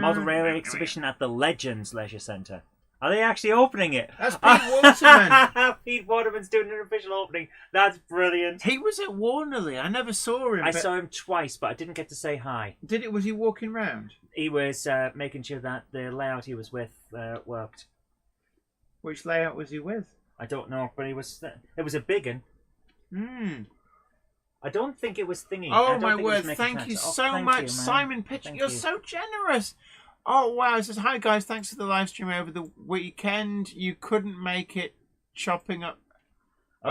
Model Railway Exhibition at the Legends Leisure Centre. Are they actually opening it? That's Pete Waterman. Pete Waterman's doing an official opening. That's brilliant. He was at Warnerley. I never saw him. I saw him twice, but I didn't get to say hi. Was he walking round? He was making sure that the layout he was with worked. Which layout was he with? I don't know, but it was a big one. I don't think it was thingy. Oh my word! Thank you so much, Simon Pitcher. You're so generous. Oh, wow. It says, hi, guys. Thanks for the live stream over the weekend. You couldn't make it chopping up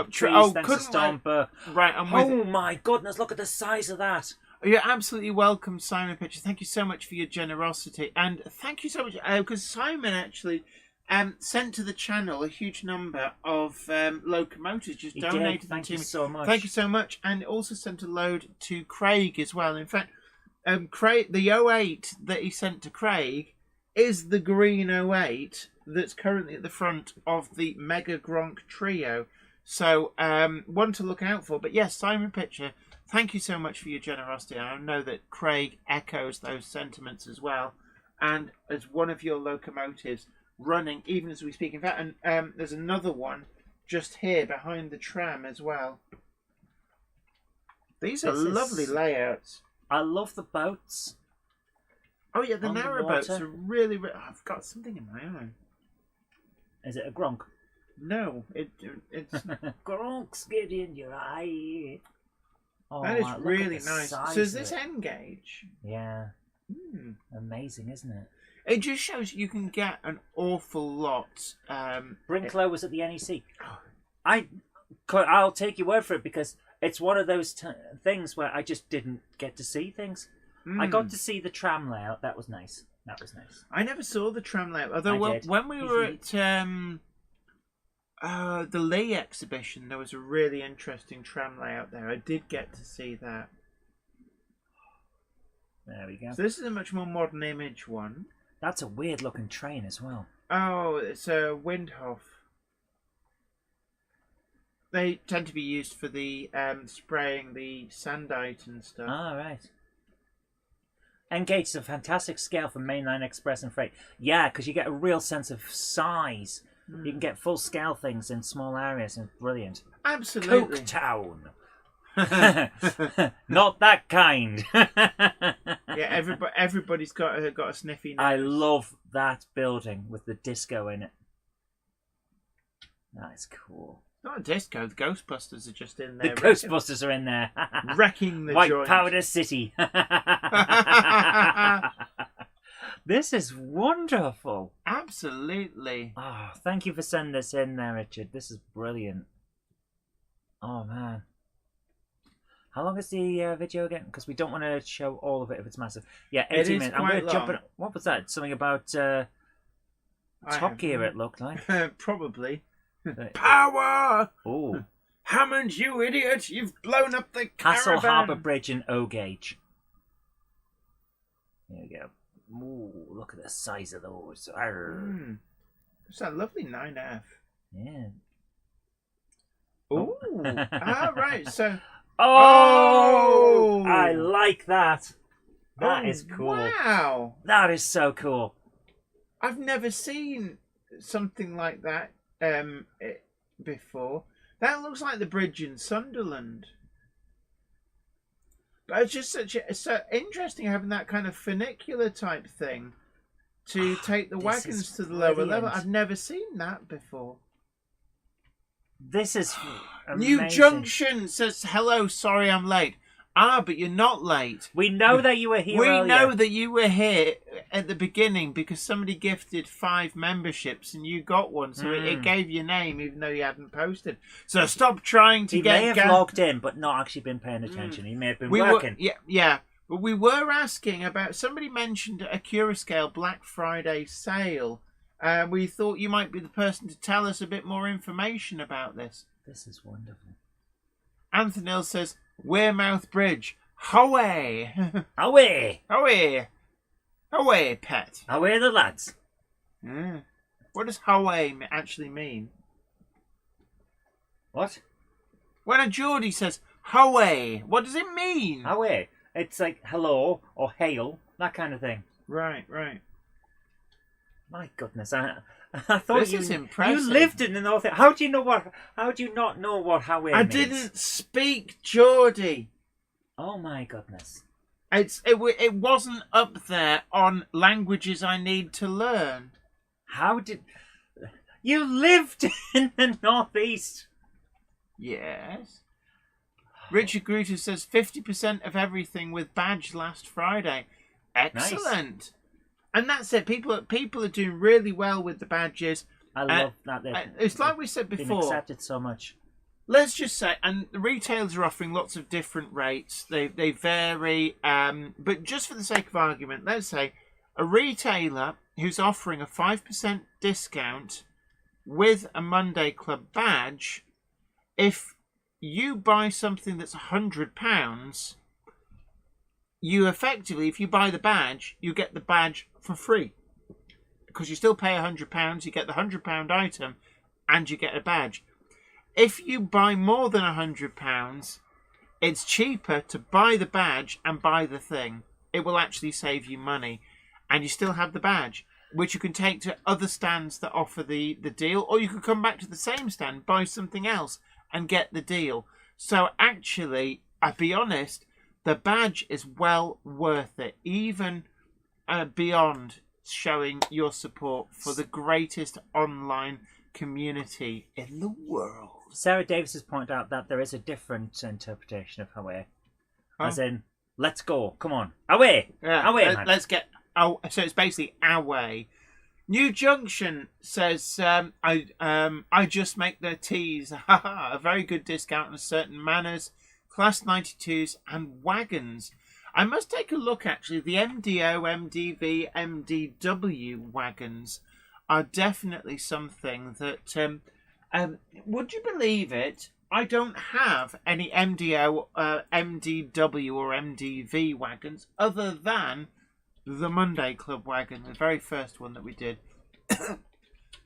trees, thanks to couldn't Storm Burke. Right, I'm with Oh my goodness, look at the size of that. You're absolutely welcome, Simon Pitcher. Thank you so much for your generosity. And thank you so much, because Simon actually sent to the channel a huge number of locomotives, just He donated did. them Thank to you me. so much. Thank you so much. And also sent a load to Craig as well. In fact, Craig, the 08 that he sent to Craig is the green 08 that's currently at the front of the Mega Gronk Trio. So, one to look out for. But yes, Simon Pitcher, thank you so much for your generosity. I know that Craig echoes those sentiments as well. And as one of your locomotives running, even as we speak. In fact, and there's another one just here behind the tram as well. These are lovely layouts. I love the boats. Oh yeah, the On the narrowboats water. are really... I've got something in my eye. Is it a Gronk? No, it's... Gronk's get in your eye. Oh, that is wow, look at really the nice. size So is of this it. N-gauge? Yeah, Hmm. amazing, isn't it? It just shows you can get an awful lot. Brinklow was at the NEC. I'll take your word for it because it's one of those things where I just didn't get to see things. I got to see the tram layout. That was nice. That was nice. I never saw the tram layout. Although I did. when we were at the Lee exhibition, there was a really interesting tram layout there. I did get to see that. There we go. So this is a much more modern image one. That's a weird looking train as well. Oh, it's a Windhoff. They tend to be used for the spraying the sandite and stuff. Ah, right. N-gauge is a fantastic scale for mainline express and freight. Yeah, because you get a real sense of size. You can get full scale things in small areas, and it's brilliant. Absolutely. Coketown. Not that kind. Yeah, everybody's got a sniffy nose. I love that building with the disco in it. That is cool. Not a disco. The Ghostbusters are just in The there. Ghostbusters are in there. Wrecking the White joint. Powder City. This is wonderful. Absolutely. Oh, thank you for sending this in there, Richard. This is brilliant. Oh, man. How long is the video again? Because we don't want to show all of it if it's massive. Yeah, 18 It is minutes. I'm quite going to jump in. long. What was that? Something about Top Gear, it looked like. Probably. Right. Power! Oh. Hammond, you idiot! You've blown up the Castle caravan! Harbour Bridge in O-Gauge. There we go. Ooh, look at the size of those. Arr. It's that lovely 9F. Yeah. Ooh. Right, so... Oh! I like that. That is cool. Wow! That is so cool. I've never seen something like that before. That looks like the bridge in Sunderland. But it's just it's so interesting having that kind of funicular type thing to take the This wagons is to the lower level. brilliant. I've never seen that before. This is New amazing. Junction says, hello, sorry I'm late. Ah, but you're not late. We know that you were here We earlier. know that you were here at the beginning because somebody gifted 5 memberships and you got one, so it gave your name even though you hadn't posted. So stop trying to He get... may have logged in, but not actually been paying attention. He may have been we working. were, yeah. But we were asking about... Somebody mentioned a Curascale Black Friday sale. We thought you might be the person to tell us a bit more information about this. This is wonderful. Anthony says, Wearmouth Bridge. Away! Away! Away! Away, pet. Away the lads. What does Away actually mean? What? When a Geordie says Away, what does it mean? Away. It's like hello or hail, that kind of thing. Right, right. My goodness, I thought This is impressive. You lived in the north. How do you know what? How do you not know what Away I means? didn't speak Geordie. Oh my goodness. It wasn't up there on languages I need to learn. How did you lived in the northeast? Yes. Richard Gruter says 50% of everything with badge last Friday. Excellent. And that's it. People are doing really well with the badges. I love that. It's like we said been before. accepted so much. Let's just say, and the retailers are offering lots of different rates. They vary, but just for the sake of argument, let's say a retailer who's offering a 5% discount with a Monday Club badge, if you buy something that's £100, you effectively, if you buy the badge, you get the badge for free. Because you still pay £100, you get the £100 item, and you get a badge. If you buy more than £100, it's cheaper to buy the badge and buy the thing. It will actually save you money. And you still have the badge, which you can take to other stands that offer the deal, or you could come back to the same stand, buy something else, and get the deal. So actually, I'll be honest, the badge is well worth it, even beyond showing your support for the greatest online community in the world. Sarah Davis has pointed out that there is a different interpretation of away. As in, let's go, come on, away, Yeah, away, man. let's get. Oh, so it's basically away. New Junction says, I just make their teas. A very good discount on certain manners, Class 92s and wagons. I must take a look, actually. The MDO, MDV, MDW wagons are definitely something that... would you believe it? I don't have any MDO, MDW or MDV wagons other than the Monday Club wagon, the very first one that we did.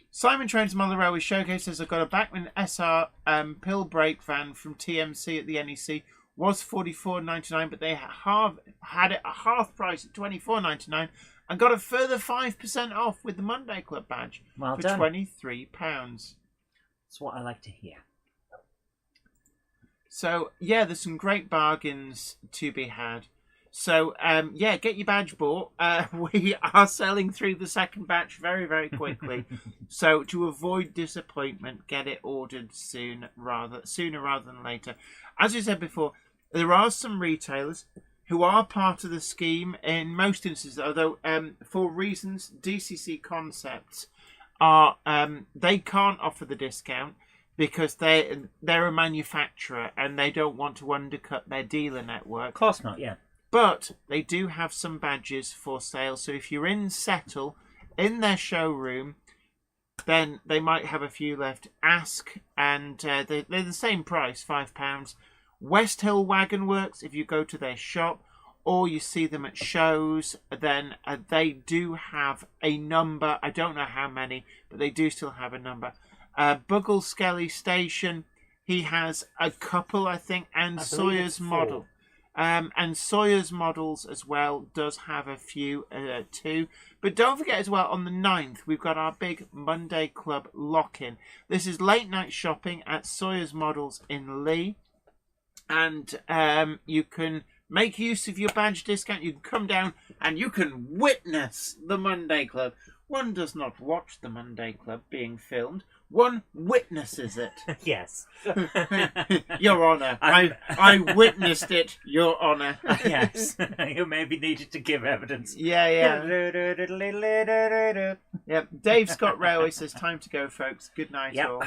Simon Trains Mother Railway Showcase says, I've got a Bachmann SR pill brake van from TMC at the NEC. Was $44.99, but they had it at half price at $24.99 and got a further 5% off with the Monday Club badge for £23. That's what I like to hear. So, yeah, there's some great bargains to be had. So, yeah, get your badge bought. We are selling through the second batch very, very quickly. So, to avoid disappointment, get it ordered sooner rather than later. As we said before, there are some retailers who are part of the scheme in most instances, although for reasons, DCC Concepts are they can't offer the discount because they're a manufacturer and they don't want to undercut their dealer network. Of course not, yeah. But they do have some badges for sale. So if you're in Settle, in their showroom, then they might have a few left. Ask, and they're the same price, £5. West Hill Wagon Works, if you go to their shop, or you see them at shows, then they do have a number. I don't know how many, but they do still have a number. Buggle Skelly Station, he has a couple, I think, and Sawyer's Model. And Sawyer's Models as well does have a few too. But don't forget as well, on the 9th, we've got our big Monday Club lock-in. This is late night shopping at Sawyer's Models in Lee. And you can make use of your badge discount. You can come down and you can witness the Monday Club. One does not watch the Monday Club being filmed. One witnesses it. Yes. Your Honour. I witnessed it, Your Honour. Yes. You maybe needed to give evidence. Yeah. Yep. Dave Scott Railway says, time to go, folks. Good night, all.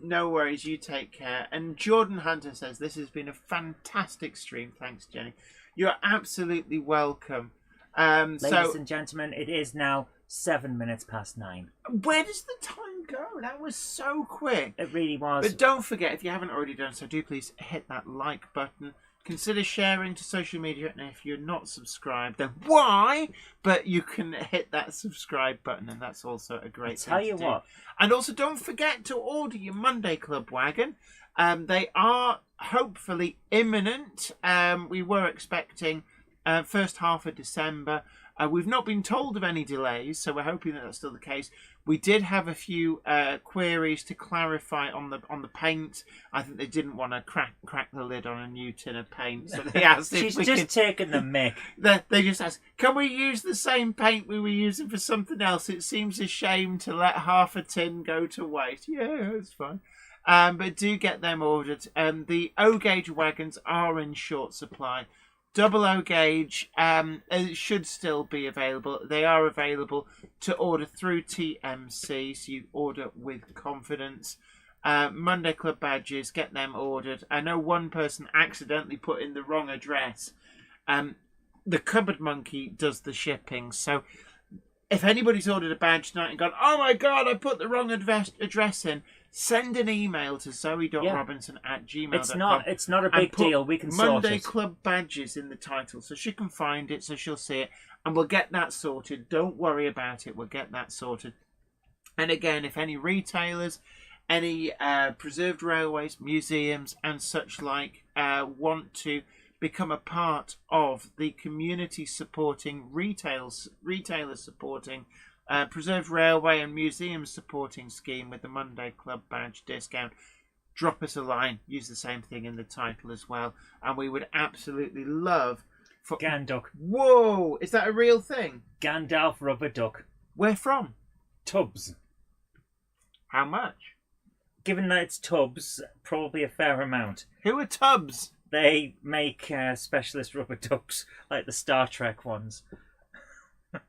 No worries, you take care. And Jordan Hunter says, this has been a fantastic stream. Thanks, Jenny. You're absolutely welcome. Ladies and gentlemen, it is now 7 minutes past 9. Where does the time go? That was so quick. It really was. But don't forget, if you haven't already done so, do please hit that like button. Consider sharing to social media, and if you're not subscribed, then why? But you can hit that subscribe button, and that's also a great thing to do. Tell you what. And also, don't forget to order your Monday Club wagon. They are hopefully imminent. We were expecting first half of December. We've not been told of any delays, so we're hoping that that's still the case. We did have a few queries to clarify on the paint. I think they didn't want to crack the lid on a new tin of paint, so they asked if we just taking the mick. They just asked, can we use the same paint we were using for something else? It seems a shame to let half a tin go to waste. Yeah, it's fine. But do get them ordered. The O-gauge wagons are in short supply. 00 gauge. It should still be available. They are available to order through TMC, so you order with confidence. Monday Club badges, get them ordered. I know one person accidentally put in the wrong address. The Cupboard Monkey does the shipping, so if anybody's ordered a badge tonight and gone, oh my god, I put the wrong address in, send an email to zoe.robinson@gmail.com. It's not a big deal. We can sort it. Monday Club badges in the title, so she can find it, so she'll see it, and we'll get that sorted. Don't worry about it. We'll get that sorted. And again, if any retailers, any preserved railways, museums, and such like want to become a part of the community supporting retailers supporting preserved railway and museum supporting scheme with the Monday Club badge discount, drop us a line. Use the same thing in the title as well, and we would absolutely love for Ganduck. Whoa, is that a real thing? Gandalf rubber duck. Where from? Tubs. How much? Given that it's Tubs, probably a fair amount. Who are Tubs? They make specialist rubber ducks, like the Star Trek ones.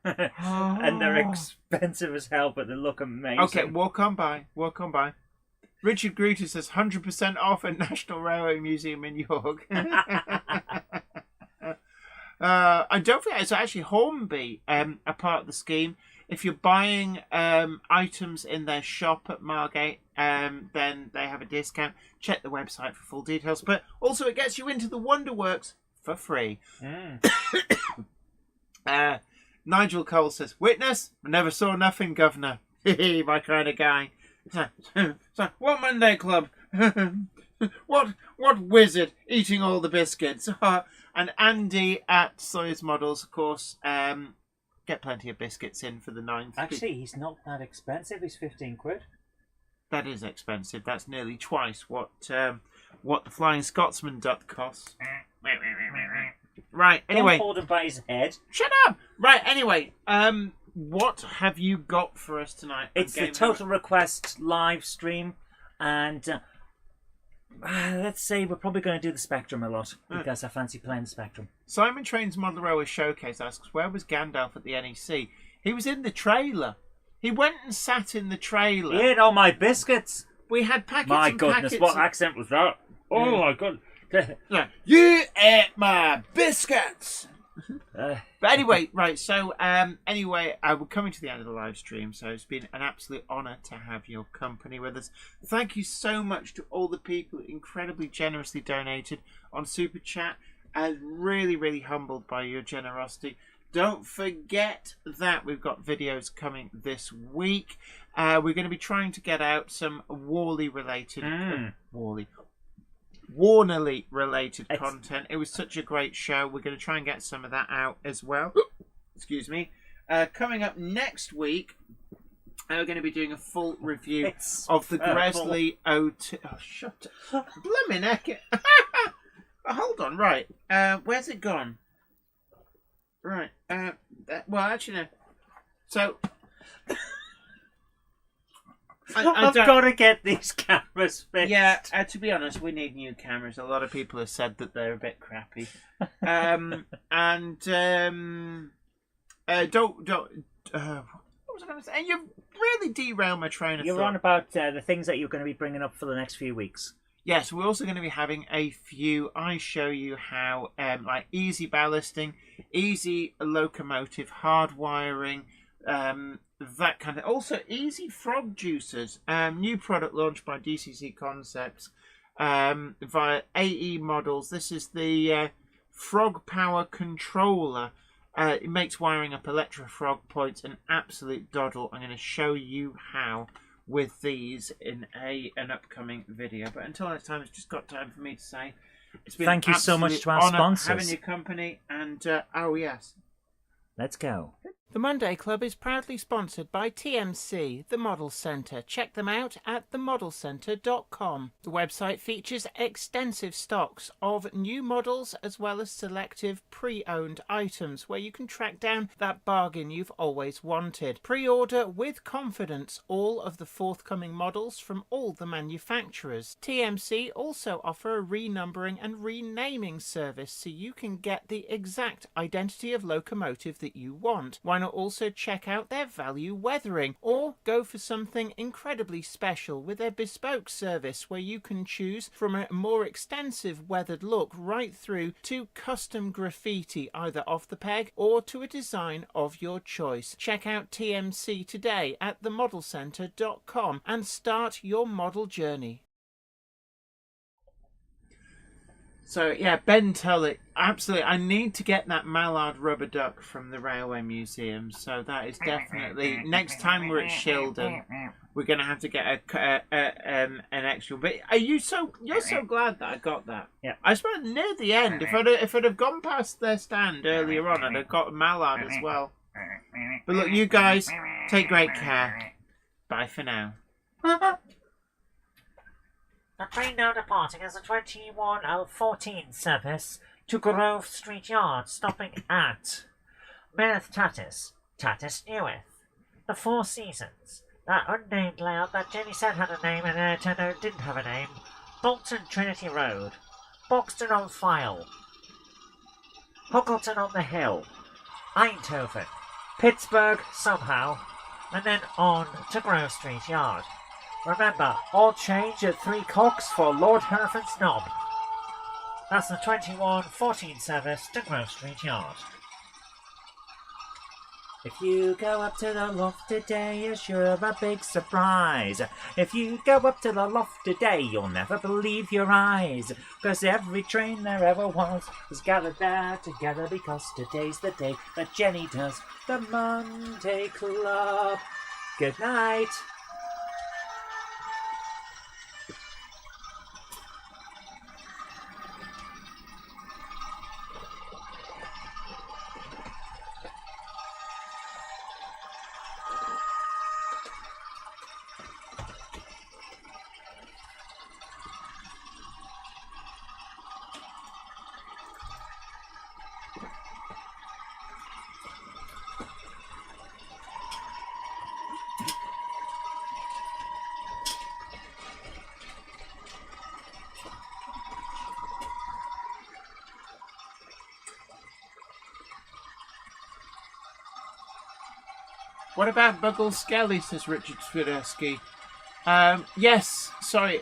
And they're expensive as hell, but they look amazing. Okay, walk on by. Richard Gruter says 100% off at National Railway Museum in York. And don't forget, it's actually Hornby a part of the scheme. If you're buying items in their shop at Margate, then they have a discount. Check the website for full details. But also, it gets you into the Wonderworks for free. Nigel Cole says, "Witness, I never saw nothing, Governor." My kind of guy. So, what Monday Club? What wizard eating all the biscuits? And Andy at Sawyer's Models, of course. Get plenty of biscuits in for the 9th. Actually, he's not that expensive. He's 15 quid. That is expensive. That's nearly twice what the Flying Scotsman duck costs. Right, anyway. Don't hold him by his head. Shut up! Right, anyway. What have you got for us tonight? It's the Total Request live stream. And let's say we're probably going to do the Spectrum a lot. Because I fancy playing the Spectrum. Simon Train's Model Railway Showcase asks, where was Gandalf at the NEC? He was in the trailer. He went and sat in the trailer. He ate all my biscuits. We had packets My and goodness, packets. what accent was that? Oh my god. You ate my biscuits! Uh, But anyway, right, so we're coming to the end of the live stream, so it's been an absolute honour to have your company with us. Thank you so much to all the people who incredibly generously donated on Super Chat. I'm really, really humbled by your generosity. Don't forget that we've got videos coming this week. We're going to be trying to get out some Warley related Warnerly related content. It was such a great show. We're going to try and get some of that out as well. Excuse me. Coming up next week, we're going to be doing a full review of the Gresley O2. Oh, shut up. Blimmin' heck. Hold on, right. Where's it gone? Right. Well, actually, no. So... I've got to get these cameras fixed. Yeah, to be honest, we need new cameras. A lot of people have said that they're a bit crappy. Don't. What was I going to say? You really derailed my train of thought. You're on about the things that you're going to be bringing up for the next few weeks. Yes, we're also going to be having a few. I show you how, like easy ballasting, easy locomotive hardwiring. That kind of also easy frog juicers, new product launched by DCC Concepts via AE Models. This is the Frog Power Controller. It makes wiring up Electro Frog points an absolute doddle. I'm going to show you how with these in an upcoming video. But until next time, it's just got time for me to say it's been thank you so much to our honor sponsors having your company. And oh yes, let's go. The Monday Club is proudly sponsored by TMC, the Model Centre. Check them out at themodelcentre.com. The website features extensive stocks of new models as well as selective pre-owned items where you can track down that bargain you've always wanted. Pre-order with confidence all of the forthcoming models from all the manufacturers. TMC also offer a renumbering and renaming service so you can get the exact identity of locomotive that you want. Why not also check out their value weathering, or go for something incredibly special with their bespoke service where you can choose from a more extensive weathered look right through to custom graffiti either off the peg or to a design of your choice. Check out TMC today at themodelcentre.com and start your model journey. So yeah, Ben Tulloch, absolutely. I need to get that mallard rubber duck from the Railway Museum. So that is definitely next time we're at Shildon, we're going to have to get an extra. But you're so glad that I got that. Yeah. I suppose near the end, if I'd have gone past their stand earlier on, I'd have got a mallard as well. But look, you guys take great care. Bye for now. The train now departing is a 21:14 service to Grove Street Yard, stopping at Merith Tatis, Tatis Newith, the Four Seasons, that unnamed layout that Jenny said had a name and turned out didn't have a name, Bolton Trinity Road, Boxton on File, Huckleton on the Hill, Eindhoven, Pittsburgh somehow, and then on to Grove Street Yard. Remember, all change at 3 cocks for Lord Hereford's Knob. That's the 21:14 service to Grove Street Yard. If you go up to the loft today, you're sure of a big surprise. If you go up to the loft today, you'll never believe your eyes. 'Cause every train there ever was gathered there together, because today's the day that Jenny does the Monday Club. Good night. What about Buggle Skelly, says Richard Swiderski. Yes, sorry.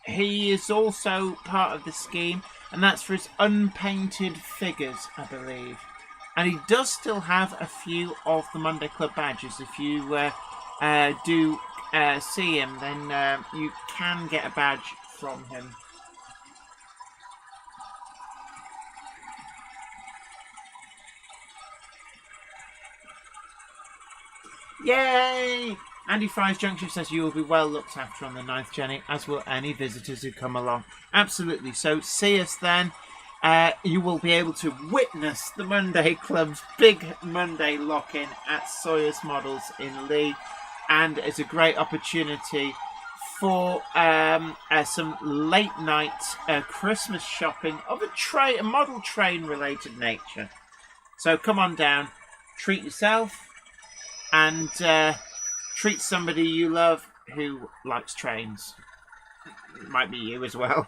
He is also part of the scheme, and that's for his unpainted figures, I believe. And he does still have a few of the Monday Club badges. If you do see him, then you can get a badge from him. Yay! Andy Fry's Junction says you will be well looked after on the 9th, Jenny, as will any visitors who come along. Absolutely. So see us then. You will be able to witness the Monday Club's big Monday lock-in at Sawyer's Models in Lee. And it's a great opportunity for some late night Christmas shopping of a model train related nature. So come on down, treat yourself, and treat somebody you love who likes trains. It might be you as well.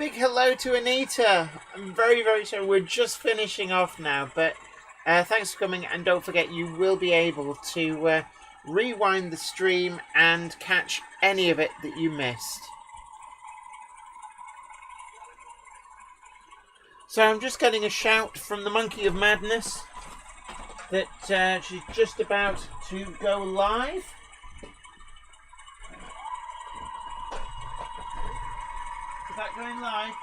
big hello to Anita. I'm very, very sorry. We're just finishing off now, but thanks for coming. And don't forget, you will be able to rewind the stream and catch any of it that you missed. So I'm just getting a shout from the Monkey of Madness that she's just about to go live. Is that going live?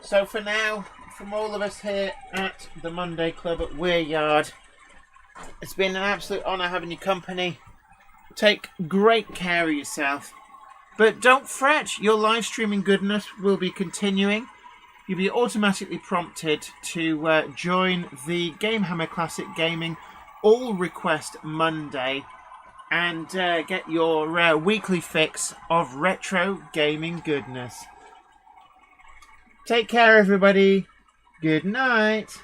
So for now, from all of us here at the Monday Club at Weir Yard, it's been an absolute honour having your company. Take great care of yourself. But don't fret, your live streaming goodness will be continuing. You'll be automatically prompted to join the Gamehammer Classic Gaming All Request Monday and get your weekly fix of retro gaming goodness. Take care, everybody. Good night.